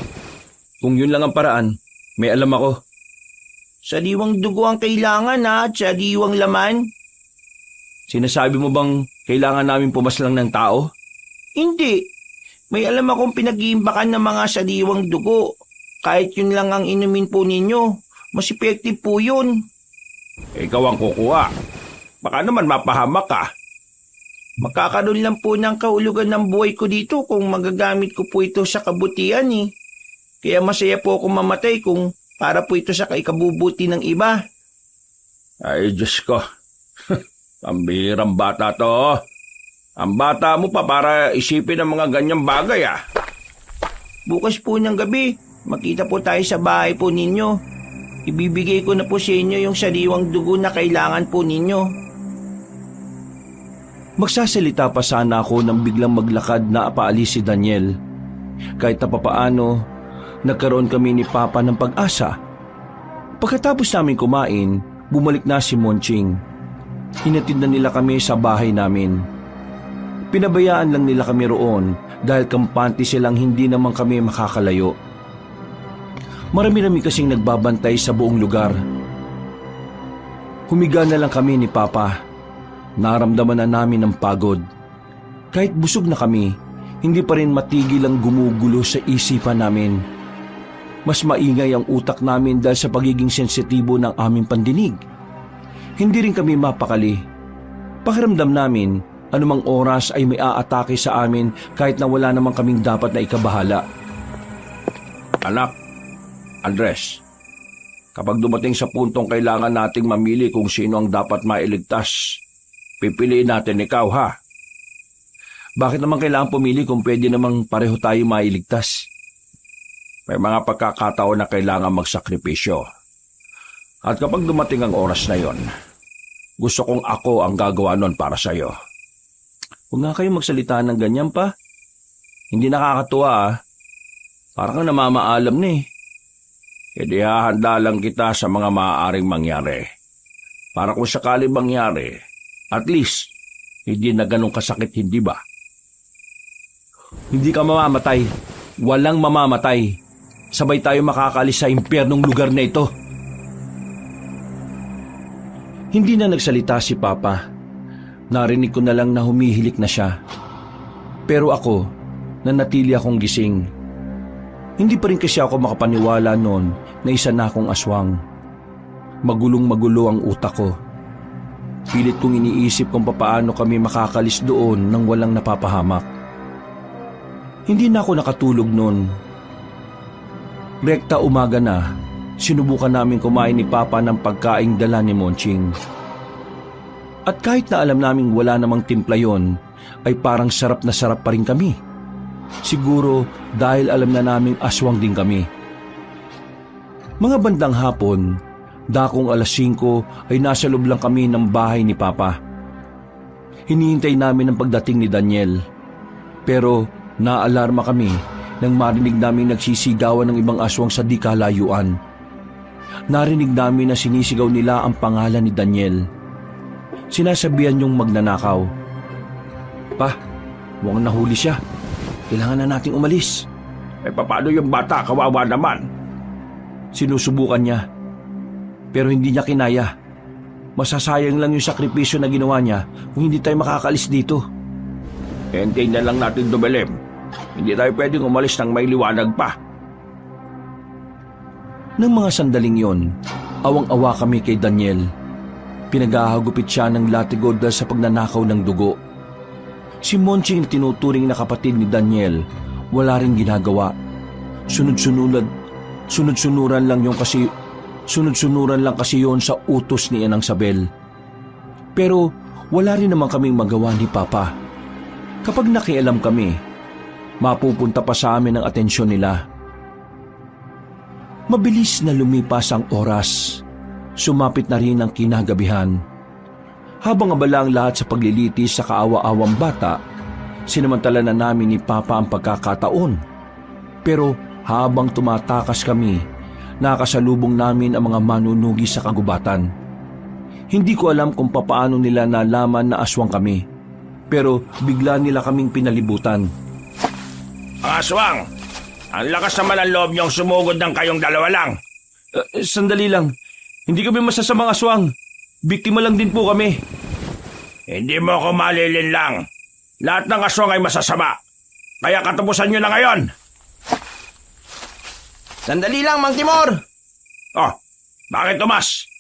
kung yun lang ang paraan, may alam ako. Sariwang dugo ang kailangan at sariwang laman. Sinasabi mo bang kailangan namin pumaslang ng tao? Hindi. May alam akong pinag-iimbakan ng mga sariwang dugo. Kahit yun lang ang inumin po ninyo, mas effective po yun. Ikaw ang kukuha. Baka naman mapahamak ka. Makakaroon lang po ng kahulugan ng buhay ko dito kung magagamit ko po ito sa kabutihan Kaya masaya po akong mamatay kung para po ito sa ikabubuti ng iba. Ay, Diyos ko. Pambihirang bata to. Ang bata mo pa para isipin ang mga ganyang bagay Bukas po ng gabi, makita po tayo sa bahay po ninyo. Ibibigay ko na po sa inyo yung sariwang dugo na kailangan po ninyo. Magsasalita pa sana ako nang biglang maglakad na paalis si Daniel. Kahit na papaano, nagkaroon kami ni Papa ng pag-asa. Pagkatapos namin kumain, bumalik na si Monching. Hinatid na nila kami sa bahay namin. Pinabayaan lang nila kami roon dahil kampante silang hindi naman kami makakalayo. Marami-rami kasing nagbabantay sa buong lugar. Humiga na lang kami ni Papa. Naramdaman na namin ang pagod. Kahit busog na kami, hindi pa rin matigil ang gumugulo sa isipan namin. Mas maingay ang utak namin dahil sa pagiging sensitibo ng aming pandinig. Hindi rin kami mapakali. Pakiramdam namin, anumang oras ay may aatake sa amin kahit na wala namang kaming dapat na ikabahala. Anak, Andres, kapag dumating sa puntong kailangan nating mamili kung sino ang dapat mailigtas, pipiliin natin ikaw Bakit naman kailangan pumili kung pwede namang pareho tayo mailigtas? May mga pagkakataon na kailangan magsakripisyo. At kapag dumating ang oras na yon, gusto kong ako ang gagawa nun para sa'yo. Huwag nga kayong magsalita ng ganyan pa. Hindi nakakatuwa Parang kang namamaalam na Hindi hahanda lang kita sa mga maaaring mangyari. Para kung sakali mangyari, at least, hindi na ganun kasakit, hindi ba? Hindi ka mamamatay. Walang mamamatay. Sabay tayo makakalis sa impyernong lugar na ito. Hindi na nagsalita si Papa. Narinig ko na lang na humihilik na siya. Pero ako, nanatili akong gising. Hindi pa rin kasi ako makapaniwala noon na isa na akong aswang. Magulong-magulo ang utak ko. Pilit kong iniisip kung papaano kami makakalis doon nang walang napapahamak. Hindi na ako nakatulog noon. Rekta umaga na, sinubukan namin kumain ni Papa ng pagkaing dala ni Monching. At kahit na alam naming wala namang timpla yon, ay parang sarap na sarap pa rin kami. Siguro dahil alam na naming aswang din kami. Mga bandang hapon, dakong 5:00 ay nasa loob lang kami ng bahay ni Papa. Hinihintay namin ang pagdating ni Daniel. Pero naalarma kami nang marinig namin nagsisigawan ng ibang aswang sa di kalayuan. Narinig namin na sinisigaw nila ang pangalan ni Daniel. Sinasabihan yung magnanakaw. Pa, mukhang nahuli siya. Kailangan na nating umalis. Paano yung bata? Kawawa naman. Sinusubukan niya. Pero hindi niya kinaya. Masasayang lang yung sakripisyo na ginawa niya kung hindi tayo makakaalis dito. Hintayin na lang natin dumilim. Hindi tayo pwedeng umalis nang may liwanag pa. Nang mga sandaling yon, awang-awa kami kay Daniel. Pinagahagupit siya ng latigo dahil sa pagnanakaw ng dugo. Si Monching, tinuturing na kapatid ni Daniel, wala ring ginagawa. Sunod-sunuran lang kasi yon sa utos ni Inang Sabel. Pero wala rin naman kaming magawa ni Papa. Kapag nakialam kami, mapupunta pa sa amin ang atensyon nila. Mabilis na lumipas ang oras. Sumapit na rin ang kinagabihan. Habang abala ang lahat sa paglilitis sa kaawa-awang bata, sinamantala na namin ni Papa ang pagkakataon. Pero habang tumatakas kami, nakasalubong namin ang mga manunugi sa kagubatan. Hindi ko alam kung papaano nila nalaman na aswang kami, pero bigla nila kaming pinalibutan. Aswang! Ang lakas naman ang loob niyong sumugod ng kayong dalawa lang. Sandali lang. Hindi kami masasamang aswang. Biktima lang din po kami. Hindi mo ako malilin lang. Lahat ng aswang ay masasama. Kaya katapusan niyo na ngayon. Sandali lang, Mang Timor. Oh, bakit Tomas?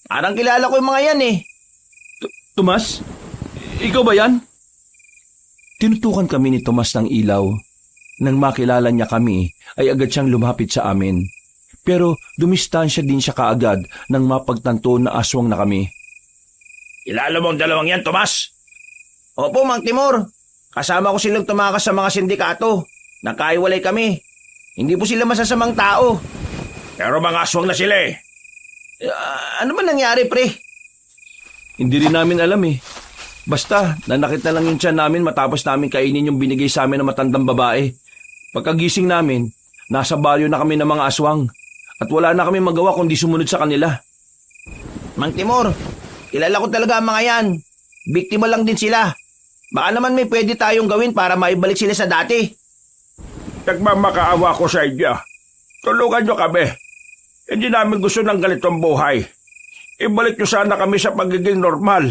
Parang kilala ko yung mga yan eh. Tomas? Ikaw ba yan? Tinutukan kami ni Tomas ng ilaw. Nang makilala niya kami, ay agad siyang lumapit sa amin. Pero dumistansya din siya kaagad nang mapagtanto na aswang na kami. Kilala mo ang dalawang yan, Tomas? Opo, Mang Timor. Kasama ko silang tumakas sa mga sindikato. Nakaiwalay kami. Hindi po sila masasamang tao. Pero mga aswang na sila eh. Ano man nangyari, pre? Hindi rin namin alam eh. Basta, nanakit na lang yung tiyan namin matapos namin kainin yung binigay sa amin ng matandang babae. Pagkagising namin, nasa baryo na kami ng mga aswang. At wala na kami magawa kundi sumunod sa kanila. Mang Timor, kilala ko talaga ang mga yan. Biktima lang din sila. Baka naman may pwede tayong gawin para maibalik sila sa dati. Nagmamakaawa ko sa inyo. Tulungan niyo kami. Hindi namin gusto ng ganitong buhay. Ibalik niyo sana kami sa pagiging normal.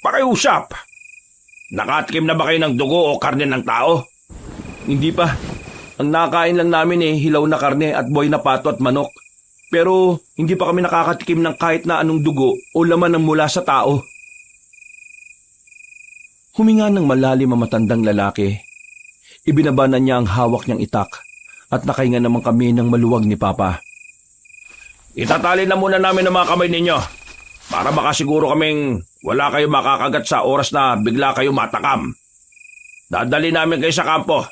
Pakiusap. Nakatikim na ba kayo ng dugo o karne ng tao? Hindi pa. Ang nakain lang namin hilaw na karne at boy na pato at manok. Pero hindi pa kami nakakatikim ng kahit na anong dugo o laman ng mula sa tao. Huminga ng malalim ang matandang lalaki. Ibinabanan niya ang hawak niyang itak at nakahinga naman kami ng maluwag ni Papa. Itatali na muna namin ang mga kamay ninyo para makasiguro kaming wala kayo makakagat sa oras na bigla kayo matakam. Dadali namin kayo sa kampo.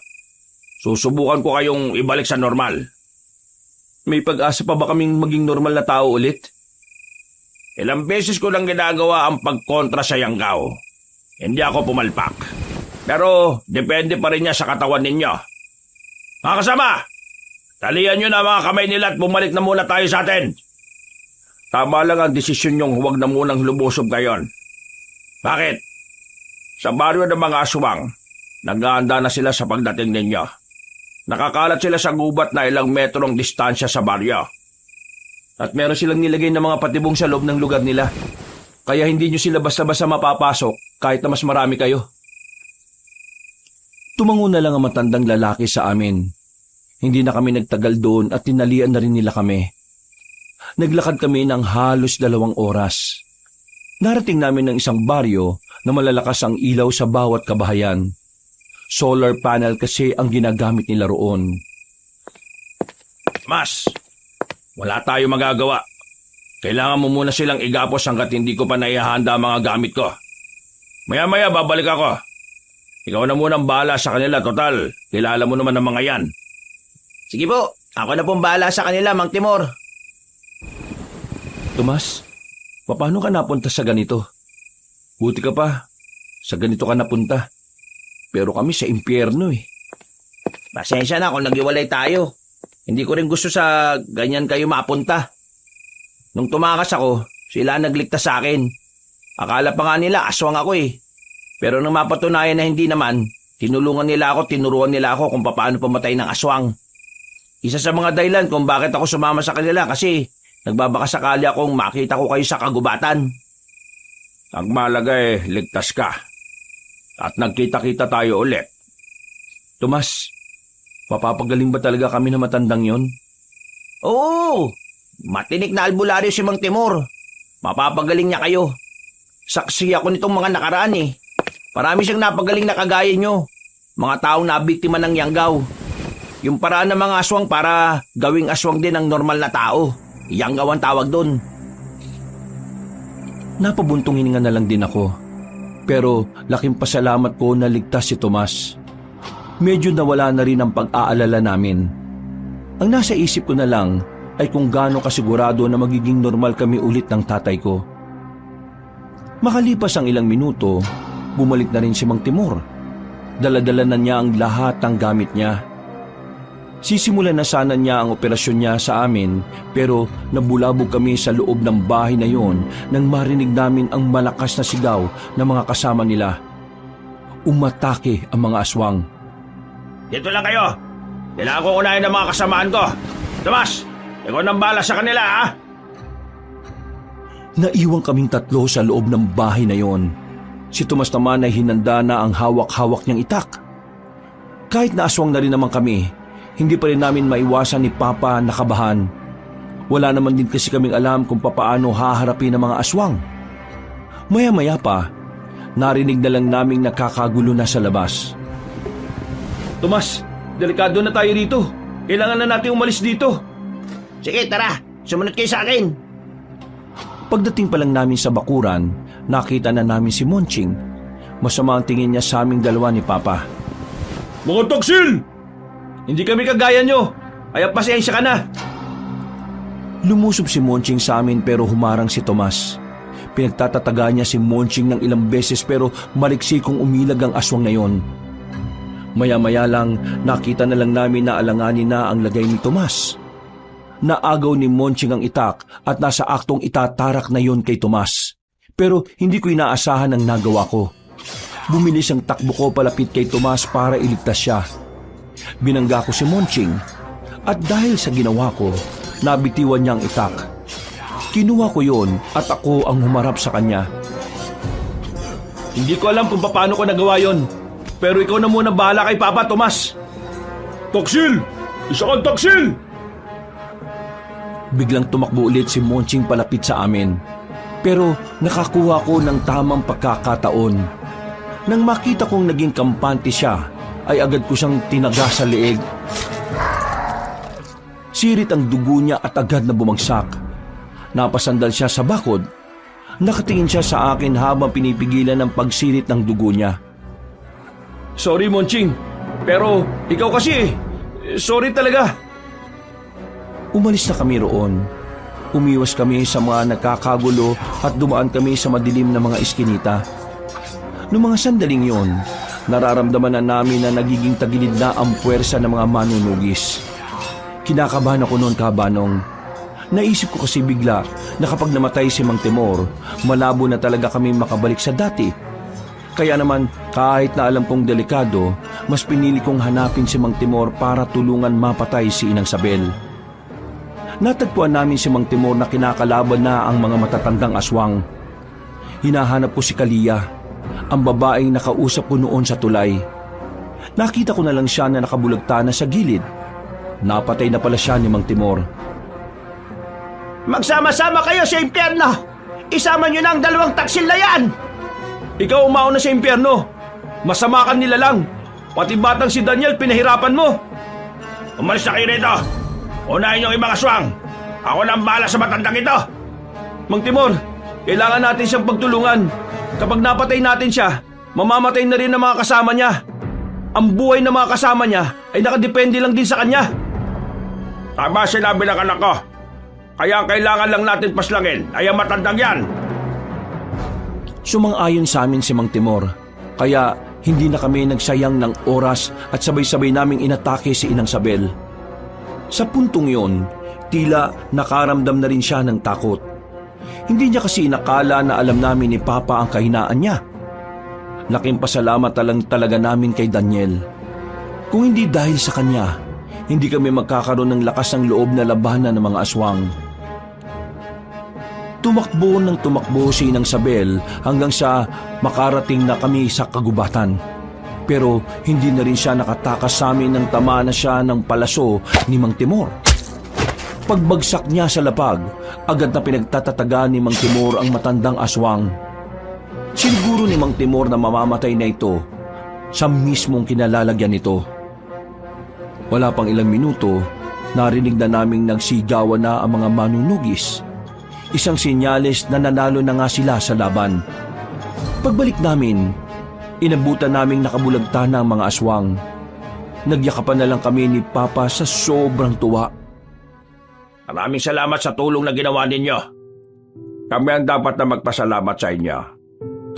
Susubukan ko kayong ibalik sa normal. May pag-asa pa ba kaming maging normal na tao ulit? Ilang beses ko lang ginagawa ang pagkontra sa Yanggaw. Hindi ako pumalpak. Pero depende pa rin niya sa katawan ninyo. Mga kasama, talian nyo na mga kamay nila at bumalik na muna tayo sa atin. tama lang ang desisyon niyong huwag na munang lumusob ngayon. Bakit? Sa baryo ng mga aswang, naghahanda na sila sa pagdating ninyo. Nakakalat sila sa gubat na ilang metrong distansya sa baryo. At meron silang nilagay na mga patibong sa loob ng lugar nila. Kaya hindi nyo sila basta-basta mapapasok kahit na mas marami kayo. Tumango na lang ang matandang lalaki sa amin. Hindi na kami nagtagal doon at tinalian na rin nila kami. Naglakad kami ng halos 2 oras. Narating namin ng isang baryo na malalakas ang ilaw sa bawat kabahayan. Solar panel kasi ang ginagamit nila roon. Mas, wala tayo magagawa. Kailangan mo muna silang igapos hanggat hindi ko pa naihahanda ang mga gamit ko. Maya-maya babalik ako. Ikaw na munang bahala sa kanila, total. Kilala mo naman ang mga yan. Sige po, ako na pong bahala sa kanila, Mang Timor. Tomas, paano ka napunta sa ganito? Buti ka pa, sa ganito ka napunta. Pero kami sa impyerno eh. Pasensya na kung naghiwalay tayo. Hindi ko rin gusto sa ganyan kayo mapunta. Nung tumakas ako, sila nagligtas sa akin. Akala pa nga nila aswang ako eh. Pero nung mapatunayan na hindi naman, tinuruan nila ako kung paano pumatay ng aswang. Isa sa mga dahilan kung bakit ako sumama sa kanila kasi nagbabakasakali akong makita ko kayo sa kagubatan. Ang malaga ligtas ka. At nagkita-kita tayo ulit. Tomas, mapapagaling ba talaga kami na matandang yon? Oo, matinik na albularyo si Mang Timor. Mapapagaling niya kayo. Saksi ako nitong mga nakaraan eh. Marami siyang napagaling na kagaya nyo. Mga taong nabiktima ng yanggaw. Yung paraan ng mga aswang para gawing aswang din ang normal na tao. Yanggaw ang tawag doon. Napabuntong hininga na lang din ako. Pero laking pasalamat ko na ligtas si Tomas. Medyo nawala na rin ang pag-aalala namin. Ang nasa isip ko na lang ay kung gaano kasigurado na magiging normal kami ulit ng tatay ko. Makalipas ang ilang minuto, bumalik na rin si Mang Timor. Dala-dala na niya ang lahat ng gamit niya. Sisimulan na sana niya ang operasyon niya sa amin pero nabulabog kami sa loob ng bahay na yon nang marinig namin ang malakas na sigaw ng mga kasama nila. Umatake ang mga aswang. Dito lang kayo. Kailangan ko unahin ang mga kasamaan ko. Tomas, ikaw nang bala sa kanila ha? Naiwang kaming 3 sa loob ng bahay na yon. Si Tomas naman ay hinanda na ang hawak-hawak niyang itak. Kahit na aswang na rin naman kami, hindi pa rin namin maiwasan ni Papa na kabahan. Wala naman din kasi kaming alam kung papaano haharapin ang mga aswang. Maya-maya pa, narinig na lang naming nakakagulo na sa labas. Tomas, delikado na tayo dito. Kailangan na natin umalis dito. Sige, tara. Sumunod kayo sa akin. Pagdating pa lang namin sa bakuran, nakita na namin si Monching. Masama ang tingin niya sa aming dalawa ni Papa. Mga toksil! Hindi kami kagaya nyo. Kaya pasensya ka na. Lumusob si Monching sa amin pero humarang si Tomas. Pinagtatataga niya si Monching ng ilang beses pero maliksi kong umilag ang aswang na yon. Maya-maya lang nakita na lang namin na alanganin na ang lagay ni Tomas. Naagaw ni Monching ang itak at nasa aktong itatarak na yon kay Tomas. Pero hindi ko inaasahan ang nagawa ko. Bumilis ang takbo ko palapit kay Tomas para iligtas siya. Binangga ko si Monching at dahil sa ginawa ko, nabitiwan niya ang itak. Kinuha ko yon at ako ang humarap sa kanya. Hindi ko alam kung paano ko nagawa yon. Pero ikaw na muna bahala kay Papa, Tomas. Toksil! Isa kang toksil! Biglang tumakbo ulit si Monching palapit sa amin. Pero nakakuha ko ng tamang pagkakataon. Nang makita kong naging kampante siya, ay agad ko siyang tinaga sa leeg. Sirit ang dugo niya at agad na bumagsak. Napasandal siya sa bakod. Nakatingin siya sa akin habang pinipigilan ang pagsirit ng dugo niya. Sorry, Monching. Pero ikaw kasi sorry talaga. Umalis na kami roon. Umiwas kami sa mga nagkakagulo at dumaan kami sa madilim na mga iskinita. Noong mga sandaling yon, nararamdaman na namin na nagiging tagilid na ang puwersa ng mga manunugis. Kinakabahan ako noon, Kabanong. Naisip ko kasi bigla na kapag namatay si Mang Timor, malabo na talaga kami makabalik sa dati. Kaya naman, kahit na alam kong delikado, mas pinili kong hanapin si Mang Timor para tulungan mapatay si Inang Sabel. Natagpuan namin si Mang Timor na kinakalaban na ang mga matatandang aswang. Hinahanap ko si Kalia, ang babaeng nakausap ko noon sa tulay. Nakita ko na lang siya na nakabulagtana sa gilid. Napatay na pala siya ni Mang Timor. Magsama-sama kayo sa impyerno! Isama nyo na ang 2 taksil na yan! Ikaw umauna sa impyerno. Masama ka nila lang. Pati batang si Daniel pinahirapan mo. Umalis na kayo rito. Unahin yung ibang aswang. Ako na ang bahala sa matandang ito. Mang Timor, kailangan natin siyang pagtulungan. Kapag napatay natin siya, mamamatay na rin ang mga kasama niya. Ang buhay ng mga kasama niya ay nakadepende lang din sa kanya. Tama sinabi ng anak ko. Kaya ang kailangan lang natin paslangin ay ang matandang yan. Sumang-ayon sa amin si Mang Timor, kaya hindi na kami nagsayang ng oras at sabay-sabay naming inatake si Inang Sabel. Sa puntong yon, tila nakaramdam na rin siya ng takot. Hindi niya kasi inakala na alam namin ni Papa ang kahinaan niya. Laking pasalamat lang talaga namin kay Daniel. Kung hindi dahil sa kanya, hindi kami magkakaroon ng lakas ng loob na labanan ng mga aswang. Tumakbo ng tumakbo si Inang Sabel hanggang sa makarating na kami sa kagubatan. Pero hindi na rin siya nakatakas sa amin nang tama na siya ng palaso ni Mang Timor. Pagbagsak niya sa lapag, agad na pinagtatataga ni Mang Timor ang matandang aswang. Siniguro ni Mang Timor na mamamatay na ito sa mismong kinalalagyan nito. Wala pang ilang minuto, narinig na naming nagsigawan na ang mga manunugis. Isang senyales na nanalo na nga sila sa laban. Pagbalik namin, inabutan naming nakabulagtana ang mga aswang. Nagyakapan na lang kami ni Papa sa sobrang tuwa. Maraming salamat sa tulong na ginawa ninyo. Kami ang dapat na magpasalamat sa inyo.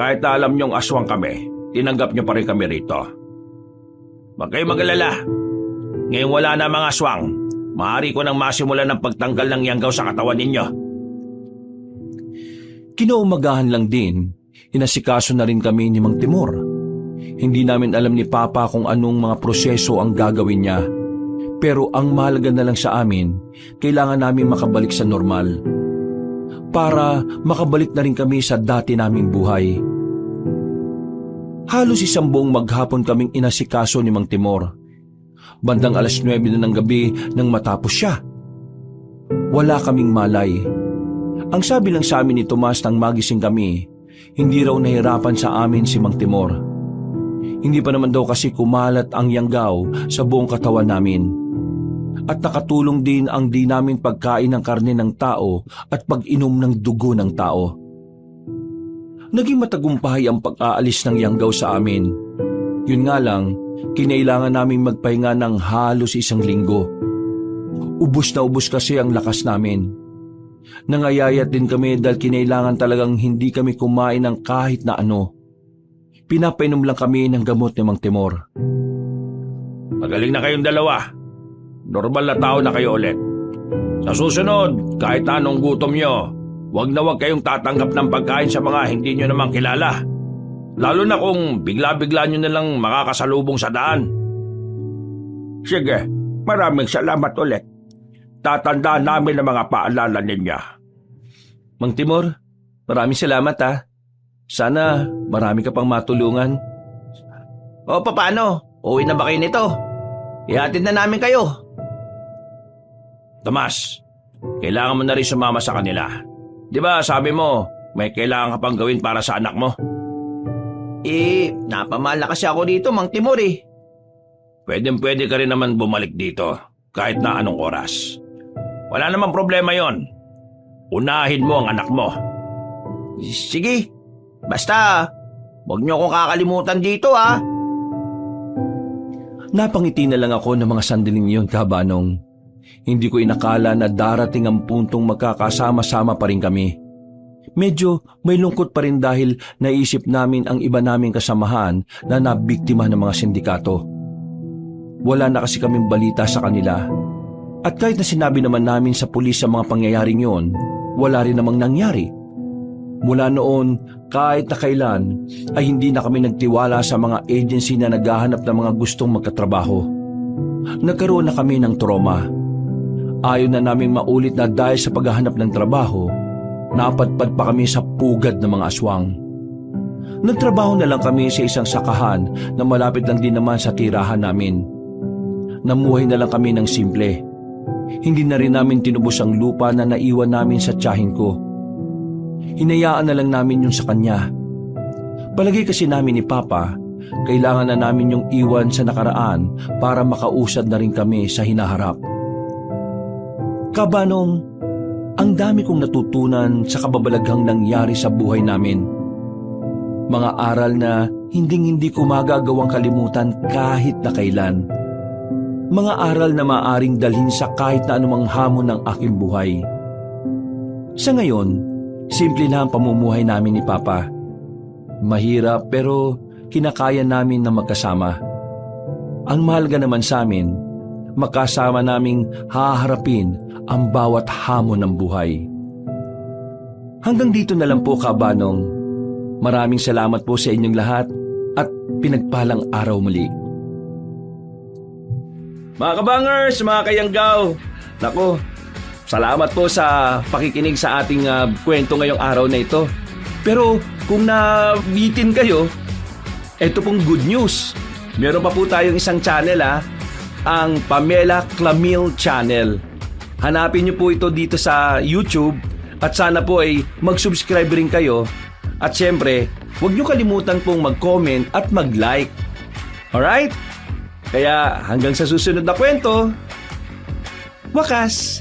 Kahit na alam niyong aswang kami, tinanggap niyo pa rin kami rito. Huwag kayong mag-alala. Ngayong wala na mga aswang, maaari ko nang masimulan ng pagtanggal ng yanggaw sa katawan ninyo. Kinaumagahan lang din, inasikaso na rin kami ni Mang Timor. Hindi namin alam ni Papa kung anong mga proseso ang gagawin niya. Pero ang mahalaga na lang sa amin, kailangan namin makabalik sa normal. Para makabalik na rin kami sa dati naming buhay. Halos isang buong maghapon kaming inasikaso ni Mang Timor. Bandang 9:00 na ng gabi nang matapos siya. Wala kaming malay. Ang sabi lang sa amin ni Tomas nang magising kami, hindi raw nahirapan sa amin si Mang Timor. Hindi pa naman daw kasi kumalat ang yanggaw sa buong katawan namin. At nakatulong din ang di namin pagkain ng karne ng tao at pag-inom ng dugo ng tao. Naging matagumpay ang pag-aalis ng yanggaw sa amin. Yun nga lang, kinailangan namin magpahinga ng halos 1 linggo. Ubus na ubus kasi ang lakas namin. Nangayayat din kami dahil kinailangan talagang hindi kami kumain ng kahit na ano. Pinapainom lang kami ng gamot ni Mang Timor. Magaling na kayong dalawa. Normal na tao na kayo ulit. Sa susunod, kahit anong gutom nyo, wag kayong tatanggap ng pagkain sa mga hindi nyo naman kilala. Lalo na kung bigla-bigla nyo nalang makakasalubong sa daan. Sige, maraming salamat ulit. Tatandaan namin ang mga paalala ninyo. Mang Timor, maraming salamat ha. Sana marami ka pang matulungan. O paano? Uwi na ba kayo nito? Ihatid na namin kayo. Tomas, kailangan mo na rin sumama sa kanila. Di ba sabi mo, may kailangan ka pang gawin para sa anak mo? Napamala kasi ako dito, Mang Timor eh. Pwede ka rin naman bumalik dito, kahit na anong oras. Wala namang problema yon. Unahin mo ang anak mo. Sige, basta huwag niyo akong kakalimutan dito ha. Napangiti na lang ako ng mga sandaling yun, Kabanong. Hindi ko inakala na darating ang puntong magkakasama-sama pa rin kami. Medyo may lungkot pa rin dahil naisip namin ang iba naming kasamahan na nabiktima ng mga sindikato. Wala na kasi kaming balita sa kanila. At kahit na sinabi naman namin sa pulis sa mga pangyayaring yon, wala rin namang nangyari. Mula noon, kahit na kailan, ay hindi na kami nagtiwala sa mga agency na naghahanap ng mga gustong magkatrabaho. Nagkaroon na kami ng trauma. Ayaw na naming maulit na dahil sa paghahanap ng trabaho, napadpad pa kami sa pugad ng mga aswang. Nagtrabaho na lang kami sa isang sakahan na malapit lang din naman sa tirahan namin. Namuhay na lang kami ng simple. Hindi na rin namin tinubos ang lupa na naiwan namin sa tiyahin ko. Hinayaan na lang namin yun sa kanya. Palagi kasi namin ni Papa, kailangan na namin yung iwan sa nakaraan para makausad na rin kami sa hinaharap. Kabanong, ang dami kong natutunan sa kababalaghang nangyari sa buhay namin. Mga aral na hinding-hindi ko magagawang kalimutan kahit na kailan. Mga aral na maaaring dalhin sa kahit na anumang hamon ng aking buhay. Sa ngayon, simple na ang pamumuhay namin ni Papa. Mahirap pero kinakaya namin na magkasama. Ang mahalaga naman sa amin, makasama naming haharapin ang bawat hamon ng buhay. Hanggang dito na lang po, Kabanong. Maraming salamat po sa inyong lahat at pinagpalang araw muli. Mga kabangers, mga kayanggaw, nako, salamat po sa pakikinig sa ating kwento ngayong araw na ito. Pero kung nabitin kayo, ito pong good news. Meron pa po tayong isang channel ang Pamela Clamil Channel. Hanapin niyo po ito dito sa YouTube at sana po ay mag-subscribe rin kayo. At syempre, huwag niyo kalimutan pong mag-comment at mag-like. Alright? Kaya hanggang sa susunod na kwento, wakas!